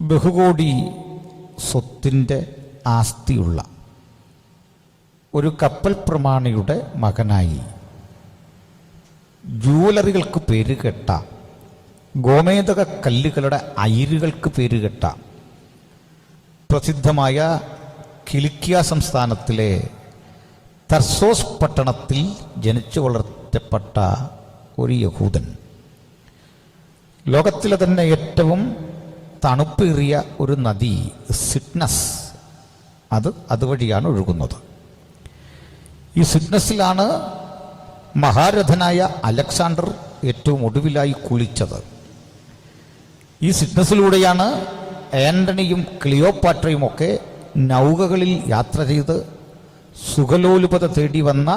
ബഹുകോടി സ്വത്തിൻ്റെ ആസ്തിയുള്ള ഒരു കപ്പൽ പ്രമാണിയുടെ മകനായി ജൂവലറികൾക്ക് പേരുകെട്ട, ഗോമേതക കല്ലുകളുടെ അയിരുകൾക്ക് പേരുകെട്ട പ്രസിദ്ധമായ കിലിക്കിയ സംസ്ഥാനത്തിലെ തർസോസ് പട്ടണത്തിൽ ജനിച്ചു വളർത്തപ്പെട്ട ഒരു യഹൂദൻ, ലോകത്തിലെ തന്നെ ഏറ്റവും തണുപ്പേറിയ ഒരു നദി സിഡ്നസ്, അതുവഴിയാണ് ഒഴുകുന്നത്. ഈ സിഡ്നസിലാണ് മഹാരഥനായ അലക്സാണ്ടർ ഏറ്റവും ഒടുവിലായി കുളിച്ചത്. ഈ സിഡ്നസിലൂടെയാണ് ആന്റണിയും ക്ലിയോപാട്രയും ഒക്കെ നൗകകളിൽ യാത്ര ചെയ്ത് സുഖലോലുപത തേടി വന്ന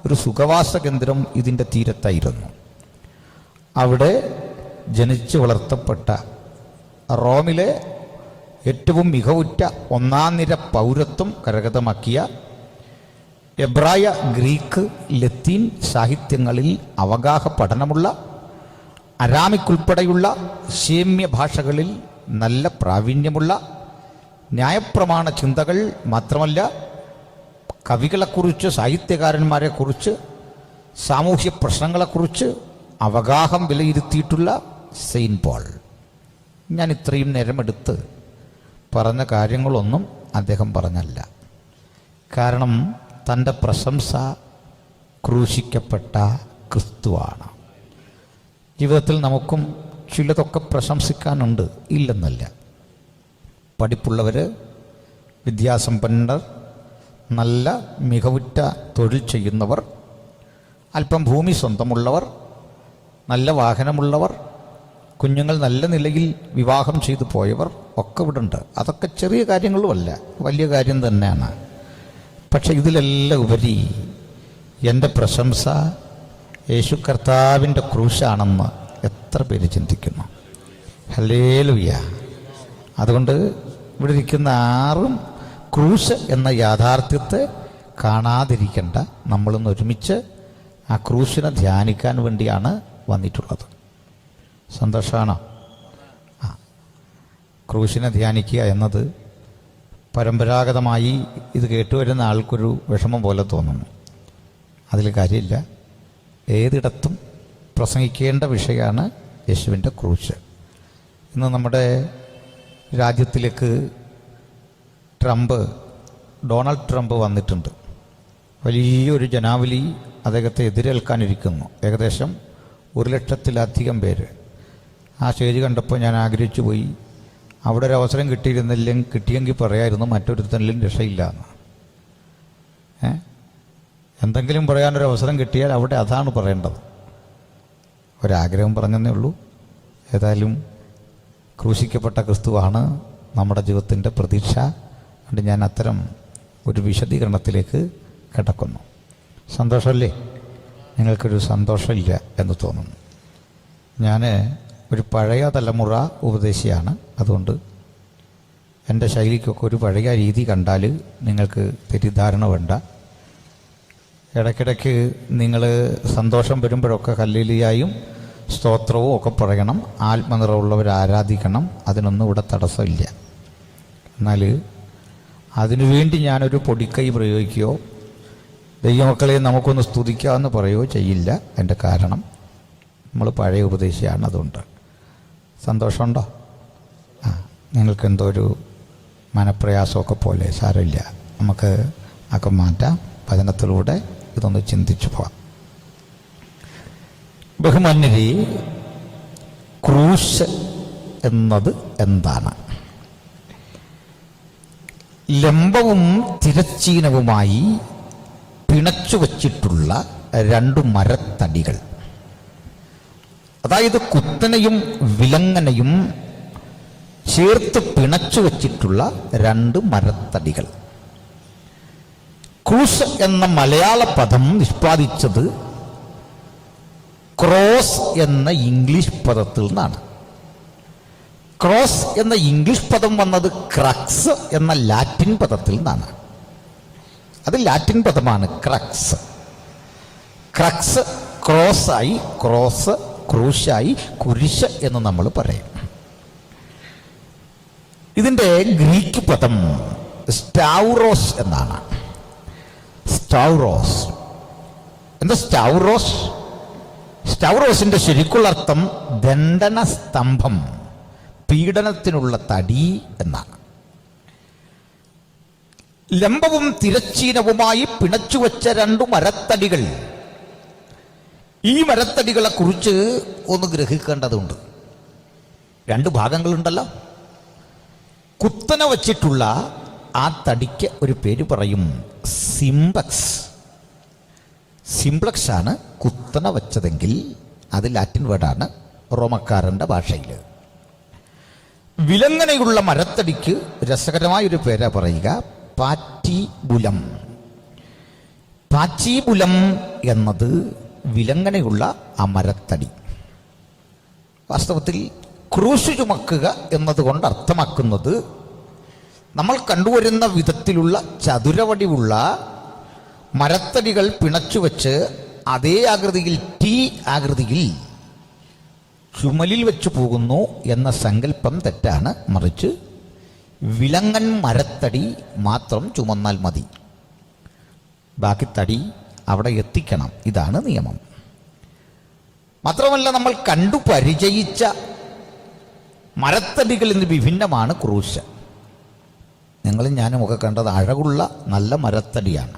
ഒരു സുഖവാസ കേന്ദ്രം ഇതിൻ്റെ തീരത്തായിരുന്നു. അവിടെ ജനിച്ചു വളർത്തപ്പെട്ട, റോമിലെ ഏറ്റവും മികവുറ്റ ഒന്നാം നിര പൗരത്വം കരഗതമാക്കിയ, എബ്രായ, ഗ്രീക്ക്, ലത്തീൻ സാഹിത്യങ്ങളിൽ അവഗാഹ പഠനമുള്ള, അരാമിക് ഉൾപ്പെടെയുള്ള ശേമ്യ ഭാഷകളിൽ നല്ല പ്രാവീണ്യമുള്ള, ന്യായപ്രമാണ ചിന്തകൾ മാത്രമല്ല കവികളെക്കുറിച്ച്, സാഹിത്യകാരന്മാരെക്കുറിച്ച്, സാമൂഹ്യ പ്രശ്നങ്ങളെക്കുറിച്ച് അവഗാഹം വിലയിരുത്തിയിട്ടുള്ള സെയിൻറ്റ് പോൾ. ഞാൻ ഇത്രയും നേരമെടുത്ത് പറഞ്ഞ കാര്യങ്ങളൊന്നും അദ്ദേഹം പറഞ്ഞല്ല. കാരണം തൻ്റെ പ്രശംസ ക്രൂശിക്കപ്പെട്ട ക്രിസ്തുവാണ്. ജീവിതത്തിൽ നമുക്കും ചിലതൊക്കെ പ്രശംസിക്കാനുണ്ട്, ഇല്ലെന്നല്ല. പഠിപ്പുള്ളവർ, വിദ്യാസമ്പന്നർ, നല്ല മികവുറ്റ തൊഴിൽ ചെയ്യുന്നവർ, അല്പം ഭൂമി സ്വന്തമുള്ളവർ, നല്ല വാഹനമുള്ളവർ, കുഞ്ഞുങ്ങൾ നല്ല നിലയിൽ വിവാഹം ചെയ്തു പോയവർ ഒക്കെ ഇവിടെ ഉണ്ട്. അതൊക്കെ ചെറിയ കാര്യങ്ങളുമല്ല, വലിയ കാര്യം തന്നെയാണ്. പക്ഷെ ഇതിലെല്ലാം ഉപരി എൻ്റെ പ്രശംസ യേശു കർത്താവിൻ്റെ ക്രൂശാണെന്ന് എത്ര പേര് ചിന്തിക്കുന്നു? ഹല്ലേലൂയ. അതുകൊണ്ട് ഇവിടെ ഇരിക്കുന്ന ആരും ക്രൂശ് എന്ന യാഥാർത്ഥ്യത്തെ കാണാതിരിക്കേണ്ട. നമ്മളൊന്ന് ഒരുമിച്ച് ആ ക്രൂശിനെ ധ്യാനിക്കാൻ വേണ്ടിയാണ് വന്നിട്ടുള്ളത്. സന്തോഷമാണോ? ക്രൂശിനെ ധ്യാനിക്കുക എന്നത് പരമ്പരാഗതമായി ഇത് കേട്ടുവരുന്ന ആൾക്കൊരു വിഷമം പോലെ തോന്നുന്നു. അതിൽ കാര്യമില്ല. ഏതിടത്തും പ്രസംഗിക്കേണ്ട വിഷയമാണ് യേശുവിൻ്റെ ക്രൂശ്. ഇന്ന് നമ്മുടെ രാജ്യത്തിലേക്ക് ഡൊണാൾഡ് ട്രംപ് വന്നിട്ടുണ്ട്. വലിയൊരു ജനാവലി അദ്ദേഹത്തെ എതിരേൽക്കാനിരിക്കുന്നു. ഏകദേശം 1,00,000-ലധികം പേര്. ആ സ്റ്റേജ് കണ്ടപ്പോൾ ഞാൻ ആഗ്രഹിച്ചു പോയി, അവിടെ ഒരു അവസരം കിട്ടിയെങ്കിൽ പറയായിരുന്നു മറ്റൊരുത്തനിലും രക്ഷയില്ല എന്ന്. എന്തെങ്കിലും പറയാനൊരു അവസരം കിട്ടിയാൽ അവിടെ അതാണ് പറയേണ്ടത്. ഒരാഗ്രഹം പറഞ്ഞതേ ഉള്ളൂ. ഏതായാലും ക്രൂശിക്കപ്പെട്ട ക്രിസ്തുവാണ് നമ്മുടെ ജീവിതത്തിൻ്റെ പ്രതീക്ഷ. അതുകൊണ്ട് ഞാൻ അത്തരം ഒരു വിശദീകരണത്തിലേക്ക് കിടക്കുന്നു. സന്തോഷമല്ലേ? നിങ്ങൾക്കൊരു സന്തോഷമില്ല എന്ന് തോന്നുന്നു. ഞാൻ ഒരു പഴയ തലമുറ ഉപദേശിയാണ്. അതുകൊണ്ട് എൻ്റെ ശൈലിക്കൊക്കെ ഒരു പഴയ രീതി കണ്ടാൽ നിങ്ങൾക്ക് തെറ്റിദ്ധാരണ വേണ്ട. ഇടയ്ക്കിടയ്ക്ക് നിങ്ങൾ സന്തോഷം വരുമ്പോഴൊക്കെ ഹല്ലേലൂയയും സ്തോത്രവും ഒക്കെ പറയണം. ആത്മനിറവുള്ളവർ ആരാധിക്കണം. അതിനൊന്നും ഇവിടെ തടസ്സമില്ല. എന്നാൽ അതിനുവേണ്ടി ഞാനൊരു പൊടിക്കൈ പ്രയോഗിക്കുകയോ ദൈവമക്കളെ നമുക്കൊന്ന് സ്തുതിക്കാമെന്ന് പറയുകയോ ചെയ്യില്ല. എൻ്റെ കാരണം നമ്മൾ പഴയ ഉപദേശിയാണ്. അതുകൊണ്ട് സന്തോഷമുണ്ടോ? നിങ്ങൾക്ക് എന്തോ ഒരു മനപ്രയാസമൊക്കെ പോലെ. സാരമില്ല, നമുക്ക് ഒക്കെ മാറ്റാം. വചനത്തിലൂടെ ഇതൊന്ന് ചിന്തിച്ചു പോവാം. ബഹുമാന്യരെ, ക്രൂശ് എന്നത് എന്താണ്? ലംബവും തിരച്ചീനവുമായി പിണച്ചു വച്ചിട്ടുള്ള 2 മരത്തടികൾ, അതായത് കുത്തനെയും വിലങ്ങനെയും ചേർത്ത് പിണച്ചു വച്ചിട്ടുള്ള 2 മരത്തടികൾ. ക്രൂശ് എന്ന മലയാള പദം നിഷ്പാദിച്ചത് ക്രോസ് എന്ന ഇംഗ്ലീഷ് പദത്തിൽ നിന്നാണ്. ക്രോസ് എന്ന ഇംഗ്ലീഷ് പദം വന്നത് ക്രക്സ് എന്ന ലാറ്റിൻ പദത്തിൽ നിന്നാണ്. അത് ലാറ്റിൻ പദമാണ് ക്രക്സ്. ക്രക്സ് ക്രോസായി, ക്രോസ് ക്രൂശായി, കുരിശ് എന്ന് നമ്മൾ പറയും. ഇതിൻ്റെ ഗ്രീക്ക് പദം സ്റ്റൗറോസ് എന്നാണ്. സ്റ്റൗറോസ് എന്താ സ്റ്റൗറോസ്? സ്റ്റൗറോസിന്റെ ശരിക്കുള്ള അർത്ഥം ദണ്ഡന സ്തംഭം, പീഡനത്തിനുള്ള തടി എന്നാണ്. ലംബവും തിരച്ചീനവുമായി പിണച്ചുവെച്ച 2 മരത്തടികൾ. ഈ മരത്തടികളെ കുറിച്ച് ഒന്ന് ഗ്രഹിക്കേണ്ടതുണ്ട്. 2 ഭാഗങ്ങളുണ്ടല്ലോ. കുത്തനെ വച്ചിട്ടുള്ള ആ തടിക്ക് ഒരു പേര് പറയും സിംപ്ലക്സ്. സിംപ്ലക്സ് ആണ് കുത്തനെ വച്ചതെങ്കിൽ അത് ലാറ്റിൻ വേർഡാണ് റോമക്കാരൻ്റെ ഭാഷയിൽ. വിലങ്ങനെയുള്ള മരത്തടിക്ക് രസകരമായൊരു പേരാ പറയുക, പാറ്റീബുലം. പാറ്റീബുലം എന്നത് വിലങ്ങനെയുള്ള ആ മരത്തടി. വാസ്തവത്തിൽ ക്രൂശ് ചുമക്കുക എന്നതുകൊണ്ട് അർത്ഥമാക്കുന്നത് നമ്മൾ കണ്ടുവരുന്ന വിധത്തിലുള്ള ചതുരവടിവുള്ള മരത്തടികൾ പിണച്ചുവെച്ച് അതേ ആകൃതിയിൽ ടി ആകൃതിയിൽ ചുമലിൽ വെച്ച് പോകുന്നു എന്ന സങ്കല്പം തെറ്റാണ്. മറിച്ച് വിലങ്ങൻ മരത്തടി മാത്രം ചുമന്നാൽ മതി, ബാക്കി തടി അവിടെ എത്തിക്കണം. ഇതാണ് നിയമം. മാത്രമല്ല, നമ്മൾ കണ്ടു പരിചയിച്ച മരത്തടികളിൽ നിന്ന് വിഭിന്നമാണ് ക്രൂശ്. നിങ്ങളും ഞാനും ഒക്കെ കണ്ടത് അഴകുള്ള നല്ല മരത്തടിയാണ്.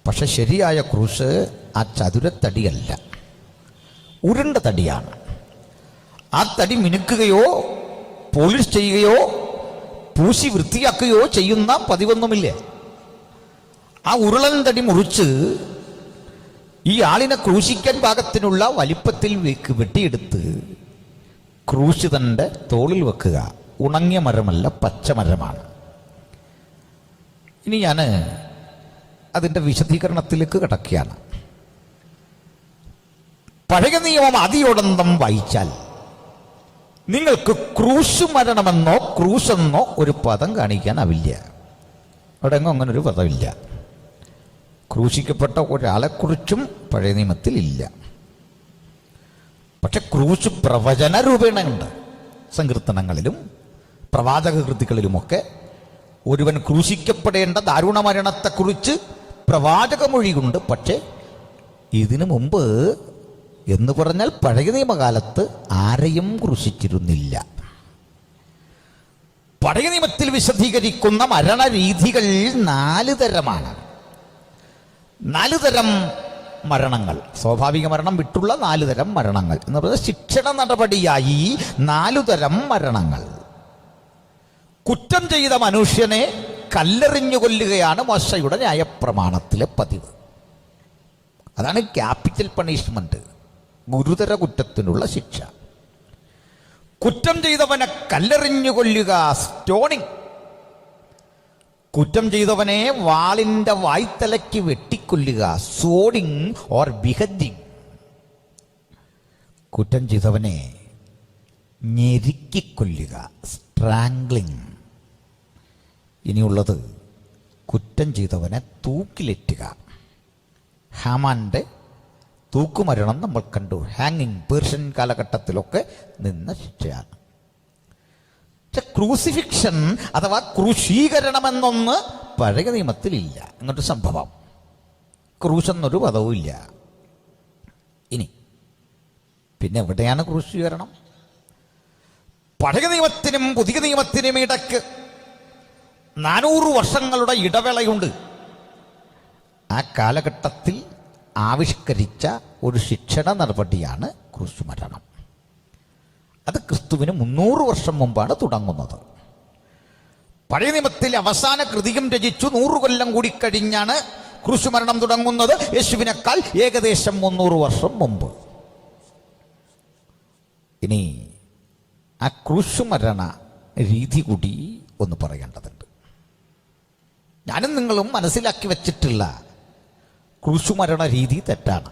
പക്ഷെ ശരിയായ ക്രൂശ് ആ ചതുരത്തടിയല്ല, ഉരുണ്ട തടിയാണ്. ആ തടി മിനുക്കുകയോ പോളിഷ് ചെയ്യുകയോ പൂശി വൃത്തിയാക്കുകയോ ചെയ്യുന്ന പതിവൊന്നുമില്ല. ആ ഉരുളൻ തടി മുറിച്ച് ഈ ആളിനെ ക്രൂശിക്കാൻ പാകത്തിനുള്ള വലിപ്പത്തിൽ വെട്ടിയെടുത്ത് ക്രൂശ് തൻ്റെ തോളിൽ വെക്കുക. ഉണങ്ങിയ മരമല്ല, പച്ചമരമാണ്. ഇനി ഞാൻ അതിൻ്റെ വിശദീകരണത്തിലേക്ക് കിടക്കുകയാണ്. പഴയ നിയമം അതിയോടന്തം വായിച്ചാൽ നിങ്ങൾക്ക് ക്രൂശ് മരണമെന്നോ ക്രൂശെന്നോ ഒരു പദം കാണിക്കാനാവില്ല. അവിടെ എങ്ങും അങ്ങനൊരു പദമില്ല. ക്രൂശിക്കപ്പെട്ട ഒരാളെക്കുറിച്ചും പഴയ നിയമത്തിൽ ഇല്ല. പക്ഷെ ക്രൂശ് പ്രവചന രൂപേണയുണ്ട്. സങ്കീർത്തനങ്ങളിലും പ്രവാചക കൃതികളിലുമൊക്കെ ഒരുവൻ ക്രൂശിക്കപ്പെടേണ്ട ദാരുണ മരണത്തെക്കുറിച്ച് പ്രവാചകമൊഴിയുണ്ട്. പക്ഷേ ഇതിനു മുമ്പ് എന്ന് പറഞ്ഞാൽ പഴയ നിയമകാലത്ത് ആരെയും ക്രൂശിച്ചിരുന്നില്ല. പഴയ നിയമത്തിൽ വിശദീകരിക്കുന്ന മരണരീതികൾ 4 തരമാണ്. 4 തരം മരണങ്ങൾ, സ്വാഭാവിക മരണം വിട്ടുള്ള 4 തരം മരണങ്ങൾ എന്ന് പറയുന്നത് ശിക്ഷണ നടപടിയായി 4 തരം മരണങ്ങൾ. കുറ്റം ചെയ്ത മനുഷ്യനെ കല്ലെറിഞ്ഞു കൊല്ലുകയാണ് മോശയുടെ ന്യായപ്രമാണത്തിലെ പതിവ്. അതാണ് ക്യാപിറ്റൽ പണിഷ്മെന്റ്, ഗുരുതര കുറ്റത്തിനുള്ള ശിക്ഷ. കുറ്റം ചെയ്തവനെ കല്ലെറിഞ്ഞു കൊല്ലുക, സ്റ്റോണിങ്. കുറ്റം ചെയ്തവനെ വാളിന്റെ വായ്ത്തലയ്ക്ക് വെട്ടിക്കൊല്ലുക, സോഡിങ് ഓർ ബിഹജിങ്. കുറ്റം ചെയ്തവനെ ഞെരുക്കിക്കൊല്ലുക, സ്ട്രാംഗ്ലിങ്. ഇനിയുള്ളത് കുറ്റം ചെയ്തവനെ തൂക്കിലേറ്റുക. ഹാമാന്റെ തൂക്കുമരണം നമ്മൾ കണ്ടു. ഹാങ്ങിങ് പേർഷ്യൻ കാലഘട്ടത്തിലൊക്കെ നിന്ന ശിക്ഷയാണ്. ക്രൂസിഫിക്ഷൻ അഥവാ ക്രൂശീകരണമെന്നൊന്ന് പഴയ നിയമത്തിലില്ല. എന്നൊരു സംഭവം, ക്രൂശ് എന്നൊരു പദവും ഇല്ല. ഇനി പിന്നെ എവിടെയാണ് ക്രൂശീകരണം? പഴയ നിയമത്തിനും പുതിയ നിയമത്തിനും ഇടയ്ക്ക് 400 വർഷങ്ങളുടെ ഇടവേളയുണ്ട്. ആ കാലഘട്ടത്തിൽ ആവിഷ്കരിച്ച ഒരു ശിക്ഷണ നടപടിയാണ് ക്രൂശുമരണം. അത് ക്രിസ്തുവിന് 300 വർഷം മുമ്പാണ് തുടങ്ങുന്നത്. പഴയ നിയമത്തിൽ അവസാന കൃതിയും രചിച്ചു 100 കൊല്ലം കൂടി കഴിഞ്ഞാണ് ക്രൂശുമരണം തുടങ്ങുന്നത്. യേശുവിനേക്കാൾ ഏകദേശം 300 വർഷം മുമ്പ്. ഇനി ആ ക്രൂശുമരണ രീതി കൂടി ഒന്ന് പറയേണ്ടതുണ്ട്. ഞാനും നിങ്ങളും മനസ്സിലാക്കി വച്ചിട്ടുള്ള ക്രൂശുമരണ രീതി തെറ്റാണ്.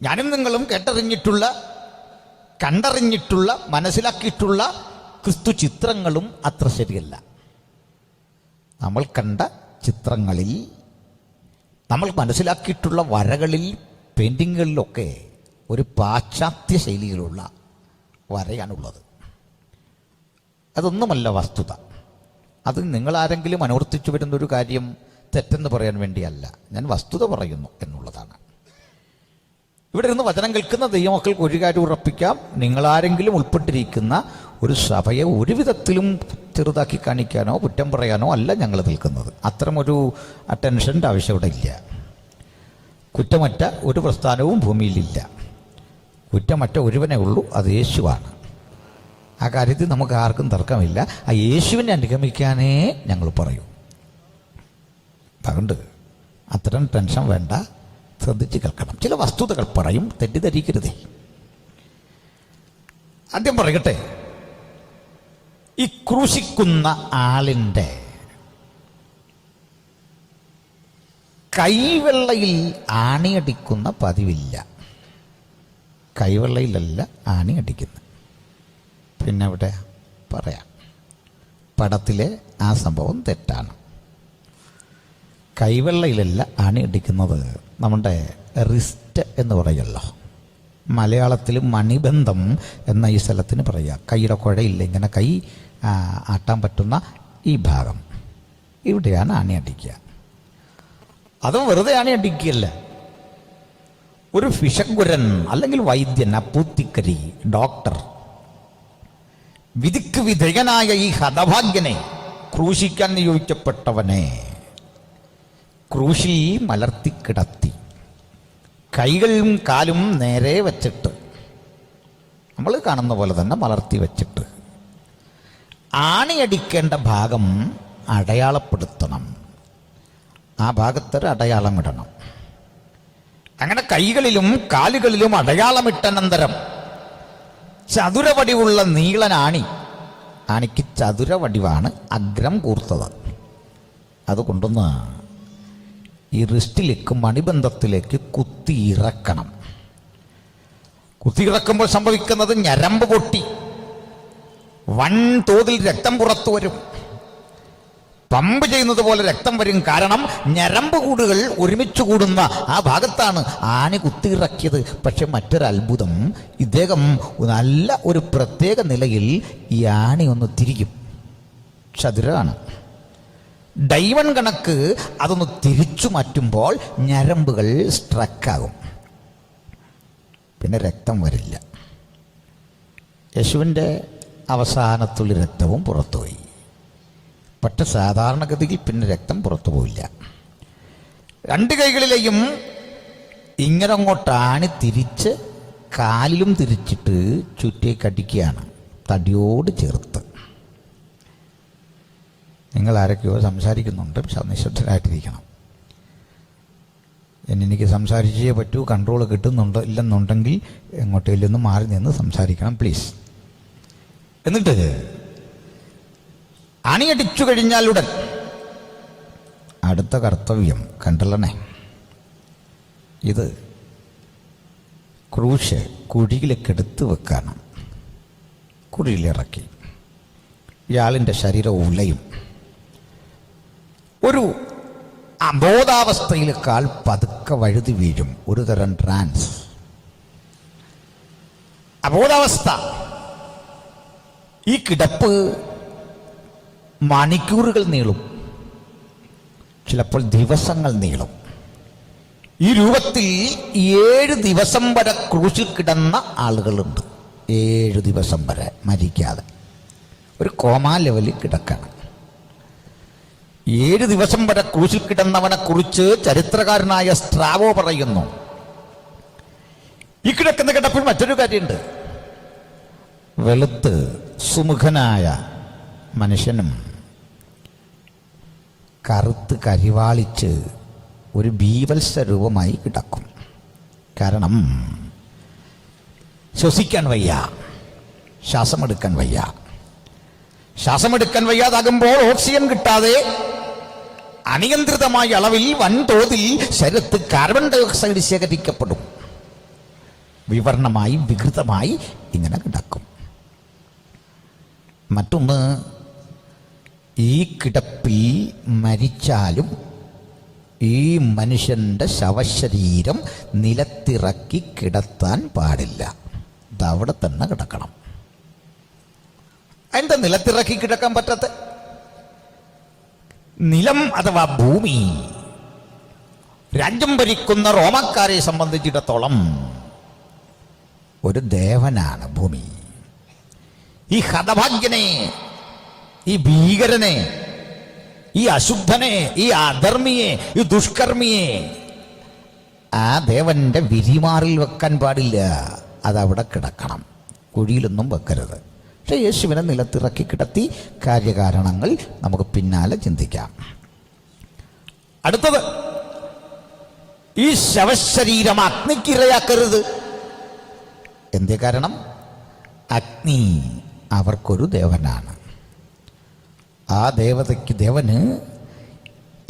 ഞാനും നിങ്ങളും കേട്ടറിഞ്ഞിട്ടുള്ള, കണ്ടറിഞ്ഞിട്ടുള്ള, മനസ്സിലാക്കിയിട്ടുള്ള ക്രിസ്തു ചിത്രങ്ങളും അത്ര ശരിയല്ല. നമ്മൾ കണ്ട ചിത്രങ്ങളിൽ, നമ്മൾ മനസ്സിലാക്കിയിട്ടുള്ള വരകളിൽ, പെയിൻറ്റിങ്ങുകളിലൊക്കെ ഒരു പാശ്ചാത്യ ശൈലിയിലുള്ള വരയാണുള്ളത്. അതൊന്നുമല്ല വസ്തുത. അത് നിങ്ങളാരെങ്കിലും അനുവർത്തിച്ചു വരുന്നൊരു കാര്യം തെറ്റെന്ന് പറയാൻ വേണ്ടിയല്ല, ഞാൻ വസ്തുത പറയുന്നു എന്നുള്ളതാണ്. ഇവിടെ നിന്ന് വചനം കേൾക്കുന്ന ദൈവമക്കൾക്ക് ഒരു കാര്യം ഉറപ്പിക്കാം, നിങ്ങളാരെങ്കിലും ഉൾപ്പെട്ടിരിക്കുന്ന ഒരു സഭയെ ഒരു വിധത്തിലും ചെറുതാക്കി കാണിക്കാനോ കുറ്റം പറയാനോ അല്ല ഞങ്ങൾ നിൽക്കുന്നത്. അത്തരമൊരു അറ്റൻഷൻ്റെ ആവശ്യം ഇവിടെ ഇല്ല. കുറ്റമറ്റ ഒരു പ്രസ്ഥാനവും ഭൂമിയിലില്ല. കുറ്റമറ്റ ഒരുവനേ ഉള്ളൂ, അത് യേശുവാണ്. ആ കാര്യത്തിൽ നമുക്ക് ആർക്കും തർക്കമില്ല. ആ യേശുവിനെ അനുഗമിക്കാനേ ഞങ്ങൾ പറയൂ. അതുകൊണ്ട് അത്തരം ടെൻഷൻ വേണ്ട, ശ്രദ്ധിച്ച് കേൾക്കണം. ചില വസ്തുതകൾ പറയും, തെറ്റിദ്ധരിക്കരുതേ. ആദ്യം പറയട്ടെ, ഈ ക്രൂശിക്കുന്ന ആളിൻ്റെ കൈവെള്ളയിൽ ആണിയടിക്കുന്ന പതിവില്ല. കൈവെള്ളയിലല്ല ആണിയടിക്കുന്നത്. പിന്നെ ഇവിടെ പറയാം, പടത്തിലെ ആ സംഭവം തെറ്റാണ്. കൈവെള്ളയിലല്ല ആണിയടിക്കുന്നത്, നമ്മുടെ റിസ്റ്റ് എന്ന് പറയുമല്ലോ, മലയാളത്തിൽ മണിബന്ധം എന്ന ഈ സ്ഥലത്തിന് പറയുക. കൈയുടെ കുഴയില്ല, ഇങ്ങനെ കൈ ആട്ടാൻ പറ്റുന്ന ഈ ഭാഗം, ഇവിടെയാണ് ആണിയടിക്കുക. അതും വെറുതെ ആണിയടിക്കുകയല്ല. ഒരു ഫിഷക്കുരൻ അല്ലെങ്കിൽ വൈദ്യൻ, അപ്പൂത്തിക്കരി, ഡോക്ടർ വിധിക്ക് വിധേയനായ ഈ ഹതഭാഗ്യനെ, ക്രൂശിക്കാൻ നിയോഗിക്കപ്പെട്ടവനെ ക്രൂശിൽ മലർത്തിക്കിടത്തി കൈകളും കാലും നേരെ വച്ചിട്ട്, നമ്മൾ കാണുന്ന പോലെ തന്നെ മലർത്തി വച്ചിട്ട് ആണിയടിക്കേണ്ട ഭാഗം അടയാളപ്പെടുത്തണം. ആ ഭാഗത്തൊരു അടയാളമിടണം. അങ്ങനെ കൈകളിലും കാലുകളിലും അടയാളമിട്ടനന്തരം ചതുരവടിവുള്ള നീളനാണി, ആണിക്ക് ചതുരവടിവാണ്, അഗ്രം കൂർത്തത്, അത് കൊണ്ടുവന്ന് ഈ റിസ്റ്റിലേക്ക്, മണിബന്ധത്തിലേക്ക് കുത്തിയിറക്കണം. കുത്തിയിറക്കുമ്പോൾ സംഭവിക്കുന്നത് ഞരമ്പ് പൊട്ടി വൻതോതിൽ രക്തം പുറത്തു വരും. പമ്പ് ചെയ്യുന്നത് പോലെ രക്തം വരും. കാരണം ഞരമ്പ് കൂടുകൾ ഒരുമിച്ച് കൂടുന്ന ആ ഭാഗത്താണ് ആണി കുത്തിയിറക്കിയത്. പക്ഷെ മറ്റൊരത്ഭുതം, ഇദ്ദേഹം നല്ല ഒരു പ്രത്യേക നിലയിൽ ഈ ആണി ഒന്ന് തിരിക്കും. ചതുരാണ്, ഡൈവൺ കണക്ക് അതൊന്ന് തിരിച്ചു മാറ്റുമ്പോൾ ഞരമ്പുകൾ സ്ട്രക്കാകും, പിന്നെ രക്തം വരില്ല. യേശുവിൻ്റെ അവസാനത്തുള്ള രക്തവും പുറത്തുപോയി. പക്ഷെ സാധാരണഗതിയിൽ പിന്നെ രക്തം പുറത്തു പോയില്ല. രണ്ട് കൈകളിലെയും ഇങ്ങനെ അങ്ങോട്ട് ആണി തിരിച്ച് കാലിലും തിരിച്ചിട്ട് ചുറ്റിക്കടിക്കുകയാണ്, തടിയോട് ചേർത്ത്. നിങ്ങൾ ആരൊക്കെയോ സംസാരിക്കുന്നുണ്ട്, നിശബ്ദരായിട്ടിരിക്കണം. എനിക്ക് സംസാരിച്ചേ പറ്റൂ, കൺട്രോൾ കിട്ടുന്നുണ്ടോ ഇല്ലെന്നുണ്ടെങ്കിൽ എങ്ങോട്ടേലൊന്ന് മാറി നിന്ന് സംസാരിക്കണം പ്ലീസ്. എന്നിട്ട് അണിയടിച്ചു കഴിഞ്ഞാലുടൻ അടുത്ത കർത്തവ്യം കണ്ടല്ലേ, ഇത് ക്രൂശ് കുഴിയിലേക്ക് എടുത്ത് വെക്കണം. കുഴിയിലിറക്കി ഇയാളിൻ്റെ ശരീരം ഉലയും. ഒരു അബോധാവസ്ഥയിലേക്കാൾ പതുക്കെ വഴുതി വീഴും. ഒരു തരം ട്രാൻസ് അബോധാവസ്ഥ. ഈ കിടപ്പ് മണിക്കൂറുകൾ നീളും, ചിലപ്പോൾ ദിവസങ്ങൾ നീളും. ഈ രൂപത്തിൽ 7 ദിവസം വരെ ക്രൂശിൽ കിടന്ന ആളുകളുണ്ട്. 7 ദിവസം വരെ മരിക്കാതെ ഒരു കോമാ ലെവലിൽ കിടക്കണം. 7 ദിവസം വരെ ക്രൂശിൽ കിടന്നവനെ കുറിച്ച് ചരിത്രകാരനായ സ്ട്രാവോ പറയുന്നു. ഈ കിടക്കുന്ന കിടപ്പിൽ മറ്റൊരു കാര്യമുണ്ട്. വെളുത്ത് സുമുഖനായ മനുഷ്യനും കറുത്ത് കരിവാളിച്ച് ഒരു ബീവത്സ രൂപമായി കിടക്കും. കാരണം ശ്വസിക്കാൻ വയ്യ, ശ്വാസമെടുക്കാൻ വയ്യ. ശ്വാസമെടുക്കാൻ വയ്യാതാകുമ്പോൾ ഓക്സിജൻ കിട്ടാതെ അനിയന്ത്രിതമായ അളവിൽ വൻതോതിൽ ശരീരത്ത് കാർബൺ ഡൈ ഓക്സൈഡ് ശേഖരിക്കപ്പെടും. വിവരണമായി വികൃതമായി ഇങ്ങനെ കിടക്കും. മറ്റൊന്ന്, ഈ കിടപ്പിൽ മരിച്ചാലും ഈ മനുഷ്യൻ്റെ ശവശരീരം നിലത്തിറക്കി കിടത്താൻ പാടില്ല. ഇതവിടെ തന്നെ കിടക്കണം. അതിന്റെ നിലത്തിറക്കി കിടക്കാൻ പറ്റാത്ത നിലം അഥവാ ഭൂമി രാജ്യം ഭരിക്കുന്ന റോമക്കാരെ സംബന്ധിച്ചിടത്തോളം ഒരു ദേവനാണ് ഭൂമി. ഈ ഹതഭാഗ്യനെ, ഈ ഭീകരനെ, ഈ അശുദ്ധനെ, ഈ അധർമ്മിയെ, ഈ ദുഷ്കർമ്മിയെ ആ ദേവന്റെ വിരിമാറിൽ വെക്കാൻ പാടില്ല. അതവിടെ കിടക്കണം, കുഴിയിലൊന്നും വെക്കരുത്. പക്ഷെ യേശുവിനെ നിലത്തിറക്കി കിടത്തി. കാര്യകാരണങ്ങൾ നമുക്ക് പിന്നാലെ ചിന്തിക്കാം. അടുത്തത്, ഈ ശവശരീരം അഗ്നിക്കിരയാക്കരുത്. എന്തേ കാരണം? അഗ്നി അവർക്കൊരു ദേവനാണ്. ആ ദേവന്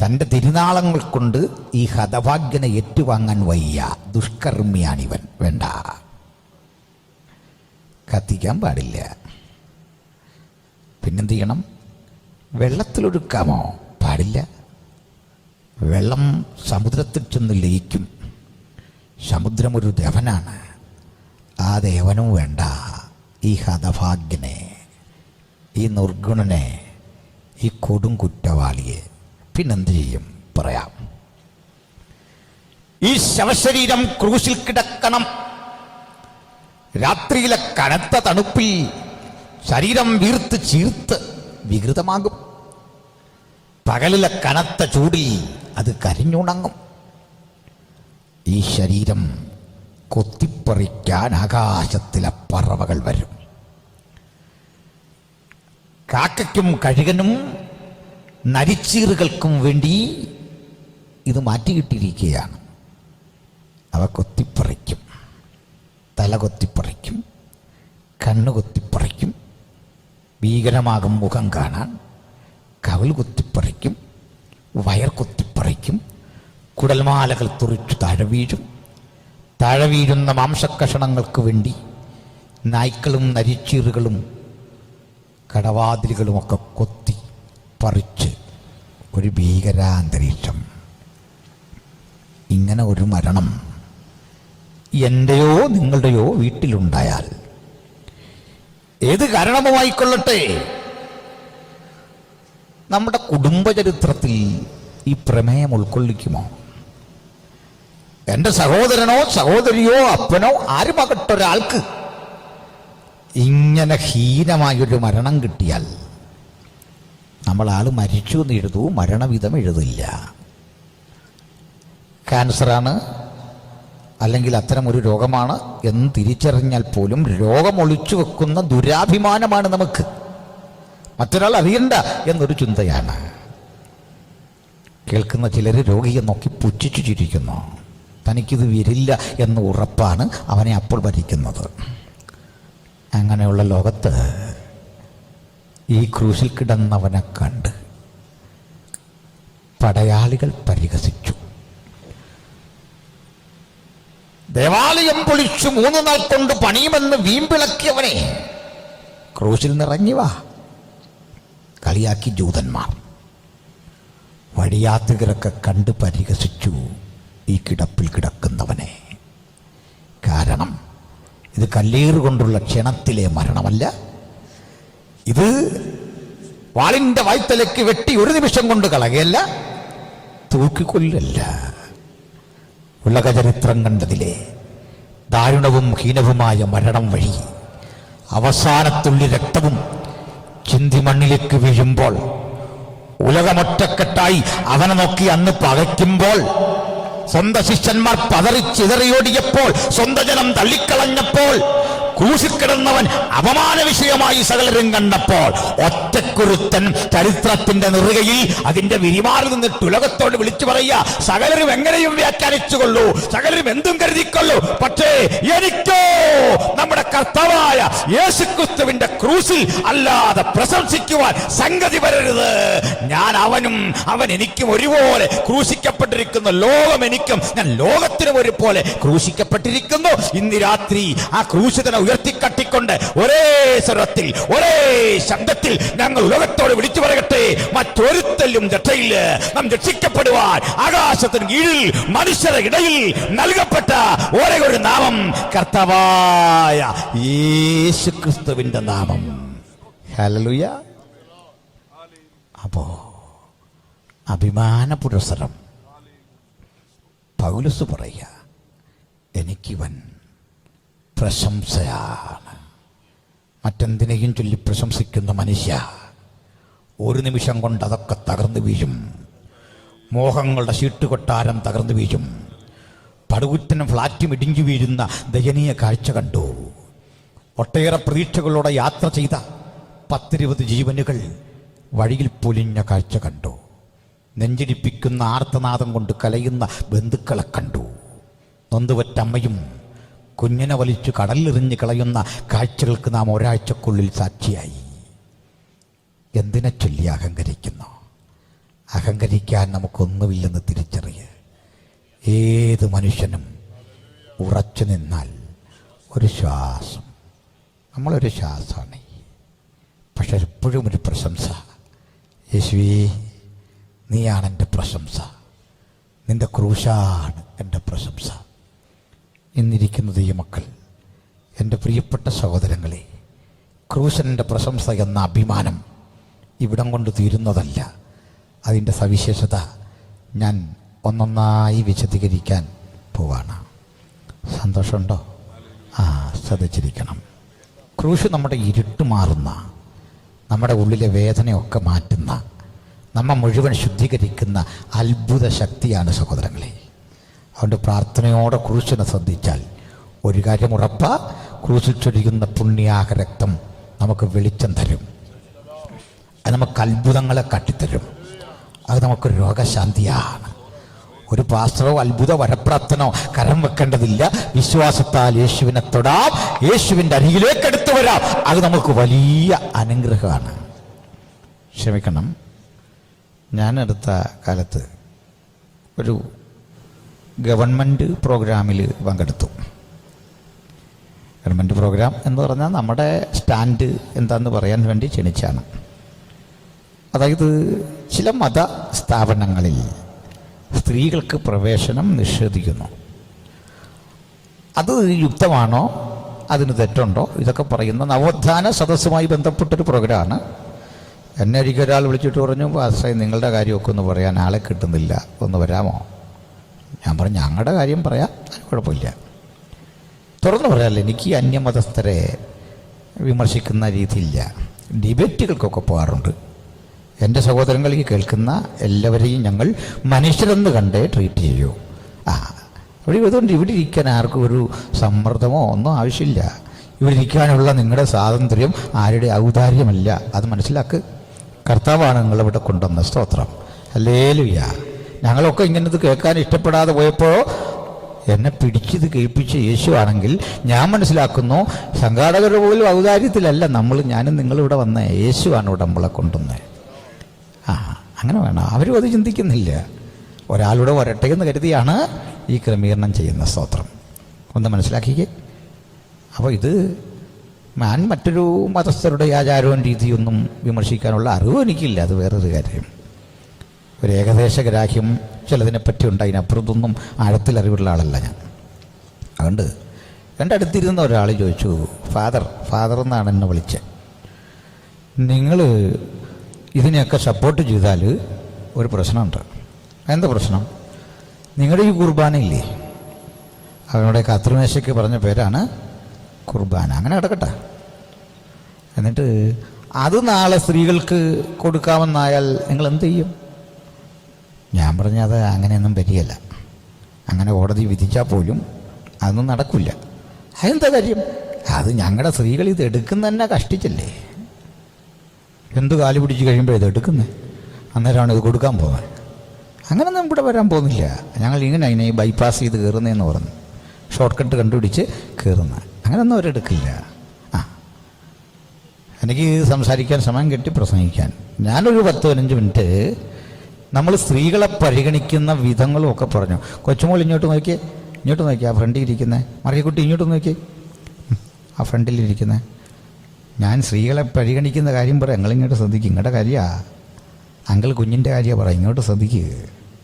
തൻ്റെ തിരുനാളങ്ങൾ കൊണ്ട് ഈ ഹതഭാഗ്യനെ ഏറ്റുവാങ്ങാൻ വയ്യ. ദുഷ്കർമ്മിയാണിവൻ, വേണ്ട, കത്തിക്കാൻ പാടില്ല. പിന്നെന്ത് ചെയ്യണം? വെള്ളത്തിലൊഴുക്കാമോ? പാടില്ല. വെള്ളം സമുദ്രത്തിൽ ചെന്ന് ലയിക്കും. സമുദ്രം ഒരു ദേവനാണ്. ആ ദേവനും വേണ്ട. ഈ ഹതഭാഗ്യനെ, ഈ നിർഗുണനെ, ഈ കൊടും കുറ്റവാളിയെ പിന്നെന്ത് ചെയ്യും? പറയാം. ഈ ശവശരീരം ക്രൂശിൽ കിടക്കണം. രാത്രിയിലെ കനത്ത തണുപ്പിൽ ശരീരം വീർത്ത് ചീർത്ത് വികൃതമാകും. പകലിലെ കനത്ത ചൂടിൽ അത് കരിഞ്ഞുണങ്ങും. ഈ ശരീരം കൊത്തിപ്പറിക്കാൻ ആകാശത്തിലെ പറവകൾ വരും. കാക്കയ്ക്കും കഴുകനും നരിച്ചീറുകൾക്കും വേണ്ടി ഇത് മാറ്റിക്കിട്ടിരിക്കുകയാണ്. അവ കൊത്തിപ്പറിക്കും. തല കൊത്തിപ്പറിക്കും, കണ്ണ് കൊത്തിപ്പറിക്കും, ഭീകരമാകും മുഖം കാണാൻ. കവിൾ കൊത്തിപ്പറിക്കും, വയർ കൊത്തിപ്പറിക്കും, കുടൽമാലകൾ തുറിച്ചു താഴെ വീഴും. താഴെ വീഴുന്ന മാംസക്കഷണങ്ങൾക്ക് വേണ്ടി നായ്ക്കളും നരിച്ചീറുകളും കടവാതിലുകളുമൊക്കെ കൊത്തി പറിച്ച് ഒരു ഭീകരാന്തരീക്ഷം. ഇങ്ങനെ ഒരു മരണം എൻ്റെയോ നിങ്ങളുടെയോ വീട്ടിലുണ്ടായാൽ, ഏത് കാരണവുമായിക്കൊള്ളട്ടെ, നമ്മുടെ കുടുംബചരിത്രത്തിൽ ഈ പ്രമേയം ഉൾക്കൊള്ളിക്കുമോ? എൻ്റെ സഹോദരനോ സഹോദരിയോ അപ്പനോ ആരുമാകട്ടൊരാൾക്ക് ഇങ്ങനെ ഹീനമായൊരു മരണം കിട്ടിയാൽ നമ്മൾ ആൾ മരിച്ചു എന്ന് എഴുതൂ, മരണവിധം എഴുതില്ല. ക്യാൻസറാണ്, അല്ലെങ്കിൽ അത്തരം ഒരു രോഗമാണ് എന്ന് തിരിച്ചറിഞ്ഞാൽ പോലും രോഗം ഒളിച്ചു വെക്കുന്ന ദുരാഭിമാനമാണ് നമുക്ക്. മറ്റൊരാൾ അറിയണ്ട എന്നൊരു ചിന്തയാണ്. കേൾക്കുന്ന ചിലർ രോഗിയെ നോക്കി പുച്ഛിച്ചു ചിരിക്കുന്നു. തനിക്കിത് വരില്ല എന്ന് ഉറപ്പാണ് അവനെ അപ്പോൾ ഭരിക്കുന്നത്. അങ്ങനെയുള്ള ലോകത്ത് ഈ ക്രൂശിൽ കിടന്നവനെ കണ്ട് പടയാളികൾ പരിഹസിച്ചു. ദേവാലയം പൊളിച്ചു 3 നാൾ കൊണ്ട് പണിയുമെന്ന് വീമ്പിളക്കിയവനെ ക്രൂശിൽ നിറഞ്ഞു വാ കളിയാക്കി ജൂതന്മാർ. വഴിയാത്രികരൊക്കെ കണ്ട് പരിഹസിച്ചു ഈ കിടപ്പിൽ കിടക്കുന്നവനെ. കാരണം ഇത് കല്ലേറുകൊണ്ടുള്ള ക്ഷണത്തിലെ മരണമല്ല, ഇത് വാളിൻ്റെ വായ്ത്തലയ്ക്ക് വെട്ടി ഒരു നിമിഷം കൊണ്ട് കളകയല്ല, തൂക്കിക്കൊല്ലല്ല. ഉലകചരിത്രം കണ്ടതിലെ ദാരുണവും ഹീനവുമായ മരണം വഴി അവസാനത്തുള്ളി രക്തവും ചിന്തി മണ്ണിലേക്ക് വീഴുമ്പോൾ, ഉലകമൊറ്റക്കെട്ടായി അവനെ നോക്കി അന്ന് പകയ്ക്കുമ്പോൾ, സ്വന്തം ശിഷ്യന്മാർ പതറിച്ചിതറിയോടിയപ്പോൾ, സ്വന്തം ജനം തള്ളിക്കളഞ്ഞപ്പോൾ, ക്രൂശിൽ കിടന്നവൻ അപമാന വിഷയമായി സകലരും കണ്ടപ്പോൾ, ഒറ്റക്കുരുത്തൻ ചരിത്രത്തിന്റെ നെറുകയിൽ അതിന്റെ വിരിമാറിൽ നിന്നിട്ട് ഉലകത്തോട് വിളിച്ചു പറയുക, സകലരും എങ്ങനെയും വ്യാഖ്യാനിച്ചുകൊള്ളൂ, സകലരും എന്തും കരുതിക്കൊള്ളൂ, പക്ഷേ എനിക്കോ നമ്മുടെ കർത്താവായ യേശുക്രിസ്തുവിന്റെ ക്രൂശിൽ അല്ലാതെ പ്രശംസിക്കുവാൻ സംഗതി വരരുത്. ഞാൻ അവനും അവൻ എനിക്കും ഒരുപോലെ ക്രൂശിക്കപ്പെട്ടിരിക്കുന്നു. ലോകം എനിക്കും ഞാൻ ലോകത്തിനും ഒരുപോലെ ക്രൂശിക്കപ്പെട്ടിരിക്കുന്നു. ഇന്ന് രാത്രി ആ ക്രൂശിതനെ ഉയർത്തിക്കട്ടിക്കൊണ്ട് ഒരേ സ്വരത്തിൽ ഒരേ ശബ്ദത്തിൽ ഞങ്ങൾ ലോകത്തോട് വിളിച്ചു പറയട്ടെ, മറ്റൊരുത്തലും രക്ഷയില്ല. നാം രക്ഷിക്കപ്പെടുവാൻ ആകാശത്തിന് കീഴിൽ മനുഷ്യരുടെ ഇടയിൽ നൽകപ്പെട്ട ഒരേ ഒരു നാമം കർത്താവായ യേശുക്രിസ്തുവിന്റെ നാമം. ഹല്ലേലൂയ. അപ്പോ അഭിമാന പുരസ്സരം പൗലോസ് പറയുക, എനിക്കിവൻ പ്രശംസയാണ്. മറ്റെന്തിനേയും ചൊല്ലി പ്രശംസിക്കുന്ന മനുഷ്യ, ഒരു നിമിഷം കൊണ്ട് അതൊക്കെ തകർന്നു വീഴും. മോഹങ്ങളുടെ ചീട്ടുകൊട്ടാരം തകർന്നു വീഴും. പടുകുറ്റനും ഫ്ലാറ്റും ഇടിഞ്ഞു വീഴുന്ന ദയനീയ കാഴ്ച കണ്ടു. ഒട്ടേറെ പ്രതീക്ഷകളോടെ യാത്ര ചെയ്ത 10-20 ജീവനുകൾ വഴിയിൽ പൊലിഞ്ഞ കാഴ്ച കണ്ടു. നെഞ്ചിടിപ്പിക്കുന്ന ആർത്തനാദം കൊണ്ട് കലയുന്ന ബന്ധുക്കളെ കണ്ടു. നൊന്തുവറ്റമ്മയും കുഞ്ഞിനെ വലിച്ചു കടലിലെറിഞ്ഞ് കളയുന്ന കാഴ്ചകൾക്ക് നാം ഒരാഴ്ചക്കുള്ളിൽ സാക്ഷിയായി. എന്തിനെ ചൊല്ലി അഹങ്കരിക്കുന്നു? അഹങ്കരിക്കാൻ നമുക്കൊന്നുമില്ലെന്ന് തിരിച്ചറിയുക. ഏത് മനുഷ്യനും ഉറച്ചു നിന്നാൽ ഒരു ശ്വാസം, നമ്മളൊരു ശ്വാസമാണ്. പക്ഷെ എപ്പോഴും ഒരു പ്രശംസ. യേശുവേ, നീയാണ് എൻ്റെ പ്രശംസ, നിൻ്റെ ക്രൂശാണ് എൻ്റെ പ്രശംസ. ഇന്നിരിക്കുന്നത് ഈ മക്കൾ, എൻ്റെ പ്രിയപ്പെട്ട സഹോദരങ്ങളെ, ക്രൂശൻ്റെ പ്രശംസ എന്ന അഭിമാനം ഇവിടം കൊണ്ട് തീരുന്നതല്ല. അതിൻ്റെ സവിശേഷത ഞാൻ ഒന്നൊന്നായി വിശദീകരിക്കാൻ പോവാണ്. സന്തോഷമുണ്ടോ? ശ്രദ്ധിച്ചിരിക്കണം. ക്രൂശ് നമ്മുടെ ഇരുട്ട് മാറുന്ന, നമ്മുടെ ഉള്ളിലെ വേദനയൊക്കെ മാറ്റുന്ന, നമ്മെ മുഴുവൻ ശുദ്ധീകരിക്കുന്ന അത്ഭുത ശക്തിയാണ് സഹോദരങ്ങളെ. അതുകൊണ്ട് പ്രാർത്ഥനയോടെ ക്രൂശിനെ ശ്രദ്ധിച്ചാൽ ഒരു കാര്യം ഉറപ്പാ, ക്രൂശിൽ ചൊരിയുന്ന പുണ്യാഹ രക്തം നമുക്ക് വെളിച്ചം തരും. അത് നമുക്ക് അത്ഭുതങ്ങളെ കാട്ടിത്തരും. അത് നമുക്ക് രോഗശാന്തിയാണ്. ഒരു പാസ്റ്ററോ അത്ഭുത വരപ്രാർത്ഥനോ കരം വെക്കേണ്ടതില്ല. വിശ്വാസത്താൽ യേശുവിനെ തൊടാം, യേശുവിൻ്റെ അരികിലേക്ക് എടുത്തു വരാം. അത് നമുക്ക് വലിയ അനുഗ്രഹമാണ്. ക്ഷമിക്കണം, ഞാൻ അടുത്ത കാലത്ത് ഒരു ഗവൺമെൻറ് പ്രോഗ്രാമിൽ പങ്കെടുത്തു. ഗവൺമെൻറ് പ്രോഗ്രാം എന്ന് പറഞ്ഞാൽ നമ്മുടെ സ്റ്റാൻഡ് എന്താണെന്ന് പറയാൻ വേണ്ടി ക്ഷണിച്ചാണ്. അതായത് ചില മത സ്ഥാപനങ്ങളിൽ സ്ത്രീകൾക്ക് പ്രവേശനം നിഷേധിക്കുന്നു. അത് യുക്തമാണോ, അതിന് തെറ്റുണ്ടോ, ഇതൊക്കെ പറയുന്ന നവോത്ഥാന സദസ്സുമായി ബന്ധപ്പെട്ടൊരു പ്രോഗ്രാമാണ്. എന്നെ ഒരിക്കൽ ഒരാൾ വിളിച്ചിട്ട് പറഞ്ഞു, പാസ്റ്ററെ നിങ്ങളുടെ കാര്യമൊക്കെ ഒന്ന് പറയാൻ ആളെ കിട്ടുന്നില്ല, ഒന്ന് വരാമോ? ഞാൻ പറഞ്ഞു, ഞങ്ങളുടെ കാര്യം പറയാം, കുഴപ്പമില്ല. തുറന്നു പറയാമല്ലോ, എനിക്ക് അന്യമതസ്ഥരെ വിമർശിക്കുന്ന രീതിയില്ല. ഡിബേറ്റുകൾക്കൊക്കെ പോകാറുണ്ട്. എൻ്റെ സഹോദരങ്ങൾ ഈ കേൾക്കുന്ന എല്ലാവരെയും ഞങ്ങൾ മനുഷ്യരെന്ന് കണ്ടേ ട്രീറ്റ് ചെയ്യൂ. അതുകൊണ്ട് ഇവിടെ ഇരിക്കാൻ ആർക്കും ഒരു സമ്മർദ്ദമോ ഒന്നും ആവശ്യമില്ല. ഇവിടെ ഇരിക്കാനുള്ള നിങ്ങളുടെ സ്വാതന്ത്ര്യം ആരുടെ ഔദാര്യമല്ല, അത് മനസ്സിലാക്ക്. കർത്താവാണ് നിങ്ങളിവിടെ കൊണ്ടുവന്ന. സ്തോത്രം, ഹല്ലേലൂയ. ഞങ്ങളൊക്കെ ഇങ്ങനത് കേൾക്കാൻ ഇഷ്ടപ്പെടാതെ പോയപ്പോൾ എന്നെ പിടിച്ചത് കേൾപ്പിച്ച യേശു ആണെങ്കിൽ ഞാൻ മനസ്സിലാക്കുന്നു, സംഘാടകരുടെ പോലും ഔദാര്യത്തിലല്ല ഞാനും നിങ്ങളിവിടെ വന്ന യേശുവാണ് ഇവിടെ നമ്മളെ കൊണ്ടുവന്നത്. അങ്ങനെ വേണം. അവരും അത് ചിന്തിക്കുന്നില്ല. ഒരാളുടെ വരട്ടെ എന്ന് കരുതിയാണ് ഈ ക്രമീകരണം ചെയ്യുന്ന. സ്തോത്രം, ഒന്ന് മനസ്സിലാക്കിക്കേ. അപ്പോൾ ഇത് ഞാൻ മറ്റൊരു മതസ്ഥരുടെ ആചാരവും രീതിയൊന്നും വിമർശിക്കാനുള്ള അറിവും എനിക്കില്ല, അത് വേറൊരു കാര്യം. ഒരു ഏകദേശ ഗ്രാഹ്യം ചിലതിനെപ്പറ്റി ഉണ്ട്, അതിനപ്പുറത്തൊന്നും ആഴത്തിൽ അറിവുള്ള ആളല്ല ഞാൻ. അതുകൊണ്ട് എൻ്റെ അടുത്തിരുന്ന ഒരാൾ ചോദിച്ചു, ഫാദർ എന്നാണ് എന്നെ വിളിച്ചത്, നിങ്ങൾ ഇതിനെയൊക്കെ സപ്പോർട്ട് ചെയ്താൽ ഒരു പ്രശ്നമുണ്ട്. എന്താ പ്രശ്നം? നിങ്ങളുടെ ഈ കുർബാനയില്ലേ, അവരുടെ കത്രിമേശയ്ക്ക് പറഞ്ഞ പേരാണ് കുർബാന, അങ്ങനെ കിടക്കട്ടെ. എന്നിട്ട് അത് നാളെ സ്ത്രീകൾക്ക് കൊടുക്കാമെന്നായാൽ നിങ്ങൾ എന്ത് ചെയ്യും? ഞാൻ പറഞ്ഞത് അങ്ങനെയൊന്നും വരികയില്ല. അങ്ങനെ കോടതി വിധിച്ചാൽ പോലും അതൊന്നും നടക്കില്ല. അതെന്താ കാര്യം? അത് ഞങ്ങളുടെ സ്ത്രീകൾ ഇത് എടുക്കുന്ന തന്നെ കഷ്ടിച്ചല്ലേ. എന്ത് കാല് പിടിച്ച് കഴിയുമ്പോൾ ഇത് എടുക്കുന്നത്, അന്നേരമാണ് ഇത് കൊടുക്കാൻ പോകുന്നത്. അങ്ങനെയൊന്നും ഇവിടെ വരാൻ പോകുന്നില്ല. ഞങ്ങൾ ഇങ്ങനെ അതിനെ ബൈപ്പാസ് ചെയ്ത് കയറുന്നതെന്ന് പറഞ്ഞു, ഷോർട്ട് കട്ട് കണ്ടുപിടിച്ച് കയറുന്നത്. അങ്ങനെയൊന്നും അവരെടുക്കില്ല. എനിക്ക് സംസാരിക്കാൻ സമയം കിട്ടി പ്രസംഗിക്കാൻ. ഞാനൊരു 10-15 മിനിറ്റ് നമ്മൾ സ്ത്രീകളെ പരിഗണിക്കുന്ന വിധങ്ങളും ഒക്കെ പറഞ്ഞു. കൊച്ചുമോൾ ഇങ്ങോട്ട് നോക്കിയേ, ആ ഫ്രണ്ടിൽ ഇരിക്കുന്നത്. മറിയക്കുട്ടി ഇങ്ങോട്ട് നോക്കിയേ, ആ ഫ്രണ്ടിലിരിക്കുന്നത്. ഞാൻ സ്ത്രീകളെ പരിഗണിക്കുന്ന കാര്യം പറയാം, നിങ്ങളിങ്ങോട്ട് ശ്രദ്ധിക്കും. ഇങ്ങോട്ട് കാര്യമാണ്, അങ്കിൾ കുഞ്ഞിൻ്റെ കാര്യമാണ് പറയാം, ഇങ്ങോട്ട് ശ്രദ്ധിക്കുക.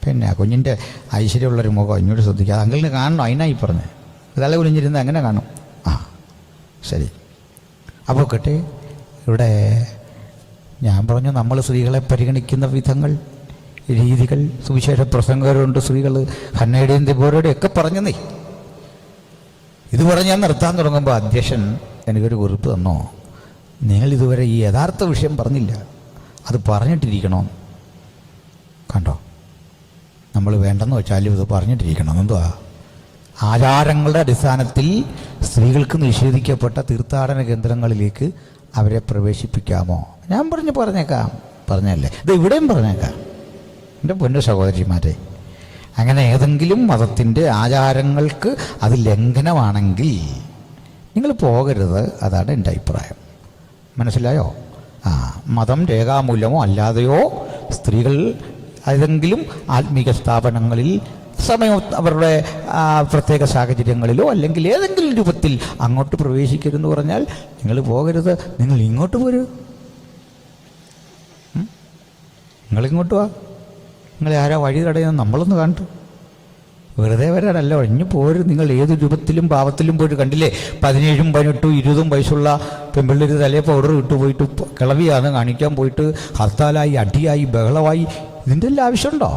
പിന്നെ കുഞ്ഞിൻ്റെ ഐശ്വര്യമുള്ളൊരു മുഖം ഇങ്ങോട്ട് ശ്രദ്ധിക്കുക. അത് അങ്കിളിന് കാണണം, അതിനായി പറഞ്ഞത്. തല കുനിഞ്ഞിരുന്ന് എങ്ങനെ കാണും? ശരി. അപ്പോൾ കേട്ടെ, ഇവിടെ പറഞ്ഞു നമ്മൾ സ്ത്രീകളെ പരിഗണിക്കുന്ന വിധങ്ങൾ, രീതികൾ, സുവിശേഷ പ്രസംഗകരുണ്ട് സ്ത്രീകൾ, ഹന്നയുടെയും ദെബോരയുടെയും ഒക്കെ പറഞ്ഞെന്നേ. ഇത് പറഞ്ഞ് ഞാൻ നിർത്താൻ തുടങ്ങുമ്പോൾ അധ്യക്ഷൻ എനിക്കൊരു കുറിപ്പ് തന്നോ, നിങ്ങൾ ഇതുവരെ ഈ യഥാർത്ഥ വിഷയം പറഞ്ഞില്ല, അത് പറഞ്ഞിട്ടിരിക്കണമെന്ന്. കണ്ടോ, നമ്മൾ വേണ്ടെന്ന് വെച്ചാലും ഇത് പറഞ്ഞിട്ടിരിക്കണം. എന്തുവാ? ആചാരങ്ങളുടെ അടിസ്ഥാനത്തിൽ സ്ത്രീകൾക്ക് നിഷേധിക്കപ്പെട്ട തീർത്ഥാടന കേന്ദ്രങ്ങളിലേക്ക് അവരെ പ്രവേശിപ്പിക്കാമോ? ഞാൻ പറഞ്ഞല്ലേ, ഇത് ഇവിടെയും പറഞ്ഞേക്കാം. എൻ്റെ പൊന്നു സഹോദരിമാരെ, അങ്ങനെ ഏതെങ്കിലും മതത്തിൻ്റെ ആചാരങ്ങൾക്ക് അത് ലംഘനമാണെങ്കിൽ നിങ്ങൾ പോകരുത്. അതാണ് എൻ്റെ അഭിപ്രായം. മനസ്സിലായോ? മതം രേഖാമൂലമോ അല്ലാതെയോ സ്ത്രീകൾ ഏതെങ്കിലും ആത്മീക സ്ഥാപനങ്ങളിൽ സമയം അവരുടെ പ്രത്യേക സാഹചര്യങ്ങളിലോ അല്ലെങ്കിൽ ഏതെങ്കിലും രൂപത്തിൽ അങ്ങോട്ട് പ്രവേശിക്കരുതെന്ന് പറഞ്ഞാൽ നിങ്ങൾ പോകരുത്. നിങ്ങൾ ഇങ്ങോട്ട് പോരൂ, നിങ്ങളിങ്ങോട്ട് വാ. നിങ്ങളെ ആരാ വഴി തടയുന്നത്? നമ്മളൊന്ന് കണ്ടു. വെറുതെ വരാനല്ല, ഒഴിഞ്ഞു പോരും. നിങ്ങൾ ഏത് രൂപത്തിലും ഭാവത്തിലും പോയിട്ട് കണ്ടില്ലേ, 17, 18, 20 വയസ്സുള്ള പെൺപിള്ളേർ തലേ പൗഡർ ഇട്ട് പോയിട്ട് കിളവിയാണ് കാണിക്കാൻ പോയിട്ട് ഹർത്താലായി, അടിയായി, ബഹളമായി. ഇതിൻ്റെ എല്ലാം ആവശ്യമുണ്ടോ?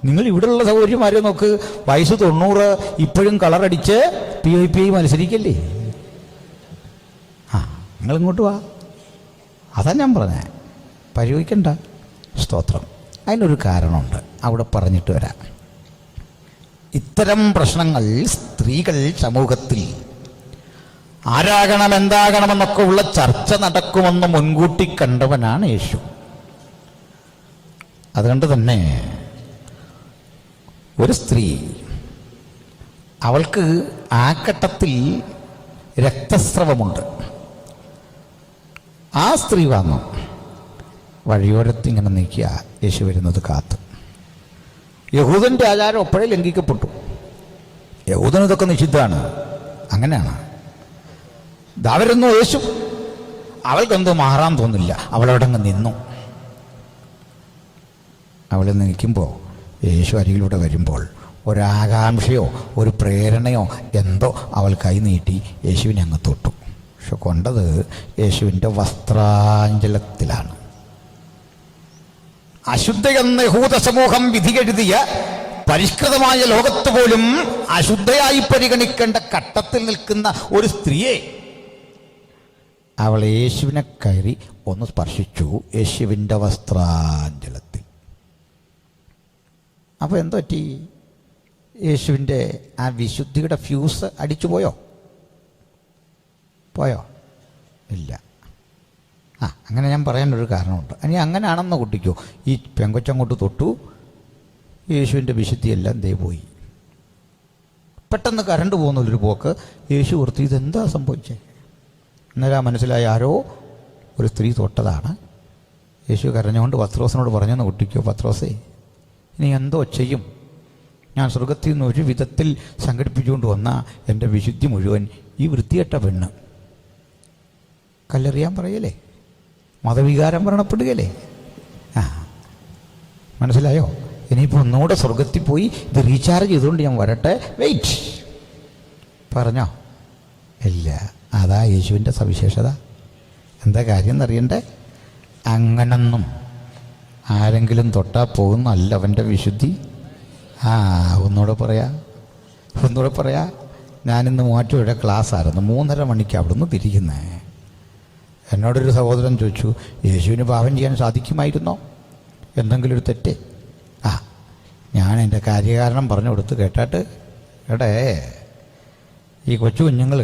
നിങ്ങൾ ഇവിടെയുള്ള സൗകര്യമാരെ നോക്ക്. വയസ്സ് 90, ഇപ്പോഴും കളറടിച്ച് PIP മത്സരിക്കല്ലേ. നിങ്ങളിങ്ങോട്ട് വാ. അതാ ഞാൻ പറഞ്ഞേ, പരിഗണിക്കണ്ട. സ്തോത്രം. അതിനൊരു കാരണമുണ്ട്, അവിടെ പറഞ്ഞിട്ട് വരാം. ഇത്തരം പ്രശ്നങ്ങൾ സ്ത്രീകൾ സമൂഹത്തിൽ ആരാകണം, എന്താകണമെന്നൊക്കെ ഉള്ള ചർച്ച നടക്കുമെന്ന് മുൻകൂട്ടി കണ്ടവനാണ് യേശു. അതുകൊണ്ട് തന്നെ ഒരു സ്ത്രീ, അവൾക്ക് ആ ഘട്ടത്തിൽ രക്തസ്രവമുണ്ട്. ആ സ്ത്രീ വന്നു വഴിയോരത്തിങ്ങനെ നിൽക്കുക, യേശു വരുന്നത് കാത്ത്. യഹൂദൻ്റെ ആചാരം അപ്പോഴേ ലംഘിക്കപ്പെട്ടു. യഹൂദന് ഇതൊക്കെ നിഷിദ്ധമാണ്. അങ്ങനെയാണ്. ദാ വരുന്നു യേശു. അവൾക്കെന്തോ മാറാൻ തോന്നില്ല, അവളവിടെ അങ്ങ് നിന്നു. അവൾ നിൽക്കുമ്പോൾ യേശു അരികിലൂടെ വരുമ്പോൾ ഒരാകാംക്ഷയോ ഒരു പ്രേരണയോ എന്തോ അവൾ കൈ നീട്ടി യേശുവിനെ അങ്ങ് തൊട്ടു. പക്ഷെ കൊണ്ടത് യേശുവിൻ്റെ വസ്ത്രാഞ്ചലത്തിലാണ്. അശുദ്ധയെന്ന് യഹൂദ സമൂഹം വിധിയെഴുതിയ പരിഷ്കൃതമായ ലോകത്ത് പോലും അശുദ്ധയായി പരിഗണിക്കേണ്ട ഘട്ടത്തിൽ നിൽക്കുന്ന ഒരു സ്ത്രീയെ അവൾ യേശുവിനെ കയറി ഒന്ന് സ്പർശിച്ചു, യേശുവിൻ്റെ വസ്ത്രാഞ്ചലത്തിൽ. അപ്പോൾ എന്തോ പറ്റി? യേശുവിൻ്റെ ആ വിശുദ്ധിയുടെ ഫ്യൂസ് അടിച്ചു പോയോ? ഇല്ല. അങ്ങനെ ഞാൻ പറയാനൊരു കാരണമുണ്ട്. ഇനി അങ്ങനെയാണെന്ന് കുട്ടിക്കോ, ഈ പെങ്കൊച്ചങ്ങോട്ട് തൊട്ടു, യേശുവിൻ്റെ വിശുദ്ധിയെല്ലാം ദേ പോയി. പെട്ടെന്ന് കരണ്ട് പോകുന്നൊരു പോക്ക്. യേശു ഓർത്ത് ഇതെന്താ സംഭവിച്ചത്? എന്നാലാ മനസ്സിലായ ആരോ ഒരു സ്ത്രീ തൊട്ടതാണ്. യേശു കരഞ്ഞുകൊണ്ട് പത്രോസിനോട് പറഞ്ഞെന്ന് കുട്ടിക്കോ, പത്രോസേ ഇനി എന്തോ ചെയ്യും? ഞാൻ സ്വർഗത്തിൽ നിന്ന് ഒരു വിധത്തിൽ സംഘടിപ്പിച്ചുകൊണ്ട് വന്ന എൻ്റെ വിശുദ്ധി മുഴുവൻ ഈ വൃത്തികെട്ട പെണ്ണ് കല്ലെറിയാൻ പറയലേ, മതവികാരം വ്രണപ്പെടുകയല്ലേ. മനസ്സിലായോ? ഇനിയിപ്പോൾ ഒന്നുകൂടെ സ്വർഗത്തിൽ പോയി ഇത് റീചാർജ് ചെയ്തുകൊണ്ട് ഞാൻ വരട്ടെ, വെയിറ്റ് പറഞ്ഞോ? ഇല്ല. അതാ യേശുവിൻ്റെ സവിശേഷത. എന്താ കാര്യം എന്നറിയണ്ടേ? അങ്ങനൊന്നും ആരെങ്കിലും തൊട്ടാൽ പോകുന്നല്ല അവൻ്റെ വിശുദ്ധി. ഒന്നുകൂടെ പറയാ. ഞാനിന്ന് മൂവാറ്റുപുഴ ക്ലാസ്സായിരുന്നു. 3:30 മണിക്ക് അവിടുന്ന് തിരിക്കുന്നേ. എന്നോടൊരു സഹോദരൻ ചോദിച്ചു, യേശുവിന് പാപം ചെയ്യാൻ സാധിക്കുമായിരുന്നോ? എന്തെങ്കിലും ഒരു തെറ്റ്? ഞാൻ എൻ്റെ കാര്യകാരണം പറഞ്ഞു കൊടുത്ത് കേട്ടാട്ട്, എടേ ഈ കൊച്ചു കുഞ്ഞുങ്ങൾ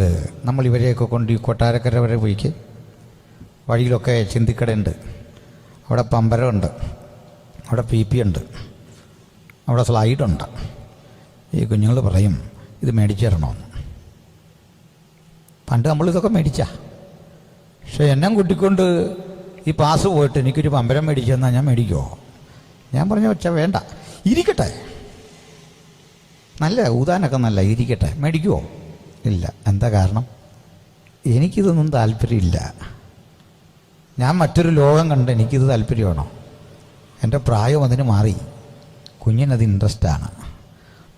നമ്മൾ ഇവരെയൊക്കെ കൊണ്ട് ഈ കൊട്ടാരക്കര വരെ പോയിക്ക്. വഴിയിലൊക്കെ ചിന്തിക്കടയുണ്ട്, അവിടെ പമ്പരമുണ്ട്, അവിടെ PP ഉണ്ട്, അവിടെ സ്ലൈഡുണ്ട്. ഈ കുഞ്ഞുങ്ങൾ പറയും ഇത് മേടിച്ചു തരണമെന്ന്. പണ്ട് നമ്മളിതൊക്കെ മേടിച്ചാ. പക്ഷെ എന്നെ കൂട്ടിക്കൊണ്ട് ഈ പാസ് പോയിട്ട് എനിക്കൊരു പമ്പരം മേടിച്ചു തന്നാൽ ഞാൻ മേടിക്കുമോ? ഞാൻ പറഞ്ഞു വെച്ചാൽ വേണ്ട, ഇരിക്കട്ടെ, നല്ല ഊതാനൊക്കെ നല്ല ഇരിക്കട്ടെ, മേടിക്കുമോ? ഇല്ല. എന്താ കാരണം? എനിക്കിതൊന്നും താല്പര്യമില്ല. ഞാൻ മറ്റൊരു ലോകം കണ്ട് എനിക്കിത് താല്പര്യമാണോ? എൻ്റെ പ്രായം അതിന് മാറി. കുഞ്ഞിനത് ഇൻട്രസ്റ്റാണ്.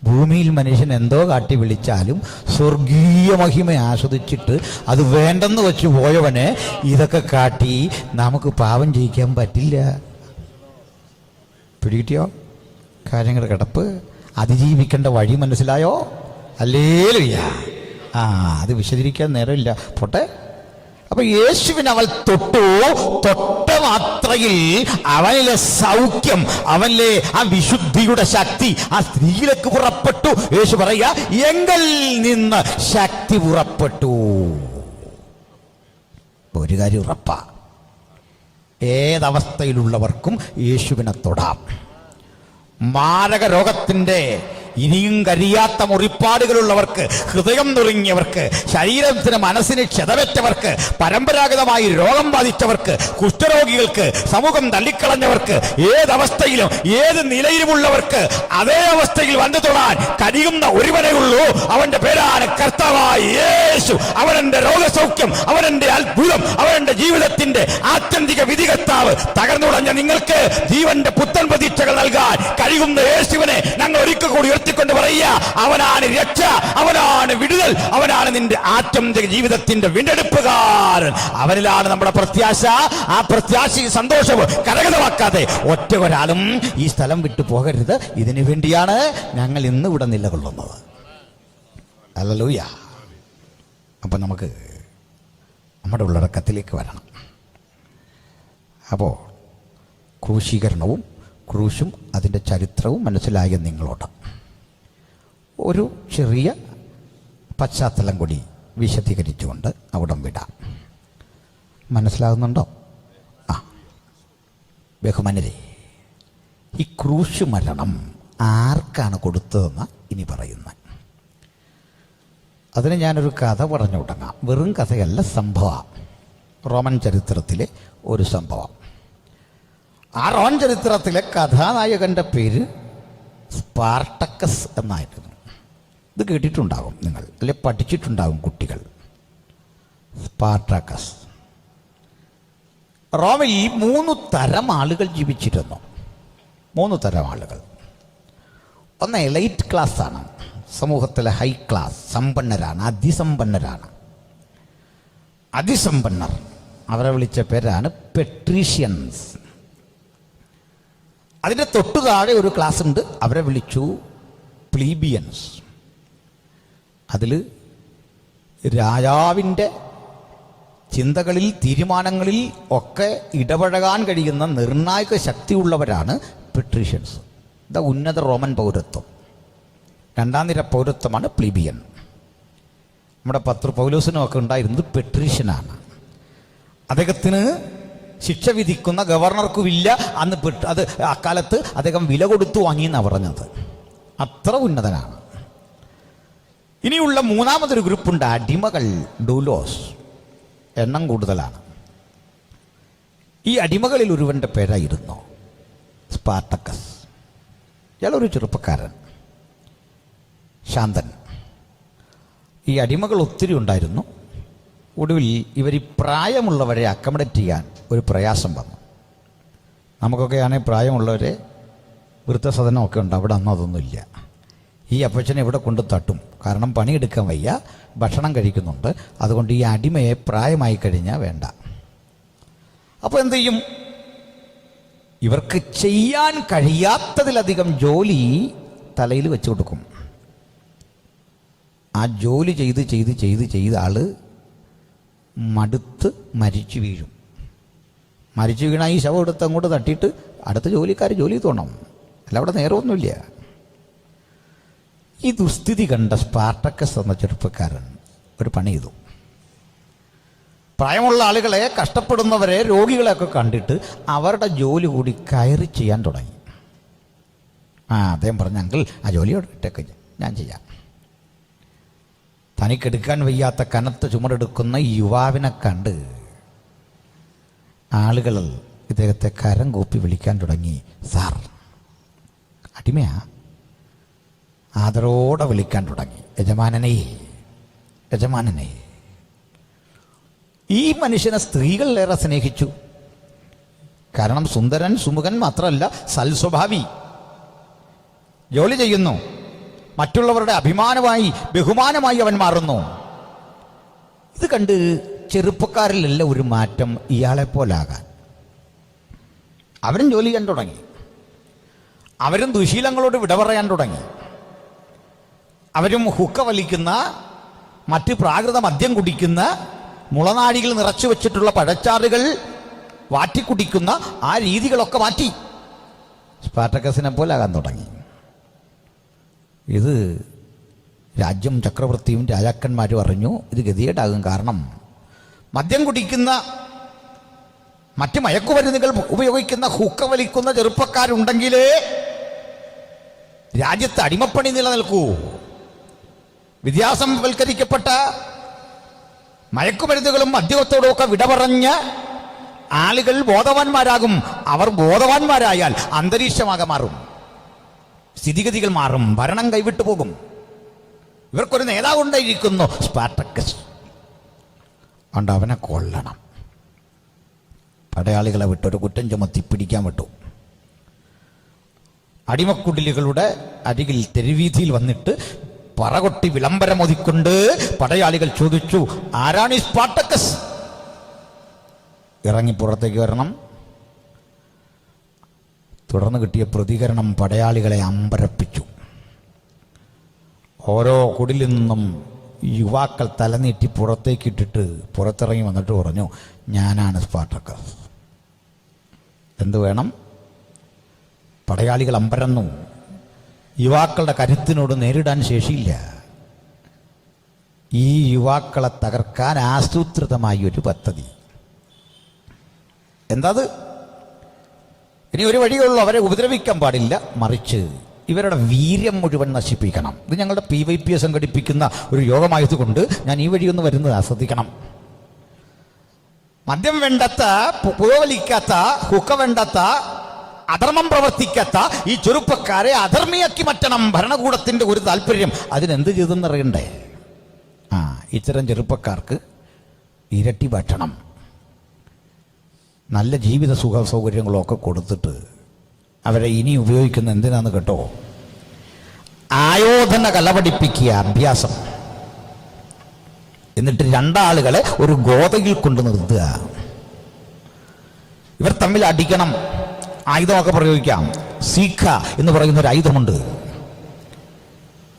ഭൂമിയിൽ മനുഷ്യൻ എന്തോ കാട്ടി വിളിച്ചാലും സ്വർഗീയ മഹിമ ആസ്വദിച്ചിട്ട് അത് വേണ്ടെന്ന് വെച്ച് പോയവനെ ഇതൊക്കെ കാട്ടി നമുക്ക് പാപം ചെയ്യിക്കാൻ പറ്റില്ല. പിടികിട്ടിയോ കാര്യങ്ങളുടെ കിടപ്പ്? അതിജീവിക്കേണ്ട വഴി മനസ്സിലായോ? ഹല്ലേലൂയ. അത് വിശദീകരിക്കാൻ നേരമില്ല, പോട്ടെ. അപ്പൊ യേശുവിനെ അവൾ തൊട്ട മാത്രയിൽ അവനിലെ സൗഖ്യം, അവനിലെ ആ വിശുദ്ധിയുടെ ശക്തി ആ സ്ത്രീയിലേക്ക് പുറപ്പെട്ടു. യേശു പറയാ, എങ്കിൽ നിന്ന് ശക്തി പുറപ്പെട്ടു. ഒരു കാര്യം ഉറപ്പാ, ഏതവസ്ഥയിലുള്ളവർക്കും യേശുവിനെ തൊടാം. മാരക രോഗത്തിന്റെ ഇനിയും കരിയാത്ത മുറിപ്പാടുകളുള്ളവർക്ക്, ഹൃദയം നുറുങ്ങിയവർക്ക്, ശരീരത്തിന് മനസ്സിന് ക്ഷതവെറ്റവർക്ക്, പരമ്പരാഗതമായി രോഗം ബാധിച്ചവർക്ക്, കുഷ്ഠരോഗികൾക്ക്, സമൂഹം തള്ളിക്കളഞ്ഞവർക്ക്, ഏതവസ്ഥയിലും ഏത് നിലയിലുമുള്ളവർക്ക് അതേ അവസ്ഥയിൽ വന്നു തൊടാൻ കഴിയുന്ന ഒരുവനേ ഉള്ളൂ. അവന്റെ പേരാണ് കർത്താവായ യേശു. അവനെന്റെ രോഗസൗഖ്യം, അവനെന്റെ അത്ഭുതം, അവനെന്റെ ജീവിതത്തിന്റെ ആത്യന്തിക വിധികർത്താവ്. തകർന്നുടഞ്ഞ നിങ്ങൾക്ക് ജീവന്റെ പുത്തൻ പ്രതീക്ഷകൾ നൽകാൻ കഴിയുന്ന യേശുവിനെ ഞങ്ങൾ ഒരിക്കൽ കൂടി കൊണ്ട് പറയുക, അവനാണ് രക്ഷ, അവനാണ് വിടുതൽ, അവനാണ് നിന്റെ ആത്യന്തിക ജീവിതത്തിന്റെ വീണ്ടെടുപ്പുകാരൻ. അവനിലാണ് നമ്മുടെ പ്രത്യാശ. ആ പ്രത്യാശയും സന്തോഷവും കരഗതമാക്കാതെ ഒറ്റ ഒരാളും ഈ സ്ഥലം വിട്ടു പോകരുത്. ഇതിനു വേണ്ടിയാണ് ഞങ്ങൾ ഇന്ന് ഇവിടെ നിലകൊള്ളുന്നത്. ഹല്ലേലൂയ. അപ്പൊ നമുക്ക് നമ്മുടെ ഉള്ളടക്കത്തിലേക്ക് വരണം. അപ്പോൾ ക്രൂശീകരണവും ക്രൂശും അതിൻ്റെ ചരിത്രവും മനസ്സിലായ നിങ്ങളോട് ഒരു ചെറിയ പശ്ചാത്തലം കൂടി വിശദീകരിച്ചുകൊണ്ട് അവിടം വിടാം. മനസ്സിലാകുന്നുണ്ടോ? ബഹുമാനരെ, ഈ ക്രൂശ് മരണം ആർക്കാണ് കൊടുത്തതെന്ന് ഇനി പറയുന്നത്. അതിന് ഞാനൊരു കഥ പറഞ്ഞു തുടങ്ങാം. വെറും കഥയല്ല, സംഭവം. റോമൻ ചരിത്രത്തിലെ ഒരു സംഭവം. ആ റോമൻ ചരിത്രത്തിലെ കഥാനായകൻ്റെ പേര് സ്പാർട്ടക്കസ് എന്നായിരുന്നു. ഇത് കേട്ടിട്ടുണ്ടാകും നിങ്ങൾ, അല്ലെ പഠിച്ചിട്ടുണ്ടാകും കുട്ടികൾ. സ്പാർട്ടക്കസ്. റോമിൽ 3 തരം ആളുകൾ ജീവിച്ചിരുന്നു. 3 തരം ആളുകൾ. ഒന്ന് എലൈറ്റ് ക്ലാസ് ആണ്, സമൂഹത്തിലെ ഹൈ ക്ലാസ്, സമ്പന്നരാണ്, അതിസമ്പന്നരാണ്. അതിസമ്പന്നർ, അവരെ വിളിച്ച പേരാണ് പെട്രീഷ്യൻസ്. അതിൻ്റെ തൊട്ടു താഴെ ഒരു ക്ലാസ് ഉണ്ട്, അവരെ വിളിച്ചു പ്ലീബിയൻസ്. അതിൽ രാജാവിൻ്റെ ചിന്തകളിൽ, തീരുമാനങ്ങളിൽ ഒക്കെ ഇടപഴകാൻ കഴിയുന്ന നിർണായക ശക്തിയുള്ളവരാണ് പെട്രീഷ്യൻസ്. ഇത് ഉന്നത റോമൻ പൗരത്വം. 2ാം നിര പൗരത്വമാണ് പ്ലീബിയൻ. നമ്മുടെ പൗലോസിനും ഒക്കെ ഉണ്ടായിരുന്നത് പെട്രീഷ്യനാണ്. അദ്ദേഹത്തിന് ശിക്ഷ വിധിക്കുന്ന ഗവർണർക്കുമില്ല അന്ന്. അത് അക്കാലത്ത് അദ്ദേഹം വില കൊടുത്തു വാങ്ങിയെന്നാണ് പറഞ്ഞത്. അത്ര ഉന്നതനാണ്. ഇനിയുള്ള 3ാമതൊരു ഗ്രൂപ്പുണ്ട്, അടിമകൾ, ഡൂലോസ്. എണ്ണം കൂടുതലാണ്. ഈ അടിമകളിൽ ഒരുവൻ്റെ പേരായിരുന്നു സ്പാർട്ടക്കസ്. ഇയാളൊരു ചെറുപ്പക്കാരൻ, ശാന്തൻ. ഈ അടിമകൾ ഒത്തിരി ഉണ്ടായിരുന്നു. ഒടുവിൽ ഇവർ ഈ പ്രായമുള്ളവരെ അക്കമഡേറ്റ് ചെയ്യാൻ ഒരു പ്രയാസം വന്നു. നമുക്കൊക്കെ ആണെങ്കിൽ പ്രായമുള്ളവരെ വൃദ്ധസദനമൊക്കെ ഉണ്ട്, അവിടെ അന്ന് അതൊന്നുമില്ല. ഈ അപ്പച്ചനെ ഇവിടെ കൊണ്ട് തട്ടും, കാരണം പണിയെടുക്കാൻ വയ്യ, ഭക്ഷണം കഴിക്കുന്നുണ്ട്. അതുകൊണ്ട് ഈ അടിമയെ പ്രായമായി കഴിഞ്ഞാൽ വേണ്ട. അപ്പോൾ എന്ത് ചെയ്യും? ഇവർക്ക് ചെയ്യാൻ കഴിയാത്തതിലധികം ജോലി തലയിൽ വെച്ച് കൊടുക്കും. ആ ജോലി ചെയ്ത് ചെയ്ത് ചെയ്ത് ചെയ്ത ആള് മടുത്ത് മരിച്ചു വീഴും. മരിച്ചു വീണാൽ ഈ ശവം എടുത്ത് അങ്ങോട്ട് തട്ടിയിട്ട് അടുത്ത ജോലിക്കാർ ജോലി തോണം, അല്ല അവിടെ നേരമൊന്നുമില്ല. ഈ ദുസ്ഥിതി കണ്ട സ്പാർട്ടക്കസ് എന്ന ചെറുപ്പക്കാരൻ ഒരു പണി ചെയ്തു. പ്രായമുള്ള ആളുകളെ, കഷ്ടപ്പെടുന്നവരെ, രോഗികളെയൊക്കെ കണ്ടിട്ട് അവരുടെ ജോലി കൂടി കയറി ചെയ്യാൻ തുടങ്ങി. അദ്ദേഹം പറഞ്ഞു, അങ്കിൾ ആ ജോലിയോട് ഇട്ടൊക്കെ ഞാൻ ചെയ്യാം. തനിക്കെടുക്കാൻ വയ്യാത്ത കനത്ത ചുമടെടുക്കുന്ന യുവാവിനെ കണ്ട് ആളുകൾ ഇദ്ദേഹത്തെ കരം കൂപ്പി വിളിക്കാൻ തുടങ്ങി. സാർ. അടിമയാ? ആദരോടെ വിളിക്കാൻ തുടങ്ങി. യജമാനനെ, യജമാനനെ. ഈ മനുഷ്യനെ സ്ത്രീകൾ ഏറെ സ്നേഹിച്ചു. കാരണം സുന്ദരൻ, സുമുഖൻ മാത്രമല്ല, സൽസ്വഭാവി. ജോലി ചെയ്യുന്നു, മറ്റുള്ളവരുടെ അഭിമാനമായി ബഹുമാനമായി അവൻ മാറുന്നു. ഇത് കണ്ട് ചെറുപ്പക്കാരിലല്ല ഒരു മാറ്റം ഇയാളെപ്പോലാകാൻ. അവരും ജോലി ചെയ്യാൻ തുടങ്ങി, അവരും ദുശീലങ്ങളോട് വിട പറയാൻ തുടങ്ങി, അവരും ഹുക്ക വലിക്കുന്ന, മറ്റ് പ്രാകൃത മദ്യം കുടിക്കുന്ന, മുളനാടികൾ നിറച്ചു വെച്ചിട്ടുള്ള പഴച്ചാറുകൾ വാറ്റിക്കുടിക്കുന്ന ആ രീതികളൊക്കെ മാറ്റി സ്പാർട്ടക്കസിനെ പോലാകാൻ തുടങ്ങി. ഇത് രാജ്യം ചക്രവർത്തിയും രാജാക്കന്മാരും അറിഞ്ഞു ഇത് ഗതികേടാകും. കാരണം മദ്യം കുടിക്കുന്ന, മറ്റ് മയക്കുമരുന്നുകൾ ഉപയോഗിക്കുന്ന, ഹുക്ക വലിക്കുന്ന ചെറുപ്പക്കാരുണ്ടെങ്കിലേ രാജ്യത്ത് അടിമപ്പണി നിലനിൽക്കൂ. വിദ്യാസംവൽക്കരിക്കപ്പെട്ട മയക്കുമരുന്നുകളും മദ്യത്തോടും ഒക്കെ വിട പറഞ്ഞ് ആളുകൾ ബോധവാന്മാരാകും. അവർ ബോധവാന്മാരായാൽ അന്തരീക്ഷമാകെ മാറും, സ്ഥിതിഗതികൾ മാറും, ഭരണം കൈവിട്ടു പോകും. ഇവർക്കൊരു നേതാവുണ്ടായിരിക്കുന്നു, സ്പാർട്ടക്കസ്. അതുകൊണ്ട് അവനെ കൊല്ലണം. പടയാളികളെ വിട്ടൊരു കുറ്റം ചുമത്തി പിടിക്കാൻ വിട്ടു. അടിമക്കുടിലുകളുടെ അരികിൽ തെരുവീതിയിൽ വന്നിട്ട് പറകൊട്ടി വിളംബരമൊതിക്കൊണ്ട് പടയാളികൾ ചോദിച്ചു, ആരാണ് ഈ സ്പാർട്ടക്കസ്? ഇറങ്ങി പുറത്തേക്ക് വരണം. തുടർന്ന് കിട്ടിയ പ്രതികരണം പടയാളികളെ അമ്പരപ്പിച്ചു. ഓരോ കുടിലിൽ നിന്നും യുവാക്കൾ തലനീട്ടി പുറത്തേക്കിട്ടിട്ട് പുറത്തിറങ്ങി വന്നിട്ട് പറഞ്ഞു, ഞാനാണ് സ്പാർട്ടക്കസ്. എന്തു വേണം? പടയാളികൾ അമ്പരന്നു. യുവാക്കളുടെ കരുത്തിനോട് നേരിടാൻ ശേഷിയില്ല. ഈ യുവാക്കളെ തകർക്കാൻ ആസൂത്രിതമായി ഒരു പദ്ധതി. എന്താത്? ഇനി ഒരു വഴിയുള്ളൂ, അവരെ ഉപദ്രവിക്കാൻ പാടില്ല, മറിച്ച് ഇവരുടെ വീര്യം മുഴുവൻ നശിപ്പിക്കണം. ഇത് ഞങ്ങളുടെ PYP സംഘടിപ്പിക്കുന്ന ഒരു യോഗമായതുകൊണ്ട് ഞാൻ ഈ വഴിയൊന്ന് വരുന്നത് ആസ്വദിക്കണം. മദ്യം വേണ്ടാത്ത, പുകവലിക്കാത്ത, ഹുക്ക വേണ്ടാത്ത, അധർമ്മം പ്രവർത്തിക്കാത്ത ഈ ചെറുപ്പക്കാരെ അധർമ്മിയാക്കി മാറ്റണം. ഭരണകൂടത്തിന്റെ ഒരു താല്പര്യം. അതിനെന്ത് ചെയ്തെന്നറിയണ്ടേ? ഇത്തരം ചെറുപ്പക്കാർക്ക് ഇരട്ടി ഭക്ഷണം, നല്ല ജീവിത സുഖ സൗകര്യങ്ങളൊക്കെ കൊടുത്തിട്ട് അവരെ ഇനി ഉപയോഗിക്കുന്ന എന്തിനാന്ന് കേട്ടോ? ആയോധന കല പഠിപ്പിക്കുക, അഭ്യാസം. എന്നിട്ട് രണ്ടാളുകളെ ഒരു ഗോതയിൽ കൊണ്ട് നിർത്തുക. ഇവർ തമ്മിൽ അടിക്കണം, ആയുധമൊക്കെ പ്രയോഗിക്കാം. സീഖ എന്ന് പറയുന്ന ഒരു ആയുധമുണ്ട്.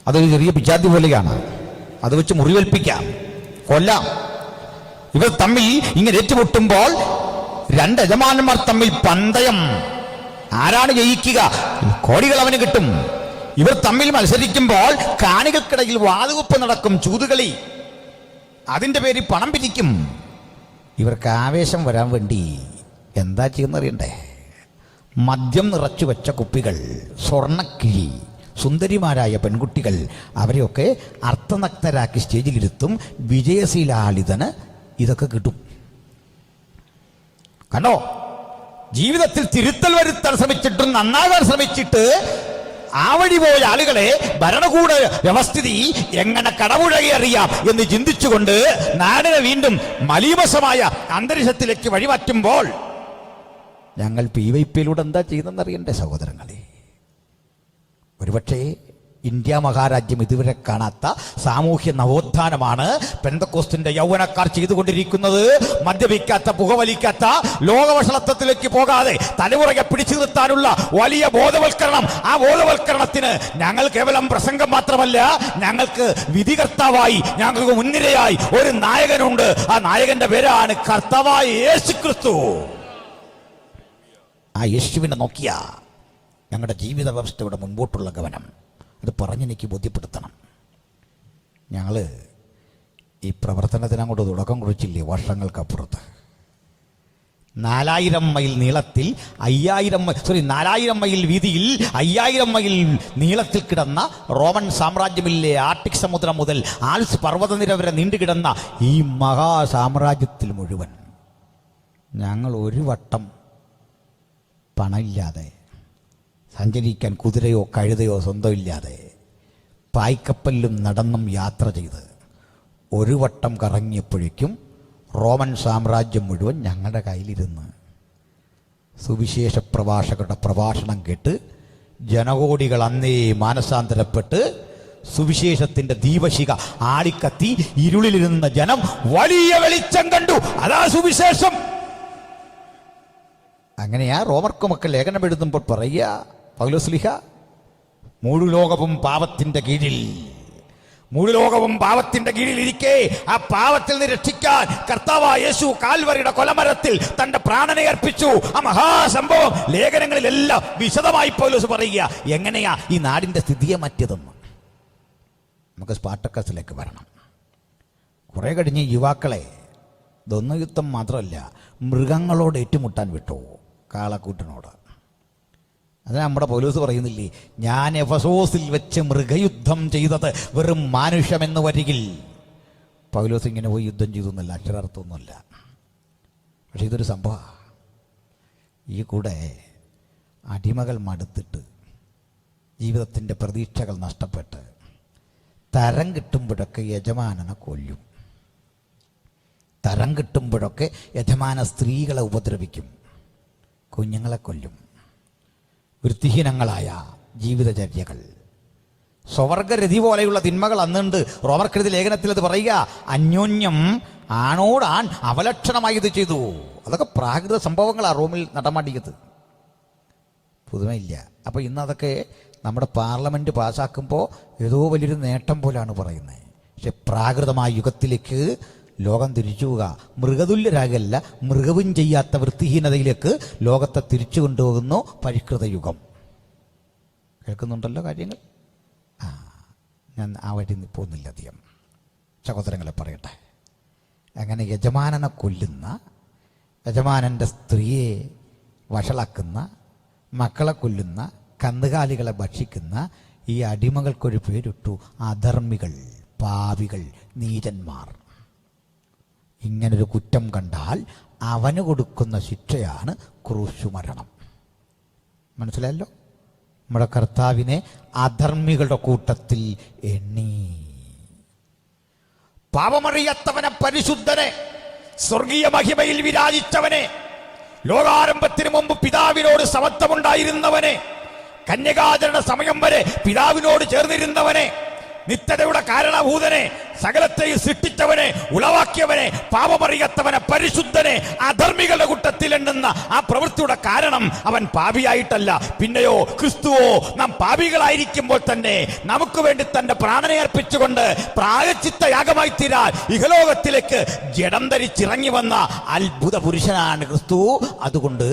അതൊരു ചെറിയ പിച്ചാത്തി പോലെയാണ്. അത് വെച്ച് മുറിവേൽപ്പിക്കാം, കൊല്ലാം. ഇവർ തമ്മിൽ ഇങ്ങനെ ഏറ്റുമുട്ടുമ്പോൾ രണ്ട് യജമാനന്മാർ തമ്മിൽ പന്തയം. ആരാണ് ജയിക്കുക? കോടികൾ അവന് കിട്ടും. ഇവർ തമ്മിൽ മത്സരിക്കുമ്പോൾ കാണികൾക്കിടയിൽ വാതുവെപ്പ് നടക്കും, ചൂതുകളി. അതിൻ്റെ പേരിൽ പണം പിരിക്കും. ഇവർക്ക് ആവേശം വരാൻ വേണ്ടി എന്താ ചെയ്യുന്നറിയണ്ടേ? മദ്യം നിറച്ചു വെച്ച കുപ്പികൾ, സ്വർണ്ണക്കിഴി, സുന്ദരിമാരായ പെൺകുട്ടികൾ, അവരെയൊക്കെ അർത്ഥനഗ്നരാക്കി സ്റ്റേജിലിരുത്തും. വിജയശീലാളിതന് ഇതൊക്കെ കിട്ടും. കണ്ടോ? ജീവിതത്തിൽ തിരുത്തൽ വരുത്താൻ ശ്രമിച്ചിട്ടും നന്നാകാൻ ശ്രമിച്ചിട്ട് ആ വഴി പോയ ആളുകളെ ഭരണകൂട വ്യവസ്ഥിതി എങ്ങനെ കടമുഴകി അറിയാം എന്ന് ചിന്തിച്ചുകൊണ്ട് നാടിനെ വീണ്ടും മലീമസമായ അന്തരീക്ഷത്തിലേക്ക് വഴിമാറ്റുമ്പോൾ ഞങ്ങൾ PYPയിലൂടെ എന്താ ചെയ്യുന്നതെന്നറിയണ്ടേ സഹോദരങ്ങളെ? ഒരുപക്ഷേ ഇന്ത്യ മഹാരാജ്യം ഇതുവരെ കാണാത്ത സാമൂഹ്യ നവോത്ഥാനമാണ് പെന്തക്കോസ്തിന്റെ യൗവനക്കാർ ചെയ്തുകൊണ്ടിരിക്കുന്നത്. മദ്യപിക്കാത്ത, പുകവലിക്കാത്ത, ലോകവഷളത്വത്തിലേക്ക് പോകാതെ തലമുറയെ പിടിച്ചു നിർത്താനുള്ള വലിയ ബോധവൽക്കരണം. ആ ബോധവൽക്കരണത്തിന് ഞങ്ങൾ കേവലം പ്രസംഗം മാത്രമല്ല, ഞങ്ങൾക്ക് വിധികർത്താവായി, ഞങ്ങൾക്ക് മുൻനിരയായി ഒരു നായകനുണ്ട്. ആ നായകന്റെ പേരാണ് കർത്താവായ യേശുക്രിസ്തു. ആ യേശുവിനെ നോക്കിയ ഞങ്ങളുടെ ജീവിത വ്യവസ്ഥയുടെ മുൻപോട്ടുള്ള ഗമനം അത് പറഞ്ഞെനിക്ക് ബോധ്യപ്പെടുത്തണം. ഞങ്ങൾ ഈ പ്രവർത്തനത്തിന് അങ്ങോട്ട് തുടക്കം കുറിച്ചില്ലേ വർഷങ്ങൾക്കപ്പുറത്ത്. 4000 മൈൽ നീളത്തിൽ 4000 മൈൽ വീതിയിൽ 5000 മൈൽ നീളത്തിൽ കിടന്ന റോമൻ സാമ്രാജ്യമില്ലേ? ആർട്ടിക് സമുദ്രം മുതൽ ആൽസ് പർവ്വതനിര വരെ നീണ്ടുകിടന്ന ഈ മഹാസാമ്രാജ്യത്തിൽ മുഴുവൻ ഞങ്ങൾ ഒരു വട്ടം പണമില്ലാതെ, സഞ്ചരിക്കാൻ കുതിരയോ കഴുതയോ സ്വന്തമില്ലാതെ, പായ്ക്കപ്പലിലും നടന്നും യാത്ര ചെയ്ത് ഒരു വട്ടം കറങ്ങിയപ്പോഴേക്കും റോമൻ സാമ്രാജ്യം മുഴുവൻ ഞങ്ങളുടെ കയ്യിലിരുന്ന് സുവിശേഷ പ്രഭാഷകരുടെ പ്രഭാഷണം കേട്ട് ജനകോടികൾ അന്നേ മാനസാന്തരപ്പെട്ട് സുവിശേഷത്തിന്റെ ദീപശിഖ ആളിക്കത്തി ഇരുളിലിരുന്ന ജനം വലിയ വെളിച്ചം കണ്ടു. അതാ സുവിശേഷം. അങ്ങനെയാ റോമർക്കുമൊക്കെ ലേഖനം എഴുതുമ്പോൾ പറയുക പൗലോസ്ലീഹ, മുഴു ലോകവും പാപത്തിന്റെ കീഴിൽ, മുഴു ലോകവും പാപത്തിന്റെ കീഴിൽ ഇരിക്കെ ആ പാപത്തിൽ നിന്ന് രക്ഷിക്കാൻ കർത്താവായ യേശു കാൽവറിയുടെ കൊലമരത്തിൽ തന്റെ പ്രാണനെ അർപ്പിച്ചു. ആ മഹാസംഭവം ലേഖനങ്ങളിലെല്ലാം വിശദമായി പൗലോസ് പറയുക എങ്ങനെയാ ഈ നാടിന്റെ സ്ഥിതിയെ മാറ്റിയതെന്ന്. നമുക്ക് സ്പാർട്ടക്കസിലേക്ക് വരണം. കുറെ കഴിഞ്ഞ് യുവാക്കളെ ദ്വന്ദ്വയുദ്ധം മാത്രമല്ല, മൃഗങ്ങളോട് ഏറ്റുമുട്ടാൻ വിട്ടു, കാളക്കൂട്ടിനോട്. അത് നമ്മുടെ പൗലോസ് പറയുന്നില്ലേ, ഞാൻ എഫസോസിൽ വെച്ച് മൃഗയുദ്ധം ചെയ്തത് വെറും മാനുഷ്യമെന്ന് വരികിൽ. പൗലോസ് ഇങ്ങനെ പോയി യുദ്ധം ചെയ്തു എന്നല്ല, അക്ഷരാർത്ഥമൊന്നുമല്ല. പക്ഷെ ഇതൊരു സംഭവം. ഈ കൂടെ അടിമകൾ മടുത്തിട്ട് ജീവിതത്തിൻ്റെ പ്രതീക്ഷകൾ നഷ്ടപ്പെട്ട് തരം കിട്ടുമ്പോഴൊക്കെ യജമാനനെ കൊല്ലും. തരം കിട്ടുമ്പോഴൊക്കെ യജമാന സ്ത്രീകളെ ഉപദ്രവിക്കും, കുഞ്ഞുങ്ങളെ കൊല്ലും. വൃത്തിഹീനങ്ങളായ ജീവിതചര്യകൾ, സ്വവർഗരതി പോലെയുള്ള തിന്മകൾ അന്നുണ്ട്. റോമർക്കെഴുതിയ ലേഖനത്തിൽ അത് പറയുക, അന്യോന്യം ആണോടാൺ അവലക്ഷണമായി ഇത് ചെയ്തു. അതൊക്കെ പ്രാകൃത സംഭവങ്ങളാണ് റോമിൽ നടമാടിയത്, പുതുമയില്ല. അപ്പോൾ ഇന്ന് അതൊക്കെ നമ്മുടെ പാർലമെൻറ്റ് പാസ്സാക്കുമ്പോൾ ഏതോ വലിയൊരു നേട്ടം പോലാണ് പറയുന്നത്. പക്ഷെ പ്രാകൃതമായ യുഗത്തിലേക്ക് ലോകം തിരിച്ചു പോവുക. മൃഗതുല്യരാകല്ല, മൃഗവും ചെയ്യാത്ത വൃത്തിഹീനതയിലേക്ക് ലോകത്തെ തിരിച്ചു കൊണ്ടുപോകുന്നു പരിഷ്കൃത യുഗം. കേൾക്കുന്നുണ്ടല്ലോ കാര്യങ്ങൾ. ഞാൻ ആ വഴി പോകുന്നില്ല അധികം. സഹോദരങ്ങളെ പറയട്ടെ, അങ്ങനെ യജമാനനെ കൊല്ലുന്ന, യജമാനൻ്റെ സ്ത്രീയെ വഷളാക്കുന്ന, മക്കളെ കൊല്ലുന്ന, കന്നുകാലികളെ ഭക്ഷിക്കുന്ന ഈ അടിമകൾക്കൊരു പേരിട്ടു, അധർമ്മികൾ, പാപികൾ, നീചന്മാർ. ഇങ്ങനൊരു കുറ്റം കണ്ടാൽ അവന് കൊടുക്കുന്ന ശിക്ഷയാണ് ക്രൂശുമരണം. മനസ്സിലായല്ലോ? നമ്മുടെ കർത്താവിനെ അധർമ്മികളുടെ കൂട്ടത്തിൽ എണ്ണി. പാപമറിയാത്തവനെ, പരിശുദ്ധനെ, സ്വർഗീയ മഹിമയിൽ വിരാജിച്ചവനെ, ലോകാരംഭത്തിന് മുമ്പ് പിതാവിനോട് സമത്വമുണ്ടായിരുന്നവനെ, കന്യകാചരണ സമയം വരെ പിതാവിനോട് ചേർന്നിരുന്നവനെ, നിത്യതയുടെ കാരണഭൂതനെ, സകലത്തെയും സൃഷ്ടിച്ചവനെ, ഉളവാക്കിയവനെ, പാപമറിയാത്തവനെ, പരിശുദ്ധനെ അധർമ്മികളുടെ കൂട്ടത്തിൽ എണ്ണുന്ന ആ പ്രവൃത്തിയുടെ കാരണം അവൻ പാപിയായിട്ടല്ല. പിന്നെയോ ക്രിസ്തുവോ നാം പാപികളായിരിക്കുമ്പോൾ തന്നെ നമുക്ക് വേണ്ടി തന്റെ പ്രാണനെ അർപ്പിച്ചുകൊണ്ട് പ്രായശ്ചിത്ത യാഗമായി തീരാൻ ഇഹലോകത്തിലേക്ക് ജഡം ധരിച്ചിറങ്ങി വന്ന അത്ഭുത പുരുഷനാണ് ക്രിസ്തു. അതുകൊണ്ട്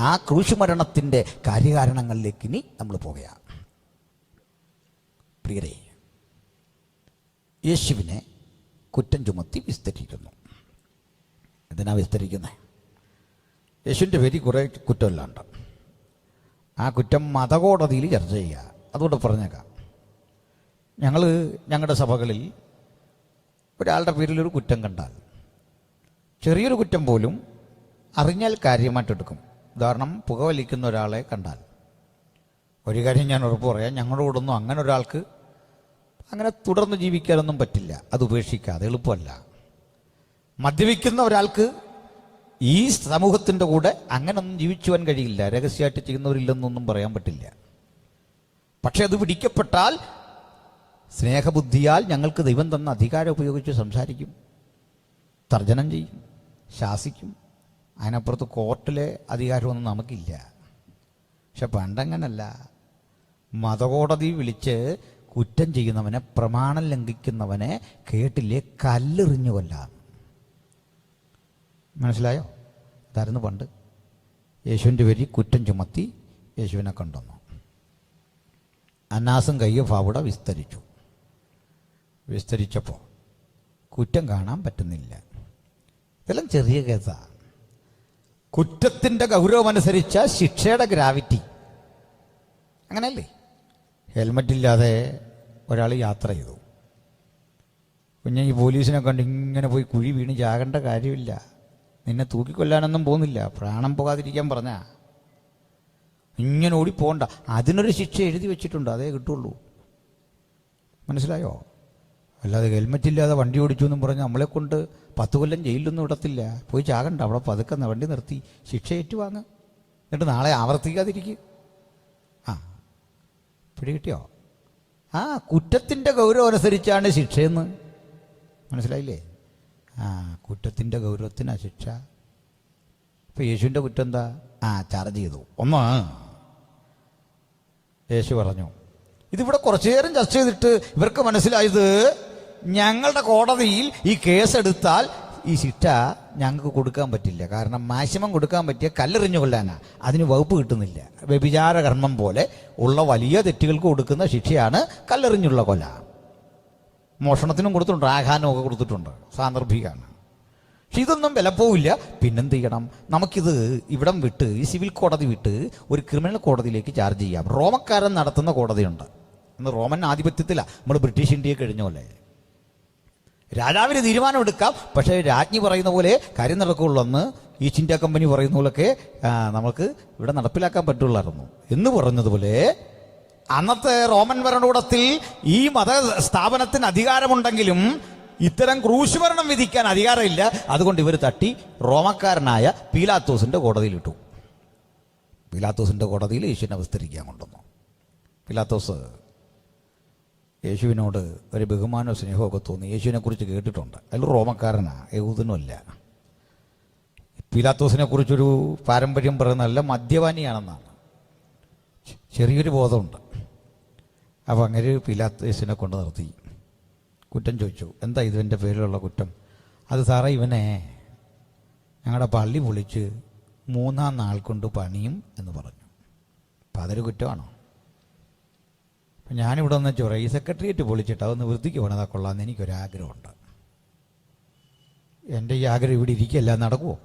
ആ ക്രൂശുമരണത്തിന്റെ കാര്യകാരണങ്ങളിലേക്ക് ഇനി നമ്മൾ പോകുകയാണ്. പ്രിയരേ, യേശുവിനെ കുറ്റം ചുമത്തി വിസ്തരിക്കുന്നു. എന്തിനാ വിസ്തരിക്കുന്നത്? യേശുവിൻ്റെ പേരിൽ കുറേ കുറ്റമെല്ലാം ഉണ്ട്. ആ കുറ്റം മതകോടതിയിൽ ചർച്ച ചെയ്യുക. അതുകൊണ്ട് പറഞ്ഞേക്കാം, ഞങ്ങളുടെ സഭകളിൽ ഒരാളുടെ പേരിലൊരു കുറ്റം കണ്ടാൽ, ചെറിയൊരു കുറ്റം പോലും അറിഞ്ഞാൽ കാര്യമായിട്ടെടുക്കും. ഉദാഹരണം, പുകവലിക്കുന്ന ഒരാളെ കണ്ടാൽ ഒരു കാര്യം ഞാൻ ഉറപ്പ് പറയാം, ഞങ്ങളുടെ കൂടെ ഒന്നും അങ്ങനെ ഒരാൾക്ക് അങ്ങനെ തുടർന്ന് ജീവിക്കാനൊന്നും പറ്റില്ല. അത് ഉപേക്ഷിക്കാതെ എളുപ്പമല്ല. മദ്യപിക്കുന്ന ഒരാൾക്ക് ഈ സമൂഹത്തിൻ്റെ കൂടെ അങ്ങനൊന്നും ജീവിച്ചു പോകാൻ കഴിയില്ല. രഹസ്യമായിട്ട് ചെയ്യുന്നവരില്ലെന്നൊന്നും പറയാൻ പറ്റില്ല. പക്ഷെ അത് പിടിക്കപ്പെട്ടാൽ സ്നേഹബുദ്ധിയാൽ ഞങ്ങൾക്ക് ദൈവം തന്ന അധികാരം ഉപയോഗിച്ച് സംസാരിക്കും, തർജനം ചെയ്യും, ശാസിക്കും. അതിനപ്പുറത്ത് കോർട്ടിലെ അധികാരമൊന്നും നമുക്കില്ല. പക്ഷെ പണ്ടങ്ങനല്ല. മതകോടതി വിളിച്ച് കുറ്റം ചെയ്യുന്നവനെ, പ്രമാണം ലംഘിക്കുന്നവനെ കേട്ടില്ലേ കല്ലെറിഞ്ഞു കൊല്ലാം. മനസ്സിലായോ? അതായിരുന്നു പണ്ട്. യേശുവിൻ്റെ പേരിൽ കുറ്റം ചുമത്തി യേശുവിനെ കൊണ്ടുവന്നു. അന്നാസും കയ്യഫാവിടെ വിസ്തരിച്ചപ്പോൾ കുറ്റം കാണാൻ പറ്റുന്നില്ല. ഇതെല്ലാം ചെറിയ കേസാണ്. കുറ്റത്തിൻ്റെ ഗൗരവമനുസരിച്ച ശിക്ഷയുടെ ഗ്രാവിറ്റി. അങ്ങനെയല്ലേ? ഹെൽമറ്റ് ഇല്ലാതെ ഒരാൾ യാത്ര ചെയ്തു. പിന്നെ ഈ പോലീസിനെ കണ്ട് ഇങ്ങനെ പോയി കുഴി വീണ് ചാകേണ്ട കാര്യമില്ല. നിന്നെ തൂക്കിക്കൊല്ലാനൊന്നും പോകുന്നില്ല, പ്രാണം പോകാതിരിക്കാൻ പറഞ്ഞാ. ഇങ്ങനെ ഓടിപ്പോകണ്ട. അതിനൊരു ശിക്ഷ എഴുതി വെച്ചിട്ടുണ്ട്, അതേ കിട്ടുള്ളൂ. മനസ്സിലായോ? അല്ലാതെ ഹെൽമറ്റ് ഇല്ലാതെ വണ്ടി ഓടിച്ചു എന്നും പറഞ്ഞ് നമ്മളെ കൊണ്ട് 10 കൊല്ലം ജയിലൊന്നും ഇടത്തില്ല. പോയി ചാകണ്ട, അവിടെ പതുക്കെ വണ്ടി നിർത്തി ശിക്ഷ ഏറ്റുവാങ്ങ്. എന്നിട്ട് നാളെ ആവർത്തിക്കാതിരിക്കുക. പിടി കിട്ടിയോ? കുറ്റത്തിൻ്റെ ഗൗരവം അനുസരിച്ചാണ് ശിക്ഷയെന്ന് മനസ്സിലായില്ലേ? കുറ്റത്തിൻ്റെ ഗൗരവത്തിനാ ശിക്ഷ. ഇപ്പം യേശുവിൻ്റെ കുറ്റം എന്താ? ചാർജ് ചെയ്തു. യേശു പറഞ്ഞു. ഇതിവിടെ കുറച്ചു നേരം ചർച്ച ചെയ്തിട്ട് ഇവർക്ക് മനസ്സിലായത് ഞങ്ങളുടെ കോടതിയിൽ ഈ കേസെടുത്താൽ ഈ ശിക്ഷ ഞങ്ങൾക്ക് കൊടുക്കാൻ പറ്റില്ല. കാരണം മാക്സിമം കൊടുക്കാൻ പറ്റിയ കല്ലെറിഞ്ഞു കൊല്ലാനാ, അതിന് വകുപ്പ് കിട്ടുന്നില്ല. വ്യഭിചാര കർമ്മം പോലെ ഉള്ള വലിയ തെറ്റുകൾക്ക് കൊടുക്കുന്ന ശിക്ഷയാണ് കല്ലെറിഞ്ഞുള്ള കൊല. മോഷണത്തിനും കൊടുത്തിട്ടുണ്ട്, ആഘാനമൊക്കെ കൊടുത്തിട്ടുണ്ട്, സാന്ദർഭികമാണ്. പക്ഷെ ഇതൊന്നും വിലപ്പോവില്ല. പിന്നെന്ത് ചെയ്യണം? നമുക്കിത് ഇവിടം വിട്ട്, ഈ സിവിൽ കോടതി വിട്ട് ഒരു ക്രിമിനൽ കോടതിയിലേക്ക് ചാർജ് ചെയ്യാം. റോമക്കാരൻ നടത്തുന്ന കോടതിയുണ്ട്. ഇന്ന് റോമൻ ആധിപത്യത്തിലാണ്, നമ്മൾ ബ്രിട്ടീഷ് ഇന്ത്യയെ കഴിഞ്ഞ പോലെ. രാജാവിന് തീരുമാനമെടുക്കാം, പക്ഷേ രാജ്ഞി പറയുന്ന പോലെ കാര്യം നടക്കുകയുള്ളെന്ന് ഈസ്റ്റ് ഇന്ത്യ കമ്പനി പറയുന്ന പോലൊക്കെ നമുക്ക് ഇവിടെ നടപ്പിലാക്കാൻ പറ്റുള്ളായിരുന്നു എന്ന് പറഞ്ഞതുപോലെ അന്നത്തെ റോമൻ ഭരണകൂടത്തിൽ ഈ മത സ്ഥാപനത്തിന് അധികാരമുണ്ടെങ്കിലും ഇത്തരം ക്രൂശ് ഭരണം വിധിക്കാൻ അധികാരമില്ല. അതുകൊണ്ട് ഇവർ തട്ടി റോമക്കാരനായ പീലാത്തോസിന്റെ കോടതിയിലിട്ടു. പീലാത്തോസിന്റെ കോടതിയിൽ യേശുവിനെ അവതരിക്കാൻ കൊണ്ടുവന്നു. പീലാത്തോസ് യേശുവിനോട് ഒരു ബഹുമാനവും സ്നേഹമൊക്കെ തോന്നി. യേശുവിനെ കുറിച്ച് കേട്ടിട്ടുണ്ട്. അതിൽ റോമക്കാരനാ, യഹൂദനുമല്ല. പീലാത്തോസിനെ കുറിച്ചൊരു പാരമ്പര്യം പറയുന്ന നല്ല മദ്യപാനിയാണെന്നാണ്. ചെറിയൊരു ബോധമുണ്ട്. അപ്പോൾ അങ്ങനെ പീലാത്തോസിനെ കൊണ്ട് നിർത്തി കുറ്റം ചോദിച്ചു. എന്താ ഇതിൻ്റെ പേരിലുള്ള കുറ്റം? അത് സാറേ, ഇവനെ ഞങ്ങളുടെ പള്ളി പൊളിച്ച് 3-ാം നാൾ കൊണ്ട് പണിയും എന്ന് പറഞ്ഞു. അപ്പം അതൊരു കുറ്റമാണോ? അപ്പം ഞാനിവിടെ ഒന്ന് ചോറ ഈ സെക്രട്ടേറിയറ്റ് പൊളിച്ചിട്ട് അതൊന്ന് വൃത്തിക്ക് പോണതാ കൊള്ളാമെന്ന് എനിക്കൊരാഗ്രഹമുണ്ട്. എൻ്റെ ഈ ആഗ്രഹം ഇവിടെ ഇരിക്കുകയല്ല, നടക്കുമോ?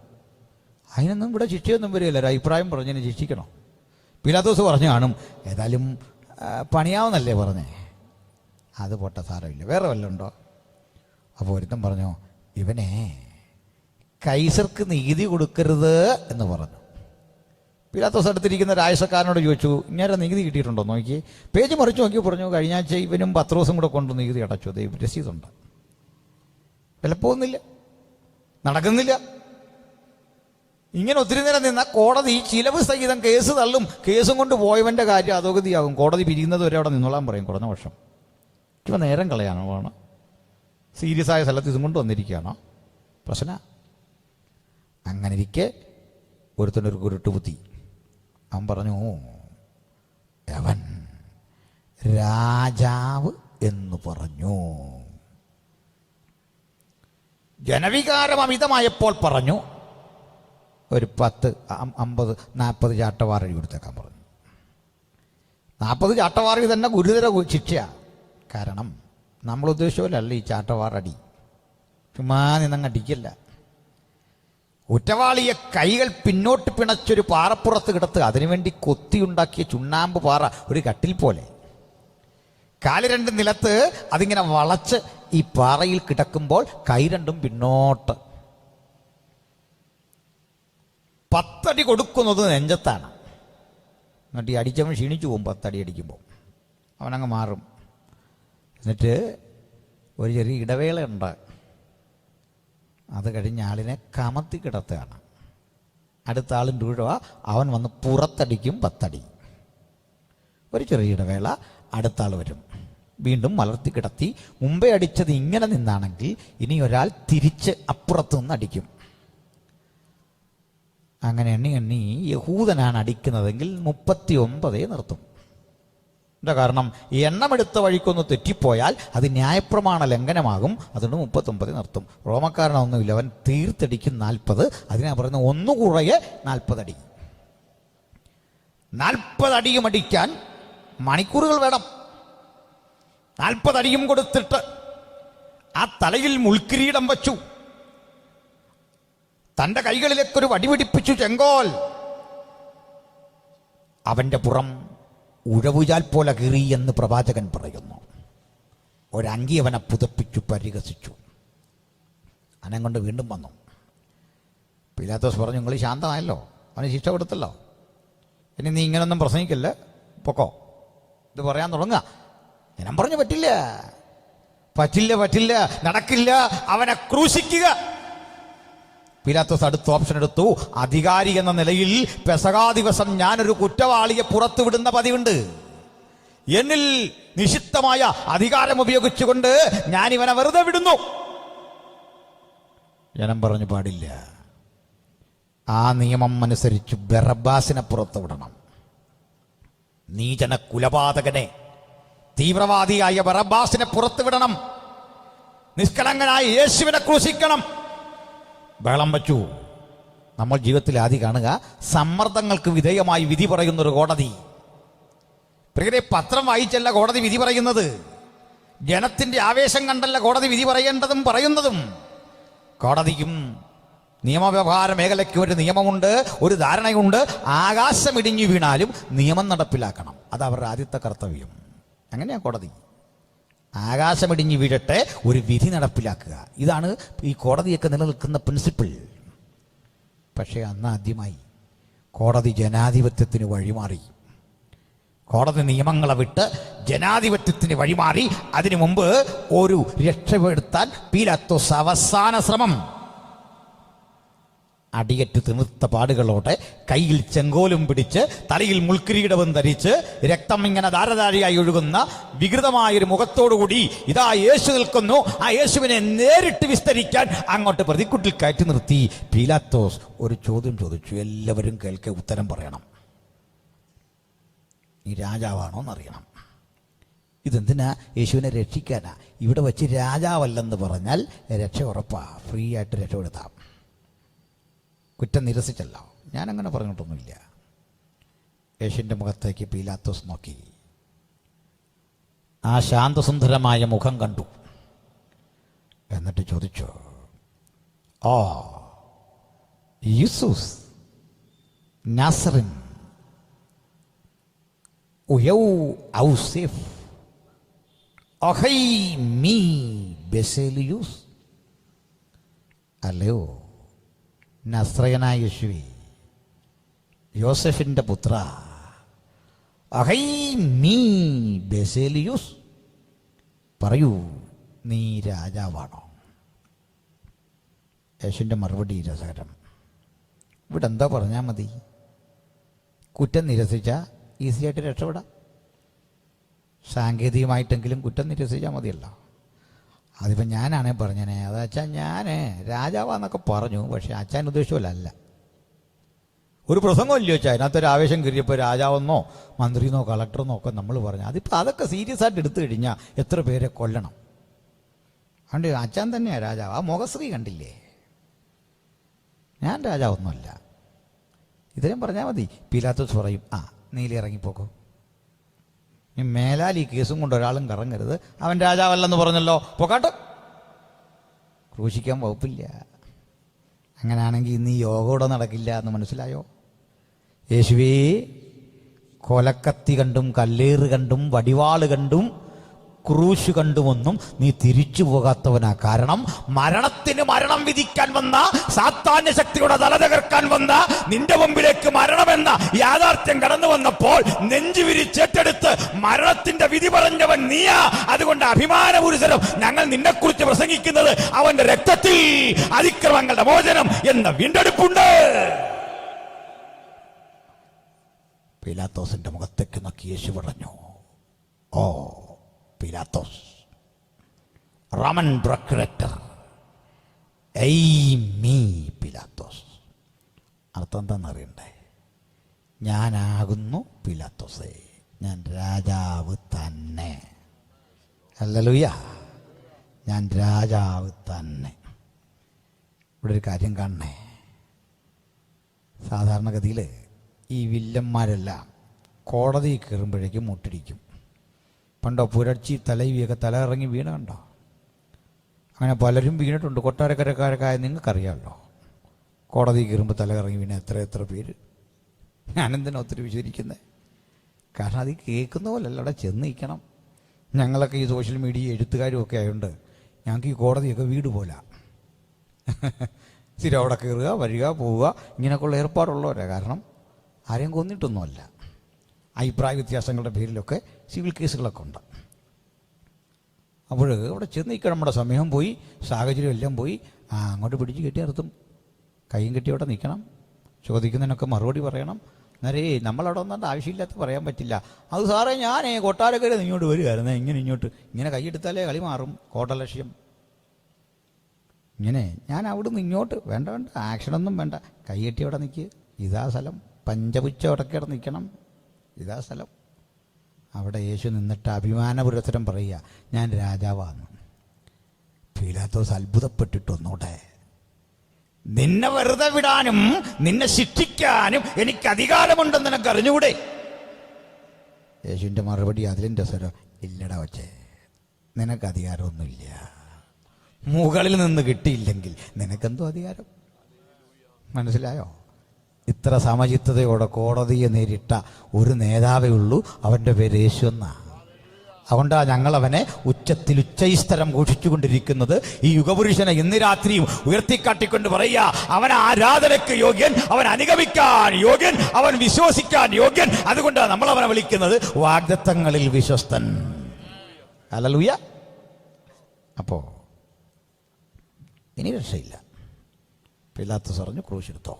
അതിനൊന്നും ഇവിടെ ശിക്ഷയൊന്നും വരികയില്ല. ഒരു അഭിപ്രായം പറഞ്ഞതിനെ ശിക്ഷിക്കണോ? പീലാത്തോസ് പറഞ്ഞു കാണും, ഏതായാലും പണിയാവുന്നല്ലേ പറഞ്ഞേ. അത് പൊട്ട സാരമില്ല, വേറെ വല്ലതും ഉണ്ടോ? അപ്പോൾ ഒരുത്തൻ പറഞ്ഞു, ഇവനെ കൈസർക്ക് നികുതി കൊടുക്കരുത് എന്ന് പറഞ്ഞു. പീലാത്തോസ് അടുത്തിരിക്കുന്ന രാജസക്കാരനോട് ചോദിച്ചു, ഇങ്ങനെ നികുതി കിട്ടിയിട്ടുണ്ടോ നോക്കി. പേജ് മറിച്ച് നോക്കി പറഞ്ഞു, കഴിഞ്ഞ ആഴ്ച ഇവനും പത്രോസും കൂടെ കൊണ്ട് നികുതി അടച്ചു, ദൈവം രസീതുണ്ട്. വിലപ്പോകുന്നില്ല, നടക്കുന്നില്ല. ഇങ്ങനെ ഒത്തിരി നേരം നിന്ന കോടതി ചിലവ് സഹിതം കേസ് തള്ളും. കേസും കൊണ്ട് പോയവൻ്റെ കാര്യം അധോഗതിയാകും. കോടതി പിരിയുന്നത് വരെ അവിടെ നിന്നോളാൻ പറയും കുറഞ്ഞ വർഷം. ഇപ്പം നേരം കളയാണോ? വേണം സീരിയസ് ആയ സ്ഥലത്ത് ഇതും കൊണ്ട് വന്നിരിക്കുകയാണോ? പ്രശ്ന. അങ്ങനെ ഇരിക്കെ ഒരുത്തനൊരു കുരുട്ട് ബുദ്ധി. അവൻ പറഞ്ഞു, അവൻ രാജാവ് എന്ന് പറഞ്ഞു. ജനവികാരം അമിതമായപ്പോൾ പറഞ്ഞു, ഒരു 10, 50, 40 ചാട്ടവാറടി കൊടുത്തേക്കാൻ പറഞ്ഞു. 40 ചാട്ടവാറടി തന്നെ ഗുരുതര ശിക്ഷയാണ്. കാരണം നമ്മൾ ഉദ്ദേശിച്ചല്ല ഈ ചാട്ടവാറടി, ചുമ്മാ നിന്നങ്ങ് അടിക്കല്ല. കുറ്റവാളിയെ കൈകൾ പിന്നോട്ട് പിണച്ചൊരു പാറപ്പുറത്ത് കിടത്തുക. അതിനുവേണ്ടി കൊത്തിയുണ്ടാക്കിയ ചുണ്ണാമ്പ് പാറ, ഒരു കട്ടിൽ പോലെ. കാല് രണ്ടും നിലത്ത്, അതിങ്ങനെ വളച്ച് ഈ പാറയിൽ കിടക്കുമ്പോൾ കൈ രണ്ടും പിന്നോട്ട്. 10 അടി കൊടുക്കുന്നത് നെഞ്ചത്താണ്. എന്നിട്ട് ഈ അടിച്ചവൻ ക്ഷീണിച്ചു പോകും. 10 അടി അടിക്കുമ്പോൾ അവനങ്ങ് മാറും. എന്നിട്ട് ഒരു ചെറിയ ഇടവേള ഉണ്ട്. അത് കഴിഞ്ഞ ആളിനെ കമത്തി കിടത്തുകയാണ്. അടുത്ത ആളിൻ്റെ വീഴുക, അവൻ വന്ന് പുറത്തടിക്കും 10 അടി. ഒരു ചെറിയ ഇടവേള, അടുത്ത ആൾ വരും, വീണ്ടും മലർത്തി കിടത്തി. മുമ്പേ അടിച്ചത് ഇങ്ങനെ നിന്നാണെങ്കിൽ ഇനി ഒരാൾ തിരിച്ച് അപ്പുറത്ത് നിന്ന് അടിക്കും. അങ്ങനെ എണ്ണി എണ്ണി യഹൂദനാണ് അടിക്കുന്നതെങ്കിൽ 39 നിർത്തും. എന്താ കാരണം? എണ്ണമെടുത്ത വഴിക്കൊന്ന് തെറ്റിപ്പോയാൽ അത് ന്യായപ്രമാണ ലംഘനമാകും. അതുകൊണ്ട് 39 നിർത്തും. റോമക്കാരനൊന്നുമില്ല, അവൻ തീർത്തടിക്കും 40. അതിനാ പറയുന്നത് ഒന്നുകൂറയെ 40 അടി. 40 അടിയും അടിക്കാൻ മണിക്കൂറുകൾ വേണം. 40 അടിയും കൊടുത്തിട്ട് ആ തലയിൽ മുൾക്കിരീടം വച്ചു. തൻ്റെ കൈകളിലേക്കൊരു വടി പിടിപ്പിച്ചു, ചെങ്കോൽ. അവൻ്റെ പുറം ഉഴവുചാൽ പോലെ കീറി എന്ന് പ്രവാചകൻ പറയുന്നു. ഒരങ്കി അവനെ പുതപ്പിച്ചു, പരിഹസിച്ചു. അനം കൊണ്ട് വീണ്ടും വന്നു. പീലാത്തോസ് പറഞ്ഞു, നിങ്ങൾ ശാന്തമായല്ലോ, അവന് ശിക്ഷ കൊടുത്തല്ലോ, ഇനി നീ ഇങ്ങനൊന്നും പ്രസംഗിക്കല്ലേ, പൊക്കോ. ഇത് പറയാൻ തുടങ്ങുക. ഞാൻ പറഞ്ഞു, പറ്റില്ല, പറ്റില്ല, പറ്റില്ല, നടക്കില്ല, അവനെ ക്രൂശിക്കുക. പീലാത്തോസ് അടുത്ത ഓപ്ഷൻ എടുത്തു. അധികാരി എന്ന നിലയിൽ പെസഹാ ദിവസം ഞാനൊരു കുറ്റവാളിയെ പുറത്തു വിടുന്ന പതിവുണ്ട്. എന്നിൽ നിഷിദ്ധമായ അധികാരം ഉപയോഗിച്ചുകൊണ്ട് ഞാൻ ഇവനെ വെറുതെ വിടുന്നു. ജനം പറഞ്ഞു, പാടില്ല. ആ നിയമം അനുസരിച്ച് ബറബ്ബാസിനെ പുറത്തു വിടണം. നീചന കുലപാതകനെ, തീവ്രവാദിയായ ബറബ്ബാസിനെ പുറത്തു വിടണം. നിഷ്കളങ്കനായ യേശുവിനെ ക്രൂശിക്കണം. ബഹളം വച്ചു. നമ്മൾ ജീവിതത്തിൽ ആദ്യം കാണുക, സമ്മർദ്ദങ്ങൾക്ക് വിധേയമായി വിധി പറയുന്നൊരു കോടതി. പ്രിയരെ, പത്രം വായിച്ചല്ല കോടതി വിധി പറയുന്നത്. ജനത്തിന്റെ ആവേശം കണ്ടല്ല കോടതി വിധി പറയേണ്ടതും പറയുന്നതും. കോടതിക്കും നിയമവ്യവഹാര മേഖലയ്ക്ക് ഒരു നിയമമുണ്ട്, ഒരു ധാരണയുണ്ട്. ആകാശം ഇടിഞ്ഞു വീണാലും നിയമം നടപ്പിലാക്കണം. അത് അവരുടെ ആദ്യത്തെ കർത്തവ്യം. അങ്ങനെയാ കോടതി. ആകാശമിടിഞ്ഞു വീഴട്ടെ, ഒരു വിധി നടപ്പിലാക്കുക. ഇതാണ് ഈ കോടതിയൊക്കെ നിലനിൽക്കുന്ന പ്രിൻസിപ്പിൾ. പക്ഷേ അന്ന് ആദ്യമായി കോടതി ജനാധിപത്യത്തിന് വഴിമാറി. കോടതി നിയമങ്ങളെ വിട്ട് ജനാധിപത്യത്തിന് വഴിമാറി. അതിനു മുമ്പ് ഒരു രക്ഷപ്പെടുത്താൻ പീലാത്തോസ് അവസാന ശ്രമം. അടിയറ്റ് തിമിർത്ത പാടുകളോടെ, കയ്യിൽ ചെങ്കോലും പിടിച്ച്, തലയിൽ മുൾക്കിരീടവും ധരിച്ച്, രക്തം ഇങ്ങനെ ധാരധാരയായി ഒഴുകുന്ന വികൃതമായൊരു മുഖത്തോടുകൂടി ഇതാ യേശു നിൽക്കുന്നു. ആ യേശുവിനെ നേരിട്ട് വിസ്തരിക്കാൻ അങ്ങോട്ട് പ്രതിക്കുട്ടിൽ കയറ്റി നിർത്തി. പീലാത്തോസ് ഒരു ചോദ്യം ചോദിച്ചു. എല്ലാവരും കേൾക്കെ ഉത്തരം പറയണം. ഈ രാജാവാണോ എന്നറിയണം. ഇതെന്തിനാ? യേശുവിനെ രക്ഷിക്കാനാ. ഇവിടെ വെച്ച് രാജാവല്ലെന്ന് പറഞ്ഞാൽ രക്ഷ ഉറപ്പാ. ഫ്രീ ആയിട്ട് രക്ഷപ്പെടുത്താം. കുറ്റം നിരസിച്ചല്ലോ. ഞാനങ്ങനെ പറഞ്ഞിട്ടൊന്നുമില്ല. യേശുവിൻ്റെ മുഖത്തേക്ക് പീലാത്തോസ് നോക്കി. ആ ശാന്തസുന്ദരമായ മുഖം കണ്ടു. എന്നിട്ട് ചോദിച്ചു, ഓ യേശൂസ് നാസറിൻ ഉയൗ ഔസേഫ് ഒഹൈ മീ ബെസേലിയൂസ്. അല്ലയോ നസ്രയനായ യേശുവേ, യോസെഫിൻ്റെ പുത്ര, അഹൈ മീ ബെസേലിയൂസ്, പറയൂ, നീ രാജാവാണോ? യേശുവിൻ്റെ മറുപടി രസകരം. ഇവിടെ എന്താ പറഞ്ഞാൽ മതി? കുറ്റം നിരസിച്ചാൽ ഈസിയായിട്ട് രക്ഷപ്പെടാം. സാങ്കേതികമായിട്ടെങ്കിലും കുറ്റം നിരസിച്ചാൽ മതിയല്ലോ. അതിപ്പോൾ ഞാനാണേ പറഞ്ഞേനെ, അതാച്ചാ ഞാൻ രാജാവാന്നൊക്കെ പറഞ്ഞു, പക്ഷെ അച്ഛൻ ഉദ്ദേശിച്ചല്ല. ഒരു പ്രസംഗമില്ല വെച്ചാൽ അതിനകത്തൊരു ആവേശം കയറിയപ്പോൾ രാജാവെന്നോ മന്ത്രിന്നോ കളക്ടറെന്നോ ഒക്കെ നമ്മൾ പറഞ്ഞു. അതിപ്പോൾ അതൊക്കെ സീരിയസ് ആയിട്ട് എടുത്തു കഴിഞ്ഞാൽ എത്ര പേരെ കൊല്ലണം. അതുകൊണ്ട് അച്ഛൻ തന്നെയാണ് രാജാവ്. ആ മുഖശ്രീ കണ്ടില്ലേ? ഞാൻ രാജാവൊന്നുമല്ല. ഇത്രയും പറഞ്ഞാൽ മതി. പീലാത്തോസ് പറയും, ആ നീലി ഇറങ്ങിപ്പോക്കോ, ഈ മേലാൽ ഈ കേസും കൊണ്ട് ഒരാളും കറങ്ങരുത്, അവൻ രാജാവല്ലെന്ന് പറഞ്ഞല്ലോ, പോക്കാട്ട്. ക്രൂശിക്കാൻ വകുപ്പില്ല. അങ്ങനെയാണെങ്കിൽ ഇന്ന് ഈ യോഗ കൂടെ നടക്കില്ല എന്ന് മനസ്സിലായോ? യേശുവേ, കൊലക്കത്തി കണ്ടും കല്ലേറ് കണ്ടും വടിവാള് കണ്ടും ക്രൂശ് കണ്ടുമൊന്നും നീ തിരിച്ചു പോകാത്തവനാ. കാരണം മരണത്തിന് മരണം വിധിക്കാൻ വന്ന, സാത്താന്യ ശക്തിയുടെ തല തകർക്കാൻ വന്ന നിന്റെ മുമ്പിലേക്ക് മരണമെന്ന യാഥാർത്ഥ്യം കടന്നു വന്നപ്പോൾ നെഞ്ചു വിരിച്ചേറ്റെടുത്ത് മരണത്തിന്റെ വിധി പറഞ്ഞവൻ നീയാ. അതുകൊണ്ട് അഭിമാനപുരുഷരം ഞങ്ങൾ നിന്നെക്കുറിച്ച് പ്രസംഗിക്കുന്നത് അവന്റെ രക്തത്തിൽ അതിക്രമങ്ങളുടെ മോചനം എന്ന വീണ്ടെടുപ്പുണ്ട്. പീലാത്തോസിന്റെ മുഖത്തേക്ക് നോക്കി യേശു പറഞ്ഞു, ഓ പീലാത്തോസ്, റോമൻ പ്രൊക്യുറേറ്റർ, മീ പീലാത്തോസ്. അർത്ഥം എന്താണെന്നറിയണ്ടേ? ഞാനാകുന്നു പീലാത്തോസേ, ഞാൻ രാജാവ് തന്നെ. ഹല്ലേലൂയ, ഞാൻ രാജാവ് തന്നെ. ഇവിടെ ഒരു കാര്യം കാണണേ. സാധാരണഗതിയിൽ ഈ വില്ലന്മാരെല്ലാം കോടതി കയറുമ്പോഴേക്കും മുട്ടിടിക്കും. പണ്ടോ പുരട്ചി തലവിയൊക്കെ തല ഇറങ്ങി വീണ കണ്ടോ? അങ്ങനെ പലരും വീണിട്ടുണ്ട്. കൊട്ടാരക്കരക്കാരൊക്കെ നിങ്ങൾക്കറിയാമല്ലോ. കോടതി കയറുമ്പോൾ തല ഇറങ്ങി വീണ എത്ര പേര്. ഞാനെന്തിനാ ഒത്തിരി വിശദീകരിക്കുന്നത്? കാരണം അത് കേൾക്കുന്ന പോലല്ല, അവിടെ ചെന്ന് നിൽക്കണം. ഞങ്ങളൊക്കെ ഈ സോഷ്യൽ മീഡിയ എഴുത്തുകാരും ഒക്കെ ആയതുകൊണ്ട് ഞങ്ങൾക്ക് ഈ കോടതിയൊക്കെ വീട് പോലാ. സ്ഥിരം അവിടെ കയറുക, വരിക, പോവുക, ഇങ്ങനെയൊക്കെയുള്ള ഏർപ്പാടുള്ളവരാണ്. കാരണം ആരെയും കൊന്നിട്ടൊന്നുമല്ല. അഭിപ്രായ വ്യത്യാസങ്ങളുടെ പേരിലൊക്കെ സിവിൽ കേസുകളൊക്കെ ഉണ്ട്. അപ്പോൾ അവിടെ ചെന്ന് നിൽക്കണം. നമ്മുടെ സമയം പോയി, സാഹചര്യം എല്ലാം പോയി. അങ്ങോട്ട് പിടിച്ച് കെട്ടി നിർത്തും. കൈയും കെട്ടി അവിടെ നിൽക്കണം. ചോദിക്കുന്നതിനൊക്കെ മറുപടി പറയണം. എന്നരേ നമ്മളവിടെ ഒന്നും ആവശ്യമില്ലാത്ത പറയാൻ പറ്റില്ല. അത് സാറേ ഞാൻ കൊട്ടാരക്കര ഇങ്ങോട്ട് വരികയായിരുന്നേ, ഇങ്ങനെ കൈയെടുത്താലേ കളി മാറും. കോട്ടലക്ഷ്യം ഇങ്ങനെ ഞാൻ അവിടുന്ന് ഇങ്ങോട്ട് വേണ്ട ആക്ഷനൊന്നും വേണ്ട, കൈയെട്ടി അവിടെ നിൽക്കുക. ഇതാ സ്ഥലം, പഞ്ചപുച്ച ഉടക്കി അവിടെ നിൽക്കണം, ഇതാ സ്ഥലം. അവിടെ യേശു നിന്നിട്ട് അഭിമാനപുരസരം പറയുക, ഞാൻ രാജാവാന്ന്. പീലാത്തോസ് അത്ഭുതപ്പെട്ടിട്ടൊന്നോട്ടെ, നിന്നെ വെറുതെ വിടാനും നിന്നെ ശിക്ഷിക്കാനും എനിക്ക് അധികാരമുണ്ടെന്ന് നിനക്ക് അറിഞ്ഞുകൂടെ? യേശുവിൻ്റെ മറുപടി അതിലിൻ്റെ സ്വരം, ഇല്ലടാ വച്ചേ, നിനക്ക് അധികാരമൊന്നുമില്ല. മുകളിൽ നിന്ന് കിട്ടിയില്ലെങ്കിൽ നിനക്കെന്തോ അധികാരം? മനസ്സിലായോ? ഇത്ര സമചിത്തതയോടെ കോടതിയെ നേരിട്ട ഒരു നേതാവേ ഉള്ളൂ, അവൻ്റെ പേര് യേശു എന്നാ. അതുകൊണ്ടാണ് ഞങ്ങൾ അവനെ ഉച്ചത്തിൽ ഉച്ചൈസ്തരം ഘോഷിച്ചുകൊണ്ടിരിക്കുന്നത്. ഈ യുഗപുരുഷനെ ഇന്ന് രാത്രിയും ഉയർത്തിക്കാട്ടിക്കൊണ്ട് പറയുക, അവൻ ആരാധനയ്ക്ക് യോഗ്യൻ, അവൻ അനുഗമിക്കാൻ യോഗ്യൻ, അവൻ വിശ്വസിക്കാൻ യോഗ്യൻ. അതുകൊണ്ടാണ് നമ്മൾ അവനെ വിളിക്കുന്നത് വാഗ്ദത്തങ്ങളിൽ വിശ്വസ്തൻ. ഹല്ലേലൂയ. അപ്പോ ഇനി രക്ഷയില്ല. പീലാത്തോസ് പറഞ്ഞു, ക്രൂശെടുത്തോ.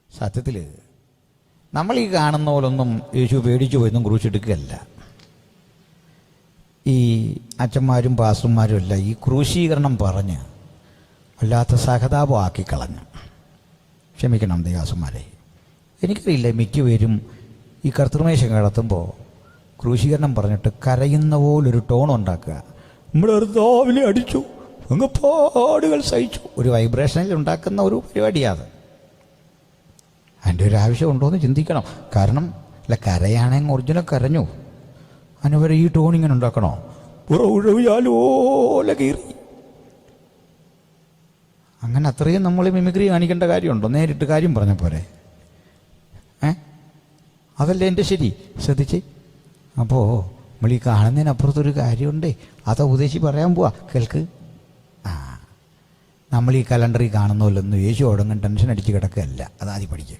സത്യത്തിൽ നമ്മൾ ഈ കാണുന്ന പോലൊന്നും യേശു പേടിച്ചു പോയൊന്നും ക്രൂശെടുക്കുകയല്ല. ഈ അച്ഛന്മാരും പാസ്റ്റർമാരും എല്ലാം ഈ ക്രൂശീകരണം പറഞ്ഞ് വല്ലാത്ത സഹതാപമാക്കി കളഞ്ഞു. ക്ഷമിക്കണം ദേവാസന്മാരെ, എനിക്കറിയില്ല, മിക്കവരും ഈ കർത്തൃമേശ കിടത്തുമ്പോൾ ക്രൂശീകരണം പറഞ്ഞിട്ട് കരയുന്ന പോലൊരു ടോൺ ഉണ്ടാക്കുക. നമ്മുടെ കർത്താവിനെ അടിച്ചു, അങ്ങ് പാടുകൾ സഹിച്ചു, ഒരു വൈബ്രേഷനിൽ ഉണ്ടാക്കുന്ന ഒരു പരിപാടിയാണ്. അതിൻ്റെ ഒരു ആവശ്യം ഉണ്ടോ എന്ന് ചിന്തിക്കണം. കാരണം കരയാണെങ്കിൽ ഒറിജിനൽ കരഞ്ഞു, അതിനുവരെ ഈ ടോൺ ഇങ്ങനെ ഉണ്ടാക്കണോ? ഉഴവിയാലോല കീറി. അങ്ങനെ അത്രയും നമ്മൾ മിമിക്രി കാണിക്കേണ്ട കാര്യമുണ്ടോ? നേരിട്ട് കാര്യം പറഞ്ഞ പോരെ? അതല്ലേ എൻ്റെ ശരി. ശ്രദ്ധിച്ച്. അപ്പോൾ നമ്മൾ ഈ കാണുന്നതിനപ്പുറത്തൊരു കാര്യമുണ്ടേ, അത് ഉപദേശിച്ച് പറയാൻ പോവാ. കേൾക്ക്. നമ്മൾ ഈ കലണ്ടറിൽ കാണുന്നതിലൊന്നും യേശു ഒടങ്ങും ടെൻഷൻ അടിച്ച് കിടക്കുകയല്ല. അതാദ്യം പഠിക്കുക.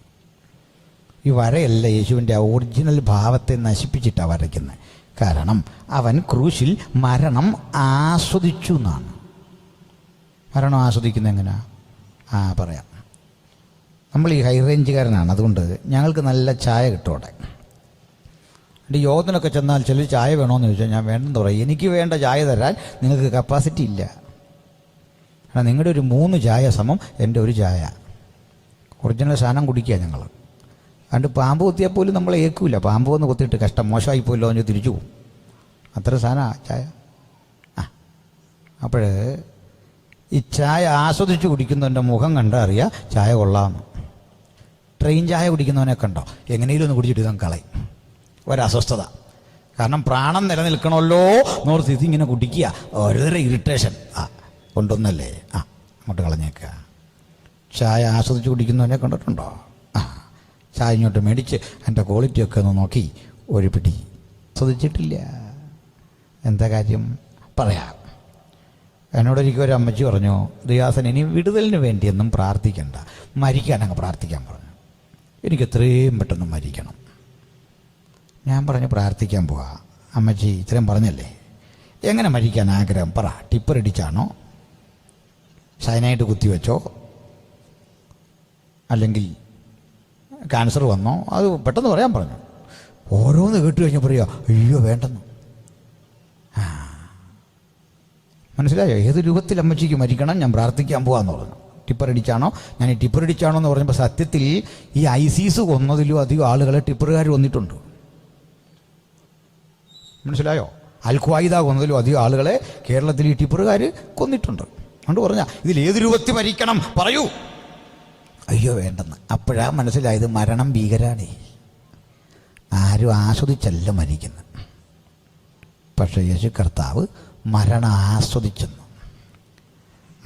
ഈ വരയല്ല യേശുവിൻ്റെ ഒറിജിനൽ ഭാവത്തെ നശിപ്പിച്ചിട്ടാണ് വരയ്ക്കുന്നത്. കാരണം അവൻ ക്രൂശിൽ മരണം ആസ്വദിച്ചു എന്നാണ്. മരണം ആസ്വദിക്കുന്നത് എങ്ങനെയാ? പറയാം. നമ്മൾ ഈ ഹൈ റേഞ്ചുകാരനാണ്, അതുകൊണ്ട് ഞങ്ങൾക്ക് നല്ല ചായ കിട്ടും അവിടെ. എൻ്റെ യോഗത്തിനൊക്കെ ചെന്നാൽ ചിലർ ചായ വേണമെന്ന് ചോദിച്ചാൽ ഞാൻ വേണ്ടെന്ന് പറയും. എനിക്ക് വേണ്ട ചായ തരാൻ നിങ്ങൾക്ക് കപ്പാസിറ്റി ഇല്ല. കാരണം നിങ്ങളുടെ ഒരു 3 ചായ സമം എൻ്റെ ഒരു ചായ. ഒറിജിനൽ സാധനം കുടിക്കുക ഞങ്ങൾ. അതുകൊണ്ട് പാമ്പ് കൊത്തിയാൽ പോലും നമ്മളെ ഏൽക്കില്ല. പാമ്പ് വന്ന് കൊത്തിയിട്ട് കഷ്ടം, മോശമായി പോയില്ലോ എന്ന് തിരിച്ചു പോകും. അത്ര സാധനമാണ് ചായ. അപ്പോൾ ഈ ചായ ആസ്വദിച്ച് കുടിക്കുന്നവൻ്റെ മുഖം കണ്ടാൽ അറിയാം ചായ കൊള്ളാമെന്ന്. ട്രെയിൻ ചായ കുടിക്കുന്നവനെ കണ്ടോ, എങ്ങനെയും ഒന്ന് കുടിച്ചിട്ട് ഇതങ്ങ് കളയും. ഒരസ്വസ്ഥത. കാരണം പ്രാണം നിലനിൽക്കണമല്ലോ എന്നോർത്ത് ഇതിങ്ങനെ കുടിക്കുക. ഓരോരോ ഇറിറ്റേഷൻ. കൊണ്ടൊന്നല്ലേ, അങ്ങോട്ട് കളഞ്ഞേക്കുക. ചായ ആസ്വദിച്ച് കുടിക്കുന്നവനെ കണ്ടിട്ടുണ്ടോ? ചായ ഇങ്ങോട്ട് മേടിച്ച് എൻ്റെ ക്വാളിറ്റിയൊക്കെ ഒന്ന് നോക്കി ഒരു പിടി ആസ്വദിച്ചിട്ടില്ല. എന്താ കാര്യം? പറയാം. എന്നോടൊരിക്കലും ഒരു അമ്മച്ചി പറഞ്ഞു, ദിയാസൻ ഇനി വിടുതലിന് വേണ്ടിയൊന്നും പ്രാർത്ഥിക്കണ്ട, മരിക്കാനങ്ങ് പ്രാർത്ഥിക്കാൻ പറഞ്ഞു. എനിക്ക് എത്രയും പെട്ടെന്ന് മരിക്കണം. ഞാൻ പറഞ്ഞു പ്രാർത്ഥിക്കാൻ പോവാ. അമ്മച്ചി ഇത്രയും പറഞ്ഞല്ലേ, എങ്ങനെ മരിക്കാൻ ആഗ്രഹം പറ? ടിപ്പറടിച്ചാണോ, സയനൈഡ് കുത്തിവെച്ചോ, അല്ലെങ്കിൽ ക്യാൻസർ വന്നോ? അത് പെട്ടെന്ന് പറയാൻ പറഞ്ഞു. ഓരോന്ന് കേട്ട് കഴിഞ്ഞാൽ പറയുക, അയ്യോ വേണ്ടെന്ന്. മനസ്സിലായോ? ഏത് രൂപത്തിൽ അമ്മച്ചിക്ക് മരിക്കണം, ഞാൻ പ്രാർത്ഥിക്കാൻ പോകാമെന്ന് പറഞ്ഞു. ടിപ്പറടിച്ചാണോ? ഞാൻ ഈ ടിപ്പറടിച്ചാണോ എന്ന് പറഞ്ഞപ്പോൾ സത്യത്തിൽ ഈ ഐസിസ് കൊന്നതിലും അധികം ആളുകളെ ടിപ്പറുകാർ വന്നിട്ടുണ്ട്. മനസ്സിലായോ? അൽഖ്വായിദ കൊന്നതിലും അധികം ആളുകളെ കേരളത്തിൽ ഈ ടിപ്പറുകാർ കൊന്നിട്ടുണ്ട്. അതുകൊണ്ട് പറഞ്ഞാൽ ഇതിൽ ഏത് രൂപത്തിൽ മരിക്കണം പറയൂ. അയ്യോ വേണ്ടെന്ന്. അപ്പോഴാണ് മനസ്സിലായത് മരണം ഭീകരാണേ. ആരും ആസ്വദിച്ചല്ല മരിക്കുന്നത്. പക്ഷേ യേശു കർത്താവ് മരണം ആസ്വദിച്ചെന്ന്.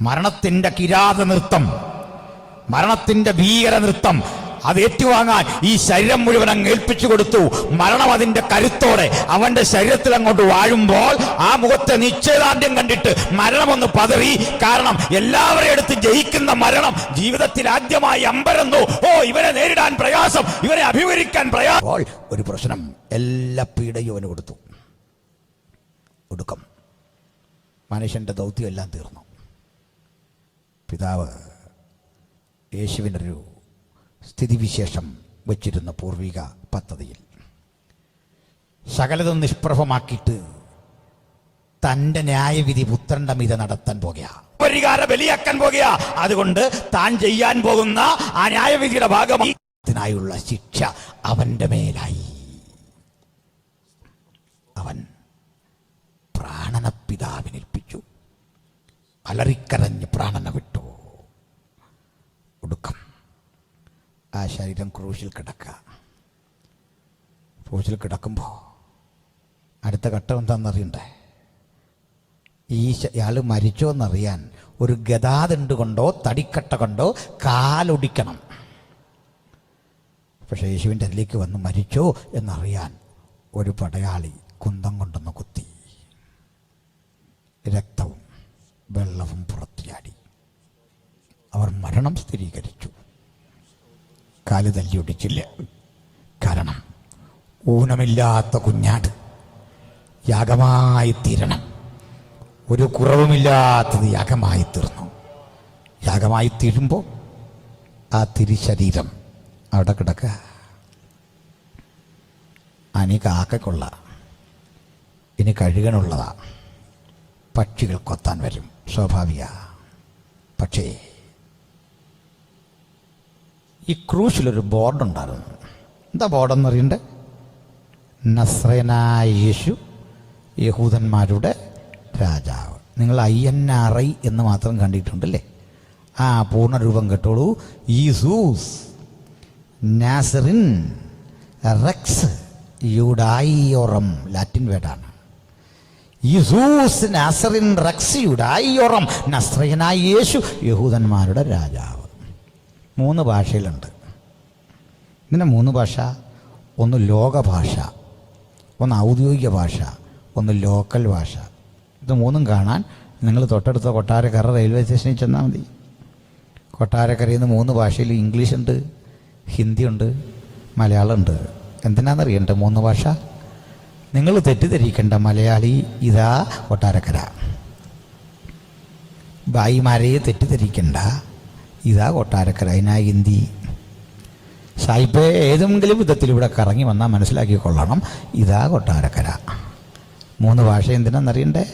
മരണത്തിൻ്റെ കിരാത നൃത്തം, മരണത്തിൻ്റെ ഭീകര നൃത്തം അത് ഏറ്റുവാങ്ങാൻ ഈ ശരീരം മുഴുവൻ അങ്ങ് ഏൽപ്പിച്ചു കൊടുത്തു. മരണം അതിൻ്റെ കരുത്തോടെ അവൻ്റെ ശരീരത്തിൽ അങ്ങോട്ട് വാഴുമ്പോൾ ആ മുഖത്തെ നിശ്ചയദാർഢ്യം കണ്ടിട്ട് മരണമൊന്ന് പതറി. കാരണം എല്ലാവരെയും എടുത്ത് ജയിക്കുന്ന മരണം ജീവിതത്തിൽ ആദ്യമായി അമ്പരന്നു. ഇവനെ നേരിടാൻ പ്രയാസം, ഇവനെ അഭിമുഖീകരിക്കാൻ പ്രയാസം. ഒരു പ്രശ്നം, എല്ലാ പീഡയും അവന് കൊടുത്തു. ഒടുക്കം മനുഷ്യൻ്റെ ദൗത്യം എല്ലാം തീർന്നു. പിതാവ് യേശുവിൻ്റെ ഒരു സ്ഥിതിവിശേഷം വച്ചിരുന്ന പൂർവിക പദ്ധതിയിൽ സകലതും നിഷ്പ്രഭമാക്കിയിട്ട് തൻ്റെ ന്യായവിധി പുത്രന്റെ മീതെ നടത്താൻ പോകുക, പരിഹാര ബലിയാക്കാൻ പോകുക. അതുകൊണ്ട് താൻ ചെയ്യാൻ പോകുന്ന ആ ന്യായവിധിയുടെ ഭാഗമായുള്ള ശിക്ഷ അവന്റെ മേലായി. അവൻ പ്രാണനെ പിതാവിനേൽപ്പിച്ചു. അലറിക്കരഞ്ഞ് പ്രാണനെ വിട്ടു. ഒടുക്കം ആ ശരീരം ക്രൂശിൽ കിടക്കുക. ക്രൂശിൽ കിടക്കുമ്പോൾ അടുത്ത ഘട്ടം എന്താണെന്നറിയണ്ടേ? ഇയാൾ മരിച്ചോ എന്നറിയാൻ ഒരു ഗദാദണ്ഡ് കൊണ്ടോ തടിക്കട്ട കൊണ്ടോ കാലൊടിക്കണം. പക്ഷേ യേശുവിൻ്റെ അതിലേക്ക് വന്ന് മരിച്ചോ എന്നറിയാൻ ഒരു പടയാളി കുന്തം കൊണ്ടൊന്ന് കുത്തി. രക്തവും വെള്ളവും പുറത്തു ചാടി. അവർ മരണം സ്ഥിരീകരിച്ചു. കാല് തല്ലിയൊടിച്ചില്ല. കാരണം ഊനമില്ലാത്ത കുഞ്ഞാട് യാഗമായി തീരണം. ഒരു കുറവുമില്ലാത്തത് യാഗമായി തീർന്നു. യാഗമായി തീരുമ്പോൾ ആ തിരുശരീരം അവിടെ കിടക്കുക. അനി കാക്കയ്ക്കുള്ള, ഇനി കഴുകനുള്ളതാ. പക്ഷികൾ കൊത്താൻ വരും, സ്വാഭാവിക. പക്ഷേ ഈ ക്രൂശിലൊരു ബോർഡുണ്ടായിരുന്നു. എന്താ ബോർഡെന്നറിയണ്ടേ? നസ്രയനായ യേശു യഹൂദന്മാരുടെ രാജാവ്. നിങ്ങൾ INRI എന്ന് മാത്രം കണ്ടിട്ടുണ്ടല്ലേ? ആ പൂർണ്ണരൂപം കേട്ടോളൂ. യേസൂസ് നാസറിൻ റെക്സ് യൂഡായിയോറം, ലാറ്റിൻ വേർഡാണ്. യേസൂസ് നാസറിൻ റെക്സ് യൂഡായിയോറം, നസ്രയനായ യേശു യഹൂദന്മാരുടെ രാജാവ്. 3 ഭാഷയിലുണ്ട്. ഇങ്ങനെ 3 ഭാഷ. ഒന്ന് ലോക ഭാഷ, ഒന്ന് ഔദ്യോഗിക ഭാഷ, ഒന്ന് ലോക്കൽ ഭാഷ. ഇത് 3ഉം കാണാൻ നിങ്ങൾ തൊട്ടടുത്ത കൊട്ടാരക്കര റെയിൽവേ സ്റ്റേഷനിൽ ചെന്നാൽ മതി. കൊട്ടാരക്കരയിൽ നിന്ന് 3 ഭാഷയിൽ ഇംഗ്ലീഷുണ്ട്, ഹിന്ദിയുണ്ട്, മലയാളമുണ്ട്. എന്തിനാണെന്നറിയണ്ടേ 3 ഭാഷ? നിങ്ങൾ തെറ്റിദ്ധരിക്കേണ്ട. മലയാളി ഇതാ കൊട്ടാരക്കര. ഭായിമാരെ തെറ്റിദ്ധരിക്കണ്ട, ഇതാ കൊട്ടാരക്കര. അതിനാ ഹിന്ദി. സായിപ്പേ ഏതെങ്കിലും വിധത്തിൽ ഇവിടെ കറങ്ങി വന്നാൽ മനസ്സിലാക്കിക്കൊള്ളണം, ഇതാ കൊട്ടാരക്കര. 3 ഭാഷ എന്തിനാണെന്നറിയണ്ടേ?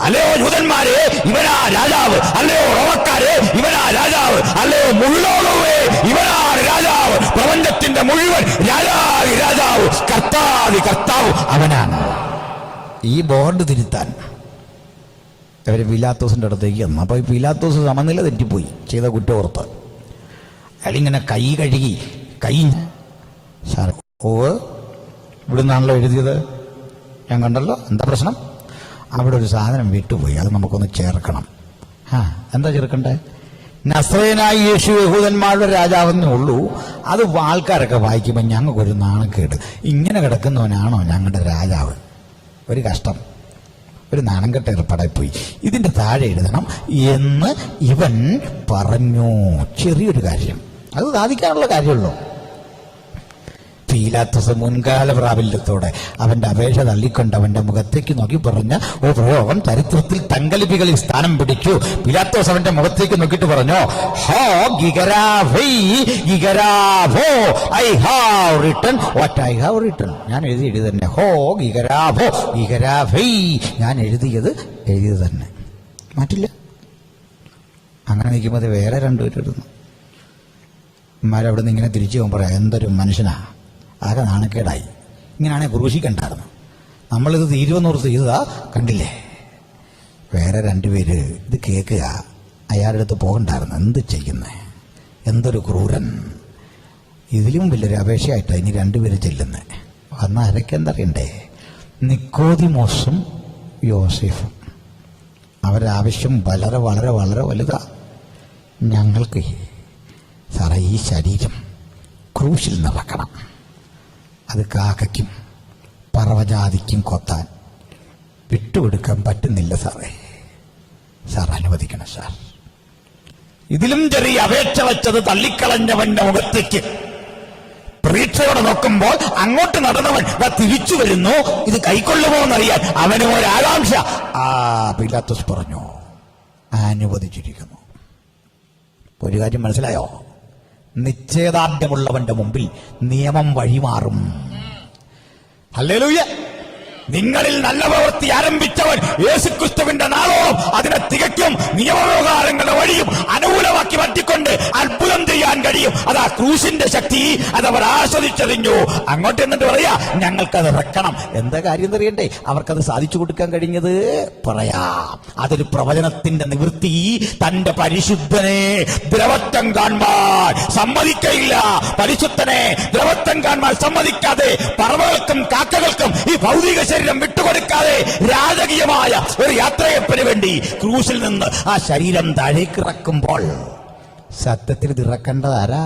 അല്ലയോ ജൂതന്മാരെ, ഇവനാ രാജാവ്. അല്ലയോ റോമക്കാരെ, ഇവനാ രാജാവ്. അല്ലയോ മുള്ളോളവേ, ഇവനാ രാജാവ്. പ്രപഞ്ചത്തിന്റെ മുഴുവൻ രാജാവി രാജാവ്, കർത്താവി കർത്താവ് അവനാണ്. ഈ ബോർഡ് തിരുത്താൻ അവർ പീലാത്തോസിൻ്റെ അടുത്തേക്ക് വന്നു. അപ്പോൾ ഈ പീലാത്തോസ് സമനില തെറ്റിപ്പോയി, ചെയ്ത കുറ്റോർത്ത്. അയാളിങ്ങനെ കൈ കഴുകി, കൈ സാർ ഇവിടെ നിന്നാണല്ലോ എഴുതിയത്, ഞാൻ കണ്ടല്ലോ, എന്താ പ്രശ്നം? അവിടെ ഒരു സാധനം വിട്ടുപോയി, അത് നമുക്കൊന്ന് ചേർക്കണം. എന്താ ചേർക്കണ്ടേ? നസ്രയനായ യേശു യഹൂദന്മാരുടെ രാജാവെന്നേ ഉള്ളൂ. അത് ആൾക്കാരൊക്കെ വായിക്കുമ്പോൾ ഞങ്ങൾക്കൊരു നാണക്കേട്. ഇങ്ങനെ കിടക്കുന്നവനാണോ ഞങ്ങളുടെ രാജാവ്? ഒരു കഷ്ടം, ഒരു നാണംകെട്ട ഏർപ്പാടായി പോയി. ഇതിൻ്റെ താഴെ എഴുതണം എന്ന് ഇവൻ പറഞ്ഞു. ചെറിയൊരു കാര്യം, അത് സാധിക്കാനുള്ള കാര്യമുള്ളൂ. പീലാത്തോസ് മുൻകാല പ്രാബല്യത്തോടെ അവന്റെ അപേക്ഷ തള്ളിക്കൊണ്ട് അവന്റെ മുഖത്തേക്ക് നോക്കി പറഞ്ഞ ഓ പ്രയോഗം ചരിത്രത്തിൽ തങ്കലിപികളിൽ സ്ഥാനം പിടിച്ചു. പീലാത്തോസ് അവന്റെ മുഖത്തേക്ക് നോക്കിയിട്ട് പറഞ്ഞു, ഹോ ഗിഗരാഫൈ ഗിഗരാഫോ, I have written what I have written. ഞാൻ എഴുതി തന്നെ. ഹോ ഗിഗരാഫോ ഗിഗരാഫൈ, ഞാൻ എഴുതിയത് തന്നെ, മാറ്റില്ല. അങ്ങനെ നിൽക്കുമ്പോൾ വേറെ 2 പേര് ഇടുന്നു. അമ്മമാരവിടെ നിന്ന് ഇങ്ങനെ തിരിച്ചു പോകുമ്പോൾ പറയാം, എന്തൊരു മനുഷ്യനാ, ആകെ നാണക്കേടായി. ഇങ്ങനെയാണെങ്കിൽ ക്രൂശിക്കണ്ടായിരുന്നു. നമ്മളിത് തീരുവെന്നോർത്ത് ചെയ്തതാ, കണ്ടില്ലേ? വേറെ 2 പേര് ഇത് കേൾക്കുക, അയാളുടെ അടുത്ത് പോകണ്ടായിരുന്നു. എന്ത് ചെയ്യുന്നേ, എന്തൊരു ക്രൂരൻ. ഇതിലും വലിയൊരു അപേക്ഷയായിട്ടാണ് ഇനി 2 പേര് ചെല്ലുന്നേ. വന്ന ആരൊക്കെന്തറിയണ്ടേ? നിക്കോദിമോസും യോസേഫും. അവരുടെ ആവശ്യം വളരെ വളരെ വളരെ വലുതാ. ഞങ്ങൾക്ക് സാറേ ഈ ശരീരം ക്രൂശിൽ നിറക്കണം. അത് കാക്കയ്ക്കും പറവജാതിക്കും കൊത്താൻ വിട്ടുകൊടുക്കാൻ പറ്റുന്നില്ല സാറേ. സാർ അനുവദിക്കണം സാർ. ഇതിലും ചെറിയ അപേക്ഷ വെച്ചത് തള്ളിക്കളഞ്ഞവന്റെ മുഖത്തേക്ക് പ്രതീക്ഷയോടെ നോക്കുമ്പോൾ അങ്ങോട്ട് നടന്നവൻ തിരിച്ചു വരുന്നു. ഇത് കൈക്കൊള്ളുമോ എന്നറിയാൻ അവന് ഒരാകാംക്ഷ. പീലാത്തോസ് പറഞ്ഞു, അനുവദിച്ചിരിക്കുന്നു. ഒരു കാര്യം മനസ്സിലായോ? നിശ്ചയദാർഢ്യമുള്ളവന്റെ മുമ്പിൽ നിയമം വഴിമാറും. ഹല്ലേലൂയ. നിങ്ങളിൽ നല്ല പ്രവൃത്തി ആരംഭിച്ചവൻ യേശുക്രിസ്തുവിന്റെ നാളോളം അതിനെ തികയ്ക്കും. നിയമവ്യവഹാരങ്ങളുടെ വഴിയും അനുകൂലമാക്കി മാറ്റിക്കൊണ്ട് അത്ഭുതം ചെയ്യാൻ കഴിയും. അതാ ക്രൂശിന്റെ ശക്തി. അതവർ ആസ്വദിച്ചറിഞ്ഞു. അങ്ങോട്ട് എന്നിട്ട് പറയാ, ഞങ്ങൾക്കത് വെക്കണം. എന്താ കാര്യം അറിയണ്ടേ? അവർക്കത് സാധിച്ചു കൊടുക്കാൻ കഴിഞ്ഞത് പറയാം. അതൊരു പ്രവചനത്തിന്റെ നിവൃത്തി. തന്റെ പരിശുദ്ധനെ ദ്രവത്വം കാണാൻ സമ്മതിക്കയില്ല. പരിശുദ്ധനെ ദ്രവത്വം കാണാൻ സമ്മതിക്കാതെ പറവകൾക്കും കാക്കകൾക്കും ഈ ഭൗതിക ശരീരം വിട്ടുകൊടുക്കാതെ രാജകീയമായ ഒരു യാത്രയപ്പിന് വേണ്ടി ക്രൂശിൽ നിന്ന് ആ ശരീരം താഴേക്ക് ഇറക്കുമ്പോൾ സത്യത്തിൽ ഇത് ഇറക്കേണ്ടതാരാ?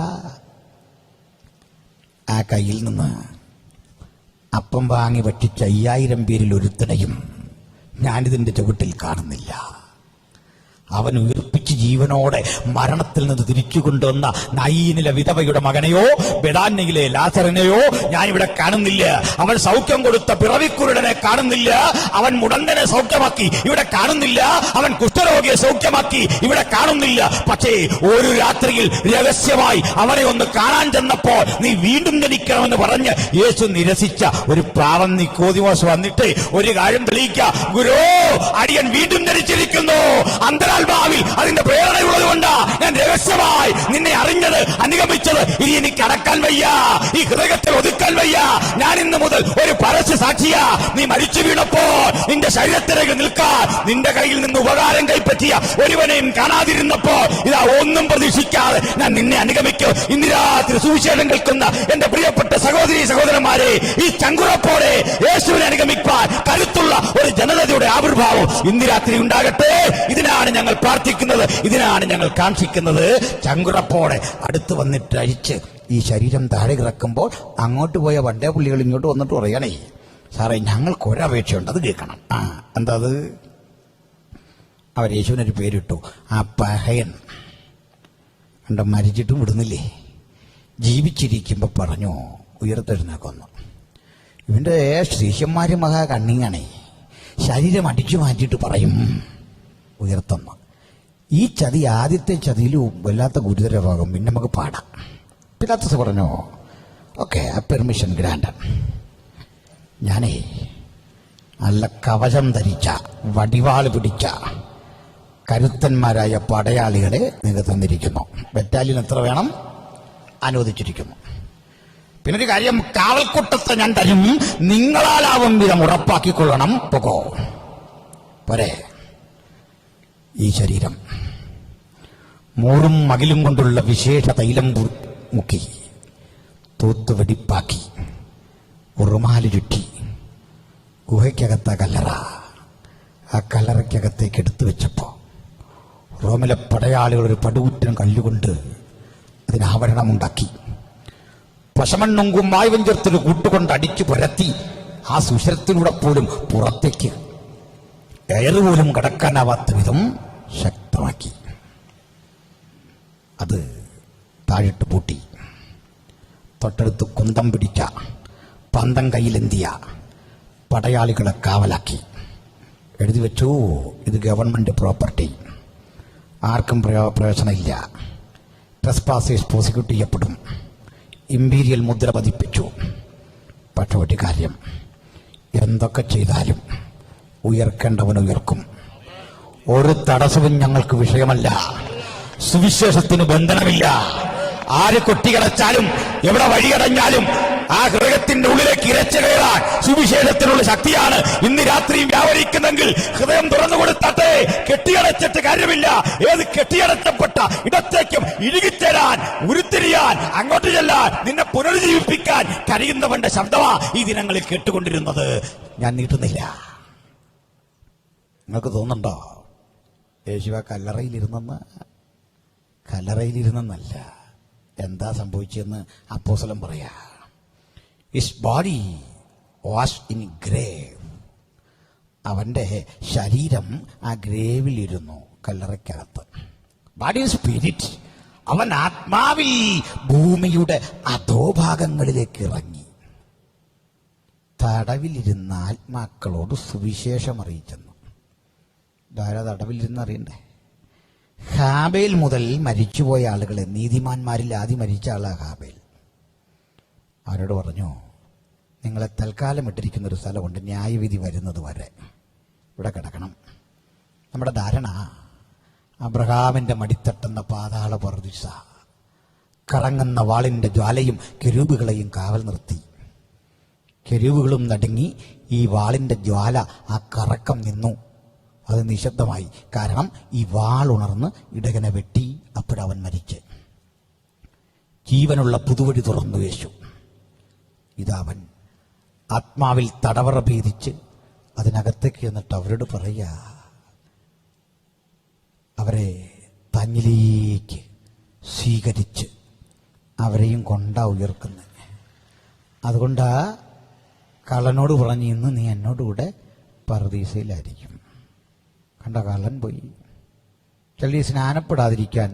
ആ കയ്യിൽ നിന്ന് അപ്പം വാങ്ങി ഭക്ഷിച്ച 5000 പേരിൽ ഒരുത്തനെയും ഞാനിതിന്റെ ചുവട്ടിൽ കാണുന്നില്ല. അവൻ ഉയർപ്പിച്ച് ജീവനോടെ മരണത്തിൽ നിന്ന് തിരിച്ചു കൊണ്ടുവന്ന നയീനിലെ വിധവയുടെ മകനെയോ ബെദാന്യയിലെ ലാസറിനെയോ ഞാനിവിടെ കാണുന്നില്ല. അവൻ സൗഖ്യം കൊടുത്ത പിറവിക്കുരുടനെ കാണുന്നില്ല. അവൻ മുടന്തനെ സൗഖ്യമാക്കി ഇവിടെ കാണുന്നില്ല. അവൻ കുഷ്ഠരോഗിയെ സൗഖ്യമാക്കി ഇവിടെ കാണുന്നില്ല. പക്ഷേ ഒരു രാത്രിയിൽ രഹസ്യമായി അവനെ ഒന്ന് കാണാൻ ചെന്നപ്പോൾ നീ വീണ്ടും ജനിക്കണമെന്ന് പറഞ്ഞ് യേശു നിരസിച്ച ഒരു പാവം നിക്കോദിമോസ് വന്നിട്ട് ഒരു കാര്യം തെളിയിക്കുക, ഗുരു, അടിയൻ വീണ്ടും ജനിച്ചിരിക്കുന്നു. അന്തരാത്മാവിൽ അതിന്റെ പ്രേരണയുള്ളത് കൊണ്ടാ ഞാൻ രഹസ്യമായി നിന്നെ അറിഞ്ഞത്, അനുഗമിച്ചത്. ഇനി എനിക്ക് അടക്കാൻ വയ്യ, ഈ ഹൃദയത്തിൽ ഒതുക്കാൻ വയ്യ. ഞാൻ ഇന്ന് മുതൽ ഒരു പരസ്യ സാക്ഷിയാ. നീ മരിച്ചു വീണപ്പോൾ നിന്റെ ശരീരത്തിലേക്ക് നിൽക്കാൻ നിന്റെ കയ്യിൽ നിന്ന് ഉപകാരം കൈപ്പറ്റിയ ഒരുവനെയും കാണാതിരുന്നപ്പോൾ ഇതാ ഒന്നും പ്രതീക്ഷിക്കാതെ ഞാൻ നിന്നെ അനുഗമിക്കും. ഇന്ന് രാത്രി സുവിശേഷം കേൾക്കുന്ന എന്റെ പ്രിയപ്പെട്ട സഹോദരി സഹോദരന്മാരെ, ഈ ചങ്കുറപ്പോടെ യേശുവിനെ അനുഗമിക്കാൻ കരുത്തുള്ള ഒരു ജനതയുടെ ആവിർഭാവം ഇന്ന് രാത്രി ഉണ്ടാകട്ടെ. ഇതിനാണ് ഞങ്ങൾ പ്രാർത്ഥിക്കുന്നത്, ഇതിനാണ് ഞങ്ങൾ കാക്ഷിക്കുന്നത്. ചങ്കുറപ്പോടെ അടുത്ത് വന്നിട്ട് അഴിച്ച് ഈ ശരീരം താഴെ ഇറക്കുമ്പോൾ അങ്ങോട്ട് പോയ വണ്ടേ പുള്ളികൾ ഇങ്ങോട്ട് വന്നിട്ട് പറയണേ, സാറേ ഞങ്ങൾക്ക് ഒരപേക്ഷയുണ്ട്, അത് കേൾക്കണം. എന്താ അത്? അവർ യേശുവിനൊരു പേരിട്ടു, ആ പഹയൻ. കണ്ട, മരിച്ചിട്ടും വിടുന്നില്ലേ? ജീവിച്ചിരിക്കുമ്പോൾ പറഞ്ഞു ഉയർത്തെഴുന്നേക്കൊന്നു. ഇവന്റെ ശിഷ്യന്മാര് മഹാ കണ്ണിങ്ങാണേ. ശരീരം അടിച്ചു മാറ്റിയിട്ട് പറയും ഉയർത്തുന്നു. ഈ ചതി ആദ്യത്തെ ചതിയിൽ വല്ലാത്ത ഗുരുതരമാകും, പിന്നെ നമുക്ക് പാടാം. പിലാത്തോസ് പറഞ്ഞു, ഓക്കെ, പെർമിഷൻ ഗ്രാൻഡ്. ഞാനേ നല്ല കവചം ധരിച്ച വടിവാൾ പിടിച്ച കരുത്തന്മാരായ പടയാളികളെ നിങ്ങൾക്ക് തന്നിരിക്കുന്നു. ബറ്റാലിയൻ എത്ര വേണം? അനുവദിച്ചിരിക്കുന്നു. പിന്നൊരു കാര്യം, കാവൽക്കൂട്ടത്തെ ഞാൻ തരും, നിങ്ങളാലാവും വിധം ഉറപ്പാക്കിക്കൊള്ളണം. പോകോ പോരെ. ഈ ശരീരം മൂറും മകിലും കൊണ്ടുള്ള വിശേഷ തൈലം മുക്കി തൂത്തുവെടിപ്പാക്കി ഉറുമാല് ചുറ്റി ഗുഹയ്ക്കകത്ത കല്ലറ. ആ കല്ലറയ്ക്കകത്തേക്ക് എടുത്തു വെച്ചപ്പോ റോമിലെ പടയാളികൾ ഒരു പടുകുറ്റൻ കല്ലുകൊണ്ട് അതിന് ആവരണമുണ്ടാക്കി പശമണ്ണും കുമ്മായവും ചേർത്തൊരു കൂട്ടുകൊണ്ട് അടിച്ചു പുരത്തി ആ സുശരത്തിലൂടെ പോലും പുറത്തേക്ക് എയർ പോലും കടക്കാനാവാത്ത വിധം ശക്തമാക്കി. അത് താഴിട്ട് പൂട്ടി. തൊട്ടടുത്ത് കുന്തം പിടിച്ച പന്തം കയ്യിലെന്തിയ പടയാളികളെ കാവലാക്കി. എഴുതി വെച്ചു, ഇത് ഗവൺമെന്റ് പ്രോപ്പർട്ടി, ആർക്കും പ്രയോജനമില്ല, ട്രസ്പാസേഴ്സ് പ്രോസിക്യൂട്ട് ചെയ്യപ്പെടും. ഇമ്പീരിയൽ മുദ്ര പതിപ്പിച്ചു. പക്ഷെ ഒരു കാര്യം, എന്തൊക്കെ ചെയ്താലും ഉയർക്കേണ്ടവൻ ഉയർക്കും. ഒരു തടസ്സവും ഞങ്ങൾക്ക് വിഷയമല്ല. സുവിശേഷത്തിന് ബന്ധനമില്ല. ആര് കൊട്ടിയടച്ചാലും എവിടെ വഴിയടഞ്ഞാലും ആ ഹൃദയത്തിന്റെ ഉള്ളിലേക്ക് ഇരച്ചു കയറാൻ സുവിശേഷത്തിനുള്ള ശക്തിയാണ് ഇന്ന് രാത്രിയും വ്യാപരിക്കുന്നെങ്കിൽ ഹൃദയം തുറന്നു കൊടുത്താട്ടെ. കെട്ടിയടച്ചിട്ട് കാര്യമില്ല. ഏത് കെട്ടിയടച്ചപ്പെട്ട ഇടത്തേക്കും ഇഴുകിച്ചേരാൻ, ഉരുത്തിരിയാൻ, അങ്ങോട്ട് ചെല്ലാൻ, നിന്നെ പുനരുജ്ജീവിപ്പിക്കാൻ കഴിയുന്നവന്റെ ശബ്ദമാ ഈ ദിനങ്ങളിൽ കേട്ടുകൊണ്ടിരുന്നത്. ഞാൻ നീട്ടുന്നില്ല. നിങ്ങൾക്ക് തോന്നുന്നുണ്ടോ യേശുവ കല്ലറയിലിരുന്നെന്ന്? കല്ലറയിലിരുന്നല്ല, എന്താ സംഭവിച്ചെന്ന് അപ്പോസ്തലൻ പറയാ. His body was in grave. അവന്റെ ശരീരം ആ ഗ്രേവിലിരുന്നു, കല്ലറയ്ക്കകത്ത്. ബോഡി സ്പിരിറ്റ്, അവൻ ആത്മാവിൽ ഭൂമിയുടെ അധോഭാഗങ്ങളിലേക്ക് ഇറങ്ങി. തടവിലിരുന്ന ആത്മാക്കളോട് സുവിശേഷം അറിയിച്ചെന്നു. ധാരാ തടവിലിരുന്ന് അറിയണ്ടേ? ഹാബേൽ മുതൽ മരിച്ചുപോയ ആളുകളെ, നീതിമാന്മാരിൽ ആദ്യം മരിച്ച ആളാണ് ഹാബേൽ. അവരോട് പറഞ്ഞു, നിങ്ങളെ തൽക്കാലം ഇട്ടിരിക്കുന്നൊരു സ്ഥലമുണ്ട്, ന്യായവിധി വരുന്നത് വരെ ഇവിടെ കിടക്കണം. നമ്മുടെ ധാരണ അബ്രഹാമിൻ്റെ മടിത്തട്ടുന്ന പാതാള പറുദീസ, കറങ്ങുന്ന വാളിൻ്റെ ജ്വാലയും കെരൂബുകളെയും കാവൽ നിർത്തി. കെരൂബുകളും നടുങ്ങി, ഈ വാളിൻ്റെ ജ്വാല, ആ കറക്കം നിന്നു. അത് നിശബ്ദമായി. കാരണം ഈ വാൾ ഉണർന്ന് ഇടകനെ വെട്ടി. അപ്പോഴവൻ മരിച്ച്. ജീവനുള്ള പുതുവഴി തുറന്നു യേശു. ഇതവൻ ആത്മാവിൽ തടവറ ഭേദിച്ച് അതിനകത്തേക്ക് എന്നിട്ട് അവരോട് പറയുക, അവരെ തന്നിലേക്ക് സ്വീകരിച്ച് അവരെയും കൊണ്ടാ ഉയർക്കുന്നത്. അതുകൊണ്ടാ കള്ളനോട് പറഞ്ഞ്, ഇന്ന് നീ എന്നോടുകൂടെ പറുദീസയിലായിരിക്കും. കണ്ട, കള്ളൻ പോയി. ചെല്ലി സ്നാനപ്പെടാതിരിക്കാൻ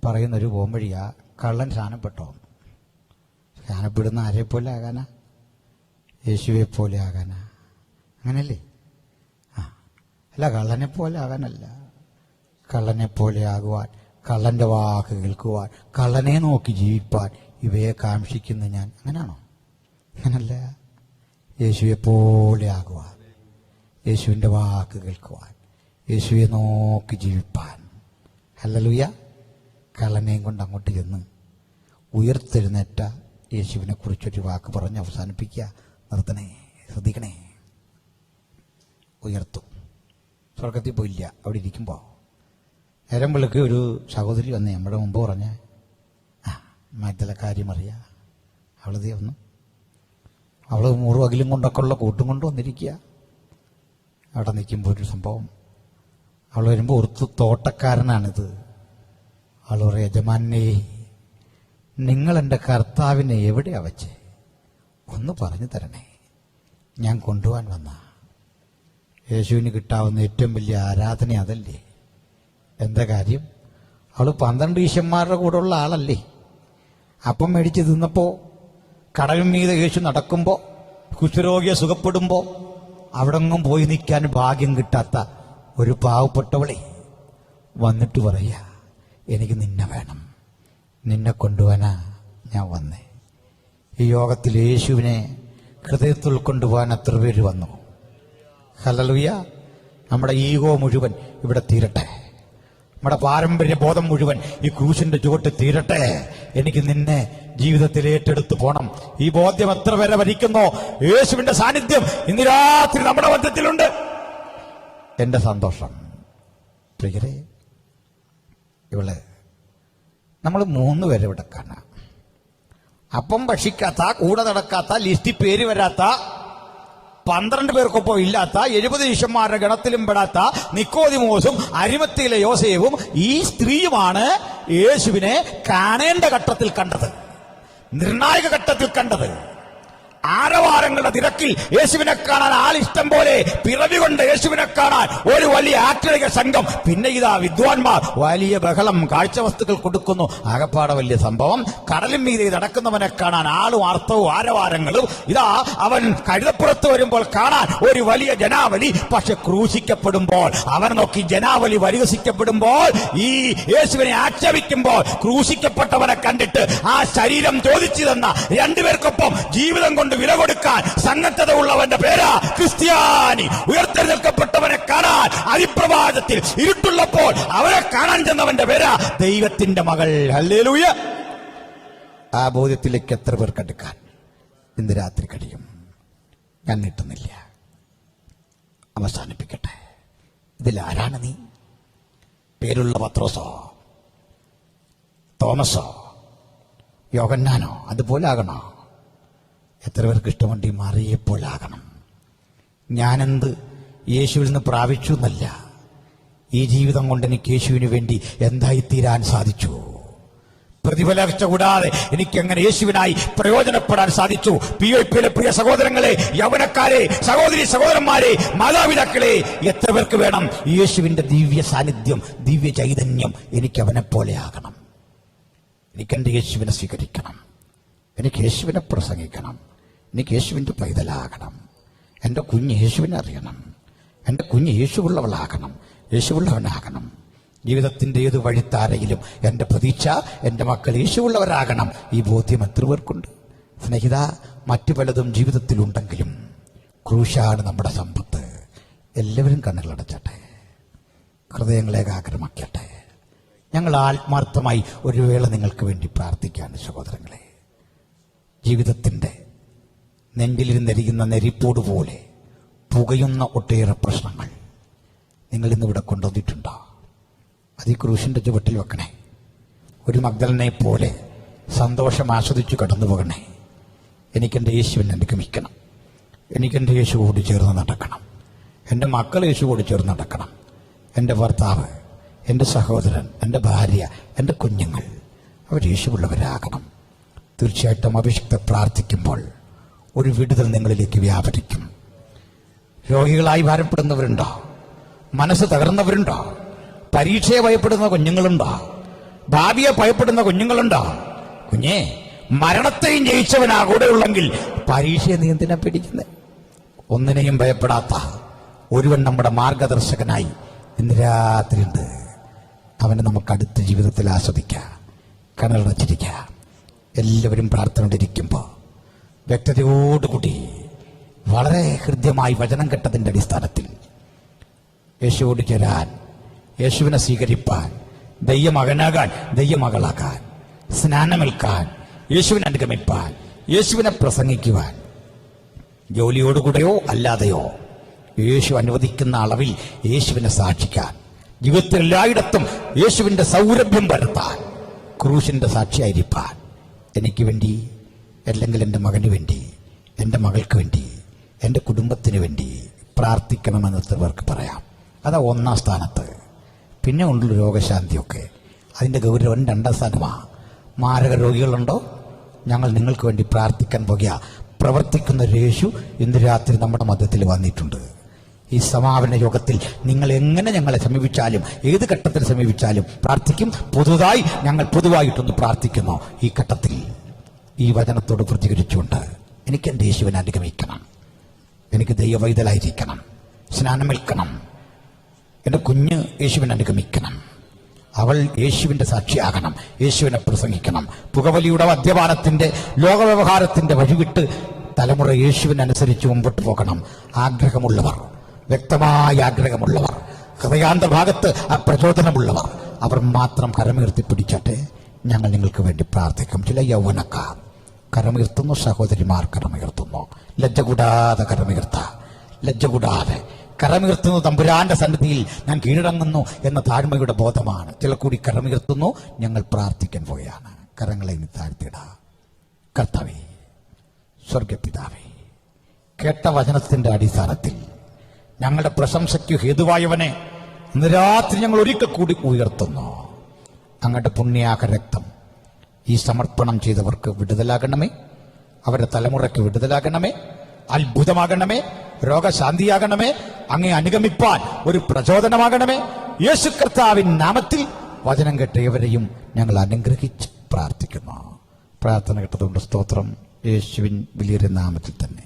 പറയുന്നൊരു പോംവഴിയാ, കള്ളൻ സ്നാനപ്പെട്ടോ. സ്നാനപ്പെടുന്ന ആരെ പോലെ ആകാനാ? യേശുവെ പോലെ ആകാനാ? അങ്ങനല്ലേ? അല്ല, കള്ളനെ പോലെ ആകാനല്ല. കള്ളനെ പോലെ ആകുവാൻ, കള്ളന്റെ വാക്ക് കേൾക്കുവാൻ, കള്ളനെ നോക്കി ജീവിപ്പാൻ ഇവയെ കാക്ഷിക്കുന്ന ഞാൻ. അങ്ങനെയാണോ? അങ്ങനല്ല. യേശുവെ പോലെ ആകുവാൻ, യേശുവിൻ്റെ വാക്ക് കേൾക്കുവാൻ, യേശുവെ നോക്കി ജീവിപ്പാൻ. ഹല്ലേലൂയ. കള്ളനെയും കൊണ്ട് അങ്ങോട്ട് ചെന്ന് ഉയർത്തെഴുന്നേറ്റ യേശുവിനെ കുറിച്ചൊരു വാക്ക് പറഞ്ഞ് അവസാനിപ്പിക്കുക. നിർത്തണേ, ശ്രദ്ധിക്കണേ. ഉയർത്തു. സ്വർഗത്തിൽ പോയില്ല. അവിടെ ഇരിക്കുമ്പോൾ നേരം വെളുക്ക് ഒരു സഹോദരി വന്നേ നമ്മുടെ മുമ്പ് പറഞ്ഞ മറ്റല അറിയാ. അവളതേ വന്നു. അവൾ മുറുവകിലും കൊണ്ടൊക്കെ ഉള്ള കൂട്ടും കൊണ്ട് വന്നിരിക്കുക. അവിടെ നിൽക്കുമ്പോൾ ഒരു സംഭവം. അവൾ വരുമ്പോൾ ഒരു തോട്ടക്കാരനാണിത്. അവൾ പറയും, യജമാനെ, നിങ്ങൾ എൻ്റെ കർത്താവിനെ എവിടെയാ വച്ചേ? ഒന്ന് പറഞ്ഞു തരണേ, ഞാൻ കൊണ്ടുപോകാൻ വന്ന. യേശുവിന് കിട്ടാവുന്ന ഏറ്റവും വലിയ ആരാധന അതല്ലേ? എന്താ കാര്യം? അവൾ 12 ഈശന്മാരുടെ കൂടെ ഉള്ള ആളല്ലേ? അപ്പം മേടിച്ച് തിന്നപ്പോൾ, കടലിൻ മീതെ യേശു നടക്കുമ്പോൾ, കുഷ്ഠരോഗിയെ സുഖപ്പെടുമ്പോൾ അവിടെങ്ങും പോയി നിൽക്കാൻ ഭാഗ്യം കിട്ടാത്ത ഒരു പാവപ്പെട്ടവളെ വന്നിട്ട് പറയാ, എനിക്ക് നിന്നെ വേണം, നിന്നെ കൊണ്ടുപോകാനാ ഞാൻ വന്നേ. ഈ യോഗത്തിൽ യേശുവിനെ ഹൃദയത്തിൽ കൊണ്ടുപോകാൻ എത്ര പേര് വന്നു? ഹല്ലേലൂയ. നമ്മുടെ ഈഗോ മുഴുവൻ ഇവിടെ തീരട്ടെ. നമ്മുടെ പാരമ്പര്യ ബോധം മുഴുവൻ ഈ ക്രൂശിന്റെ ചുവട്ട് തീരട്ടെ. എനിക്ക് നിന്നെ ജീവിതത്തിൽ ഏറ്റെടുത്ത് പോണം. ഈ ബോധ്യം എത്ര പേരെ ഭരിക്കുന്നോ? യേശുവിന്റെ സാന്നിധ്യം ഇന്ന് രാത്രി നമ്മുടെ മധ്യത്തിലുണ്ട്. എന്റെ സന്തോഷം. പ്രിയരെ, ഇവള് നമ്മൾ 3 പേരെ ഇവിടെ കാണാം. അപ്പം ഭക്ഷിക്കാത്ത, കൂടെ നടക്കാത്ത, ലിസ്റ്റിൽ പേര് വരാത്ത, 12 പേർക്കൊപ്പം ഇല്ലാത്ത, 70 ശിഷ്യന്മാരുടെ ഗണത്തിലും പെടാത്ത നിക്കോദിമോസും അരിമത്തിയിലെ യോസേഫും ഈ സ്ത്രീയുമാണ് യേശുവിനെ കാണേണ്ട ഘട്ടത്തിൽ കണ്ടത്, നിർണായക ഘട്ടത്തിൽ കണ്ടത്. ആരവാരങ്ങളുടെ തിരക്കിൽ യേശുവിനെ കാണാൻ ആളിഷ്ടം പോലെ പിറവി കൊണ്ട് യേശുവിനെ കാണാൻ ഒരു വലിയ ആക്രമിക സംഘം. പിന്നെ ഇതാ വിദ്വാൻമാർ വലിയ ബഹളം, കാഴ്ചവസ്തുക്കൾ കൊടുക്കുന്നു. ആകപ്പാടെ വലിയ സംഭവം. കടലിൻ മീതെ നടക്കുന്നവനെ കാണാൻ ആളും ആർത്തവും ആരവാരങ്ങളും. ഇതാ അവൻ കഴുതപ്പുറത്ത് വരുമ്പോൾ കാണാൻ ഒരു വലിയ ജനാവലി. പക്ഷെ ക്രൂശിക്കപ്പെടുമ്പോൾ, അവൻ നോക്കി ജനാവലി പരിഹസിക്കപ്പെടുമ്പോൾ, ഈ യേശുവിനെ ആക്ഷേപിക്കുമ്പോൾ, ക്രൂശിക്കപ്പെട്ടവനെ കണ്ടിട്ട് ആ ശരീരം ചോദിച്ചു തന്ന 2 പേർക്കൊപ്പം ജീവിതം കൊണ്ട് വില കൊടുക്കാൻ സന്നദ്ധത ഉള്ളവന്റെ പേരാ ക്രിസ്ത്യാനി. ഉയർത്തെഴുന്നേൽക്കപ്പെട്ടവനെ കാണാൻ അതിപ്രഭാതത്തിൽ ഇരുട്ടുള്ളപ്പോൾ അവരെ കാണാൻ ചെന്നവന്റെ പേരാ ദൈവത്തിന്റെ മകൾ. ഹല്ലേലൂയ. ആ ബോധ്യത്തിലേക്ക് എത്ര പേർ കടുക്കാൻ ഇന്ന് രാത്രി കഴിയും? ഞാൻ നീട്ടുന്നില്ല, അവസാനിപ്പിക്കട്ടെ. ഇതിൽ ആരാണ് നീ? പേരുള്ള പത്രോസോ, തോമസോ, യോഹന്നാനോ അതുപോലെ ആകണോ? എത്ര പേർക്ക് ഇഷ്ടമുണ്ട് ഈ മറിയെപ്പോലാകണം? ഞാനെന്ത് യേശുവിൽ നിന്ന് പ്രാപിച്ചു എന്നല്ല, ഈ ജീവിതം കൊണ്ട് എനിക്ക് യേശുവിന് വേണ്ടി എന്തായിത്തീരാൻ സാധിച്ചു. പ്രതിഫലർച്ച കൂടാതെ എനിക്ക് എങ്ങനെ യേശുവിനായി പ്രയോജനപ്പെടാൻ സാധിച്ചു. POPയിലെ പ്രിയ സഹോദരങ്ങളെ, യൗവനക്കാരെ, സഹോദരി സഹോദരന്മാരെ, മാതാപിതാക്കളെ, എത്ര പേർക്ക് വേണം യേശുവിന്റെ ദിവ്യ സാന്നിധ്യം, ദിവ്യ ചൈതന്യം? എനിക്ക് അവനെ പോലെ ആകണം. എനിക്ക് എൻ്റെ യേശുവിനെ സ്വീകരിക്കണം. എനിക്ക് യേശുവിനെ പ്രസംഗിക്കണം. എനിക്ക് യേശുവിൻ്റെ പൈതലാകണം. എൻ്റെ കുഞ്ഞ് യേശുവിനെ അറിയണം. എൻ്റെ കുഞ്ഞ് യേശുവുള്ളവളാകണം, യേശുവുള്ളവനാകണം. ജീവിതത്തിന്റെ ഏത് വഴിത്താരയിലും എൻ്റെ പ്രതീക്ഷ എൻ്റെ മക്കൾ യേശുവുള്ളവരാകണം. ഈ ബോധ്യം എത്ര പേർക്കുണ്ട്? സ്നേഹിത, മറ്റു പലതും ജീവിതത്തിലുണ്ടെങ്കിലും ക്രൂശാണ് നമ്മുടെ സമ്പത്ത്. എല്ലാവരും കണ്ണുകളടച്ചട്ടെ, ഹൃദയങ്ങളെ ഏകാഗ്രമാക്കട്ടെ. ഞങ്ങൾ ആത്മാർത്ഥമായി ഒരു വേള നിങ്ങൾക്ക് വേണ്ടി പ്രാർത്ഥിക്കുകയാണ് സഹോദരങ്ങളെ. ജീവിതത്തിൻ്റെ നെഞ്ചിലിരുന്നിരിക്കുന്ന നെരിപ്പോട് പോലെ പുകയുന്ന ഒട്ടേറെ പ്രശ്നങ്ങൾ നിങ്ങൾ ഇന്നിവിടെ കൊണ്ടുവന്നിട്ടുണ്ടോ? അത് ഈ ക്രൂശിൻ്റെ ചുവട്ടിൽ വെക്കണേ. ഒരു മഗ്ദലനെ പോലെ സന്തോഷം ആസ്വദിച്ചു കടന്നു പോകണേ. എനിക്കെൻ്റെ യേശുവിനെ അനുഗമിക്കണം. എനിക്കെൻ്റെ യേശുവോട് ചേർന്ന് നടക്കണം. എൻ്റെ മക്കൾ യേശുവോട് ചേർന്ന് നടക്കണം. എൻ്റെ ഭർത്താവ്, എൻ്റെ സഹോദരൻ, എൻ്റെ ഭാര്യ, എൻ്റെ കുഞ്ഞുങ്ങൾ അവർ യേശുവുള്ളവരാകണം. തീർച്ചയായിട്ടും അഭിഷിക്തർ പ്രാർത്ഥിക്കുമ്പോൾ ഒരു വിടുതൽ നിങ്ങളിലേക്ക് വ്യാപരിക്കും. രോഗികളായി ഭാരപ്പെടുന്നവരുണ്ടോ? മനസ്സ് തകർന്നവരുണ്ടോ? പരീക്ഷയെ ഭയപ്പെടുന്ന കുഞ്ഞുങ്ങളുണ്ടോ? ഭാവിയെ ഭയപ്പെടുന്ന കുഞ്ഞുങ്ങളുണ്ടോ? കുഞ്ഞേ, മരണത്തെയും ജയിച്ചവനാ കൂടെ ഉള്ളെങ്കിൽ പരീക്ഷയെ നീ എന്തിനാ പിടിക്കുന്നത്? ഒന്നിനെയും ഭയപ്പെടാത്ത ഒരുവൻ നമ്മുടെ മാർഗദർശകനായി ഇന്ന് രാത്രിയുണ്ട്. അവനെ നമുക്ക് അടുത്ത ജീവിതത്തിൽ ആസ്വദിക്കാം. കണ്ണടച്ചിരിക്കുക. എല്ലാവരും പ്രാർത്ഥനയോടിരിക്കുമ്പോൾ വ്യക്തതയോടുകൂടി വളരെ ഹൃദ്യമായി വചനം കേട്ടതിൻ്റെ അടിസ്ഥാനത്തിൽ യേശുവോട് ചേരാൻ, യേശുവിനെ സ്വീകരിപ്പാൻ, ദൈവമകനാകാൻ, ദൈവമകളാകാൻ, സ്നാനമേൽക്കാൻ, യേശുവിനെ അനുഗമിപ്പാൻ, യേശുവിനെ പ്രസംഗിക്കുവാൻ, ജോലിയോടുകൂടെയോ അല്ലാതെയോ യേശു അനുവദിക്കുന്ന അളവിൽ യേശുവിനെ സാക്ഷിക്കാൻ, ജീവിതത്തിൽ എല്ലായിടത്തും യേശുവിൻ്റെ സൗരഭ്യം പരത്താൻ, ക്രൂശിൻ്റെ സാക്ഷിയായിരിക്കാൻ എനിക്ക് വേണ്ടി, അല്ലെങ്കിൽ എൻ്റെ മകന് വേണ്ടി, എൻ്റെ മകൾക്ക് വേണ്ടി, എൻ്റെ കുടുംബത്തിന് വേണ്ടി പ്രാർത്ഥിക്കണമെന്ന് എത്ര പേർക്ക് പറയാം? അതാ ഒന്നാം സ്ഥാനത്ത്. പിന്നെ ഉണ്ടല്ലോ രോഗശാന്തിയൊക്കെ, അതിൻ്റെ ഗൗരവം രണ്ടാം സ്ഥാനമാണ്. മാരക രോഗികളുണ്ടോ? ഞങ്ങൾ നിങ്ങൾക്ക് വേണ്ടി പ്രാർത്ഥിക്കാൻ പോകുക. പ്രവർത്തിക്കുന്ന യേശു ഇന്ന് രാത്രി നമ്മുടെ മധ്യത്തിൽ വന്നിട്ടുണ്ട്. ഈ സമാപന യോഗത്തിൽ നിങ്ങൾ എങ്ങനെ ഞങ്ങളെ സമീപിച്ചാലും, ഏത് ഘട്ടത്തിൽ സമീപിച്ചാലും പ്രാർത്ഥിക്കും. പുതുതായി ഞങ്ങൾ പൊതുവായിട്ടൊന്ന് പ്രാർത്ഥിക്കുന്നു. ഈ ഘട്ടത്തിൽ ഈ വചനത്തോട് പ്രതികരിച്ചുകൊണ്ട് എനിക്ക് എൻ്റെ യേശുവിനെ അനുഗമിക്കണം, എനിക്ക് ദൈവവൈതലായിരിക്കണം, സ്നാനമേൽക്കണം, എൻ്റെ കുഞ്ഞ് യേശുവിനെ അനുഗമിക്കണം, അവൾ യേശുവിൻ്റെ സാക്ഷിയാകണം, യേശുവിനെ പ്രസംഗിക്കണം. പുകവലിയുടെ മദ്യപാനത്തിൻ്റെ ലോകവ്യവഹാരത്തിൻ്റെ വഴിവിട്ട് തലമുറ യേശുവിനനുസരിച്ച് മുമ്പോട്ട് പോകണം. ആഗ്രഹമുള്ളവർ, വ്യക്തമായ ആഗ്രഹമുള്ളവർ, ഹൃദയാന്തഭാഗത്ത് ആ പ്രചോദനമുള്ളവർ, അവർ മാത്രം കരമുയർത്തി പിടിച്ചട്ടെ. ഞങ്ങൾ നിങ്ങൾക്ക് വേണ്ടി പ്രാർത്ഥിക്കും. ചില യൗവനക്കാർ കരമുയർത്തുന്നു, സഹോദരിമാർ കരമുയർത്തുന്നു. ലജ്ജ കൂടാതെ കരമുയർത്ത, ലജ്ജ കൂടാതെ കരമുയർത്തുന്നു. തമ്പുരാന്റെ സന്നിധിയിൽ ഞാൻ കീഴടങ്ങുന്നു എന്ന താഴ്മയുടെ ബോധമാണ്. ചില കൂടി കരമുയർത്തുന്നു. ഞങ്ങൾ പ്രാർത്ഥിക്കാൻ പോയാണ്. കരങ്ങളെ ഇനി താഴ്ത്തിയിടാ. കർത്താവേ, സ്വർഗപിതാവേ, കേട്ട വചനത്തിന്റെ അടിസ്ഥാനത്തിൽ ഞങ്ങളുടെ പ്രശംസയ്ക്ക് ഹേതുവായവനെ ഇന്ന് രാത്രി ഞങ്ങൾ ഒരിക്കൽ കൂടി ഉയർത്തുന്നു. അങ്ങയുടെ പുണ്യാക രക്തം ഈ സമർപ്പണം ചെയ്തവർക്ക് വിടുതലാകണമേ, അവരുടെ തലമുറയ്ക്ക് വിടുതലാകണമേ, അത്ഭുതമാകണമേ, രോഗശാന്തിയാകണമേ, അങ്ങേ അനുഗമിപ്പാൻ ഒരു പ്രചോദനമാകണമേ. യേശു കർത്താവിൻ നാമത്തിൽ വചനം കേട്ട ഇവരെയും ഞങ്ങൾ അനുഗ്രഹിച്ച് പ്രാർത്ഥിക്കുന്നു. പ്രാർത്ഥന കേട്ടതുകൊണ്ട് സ്തോത്രം. യേശുവിൻ വലിയൊരു നാമത്തിൽ തന്നെ.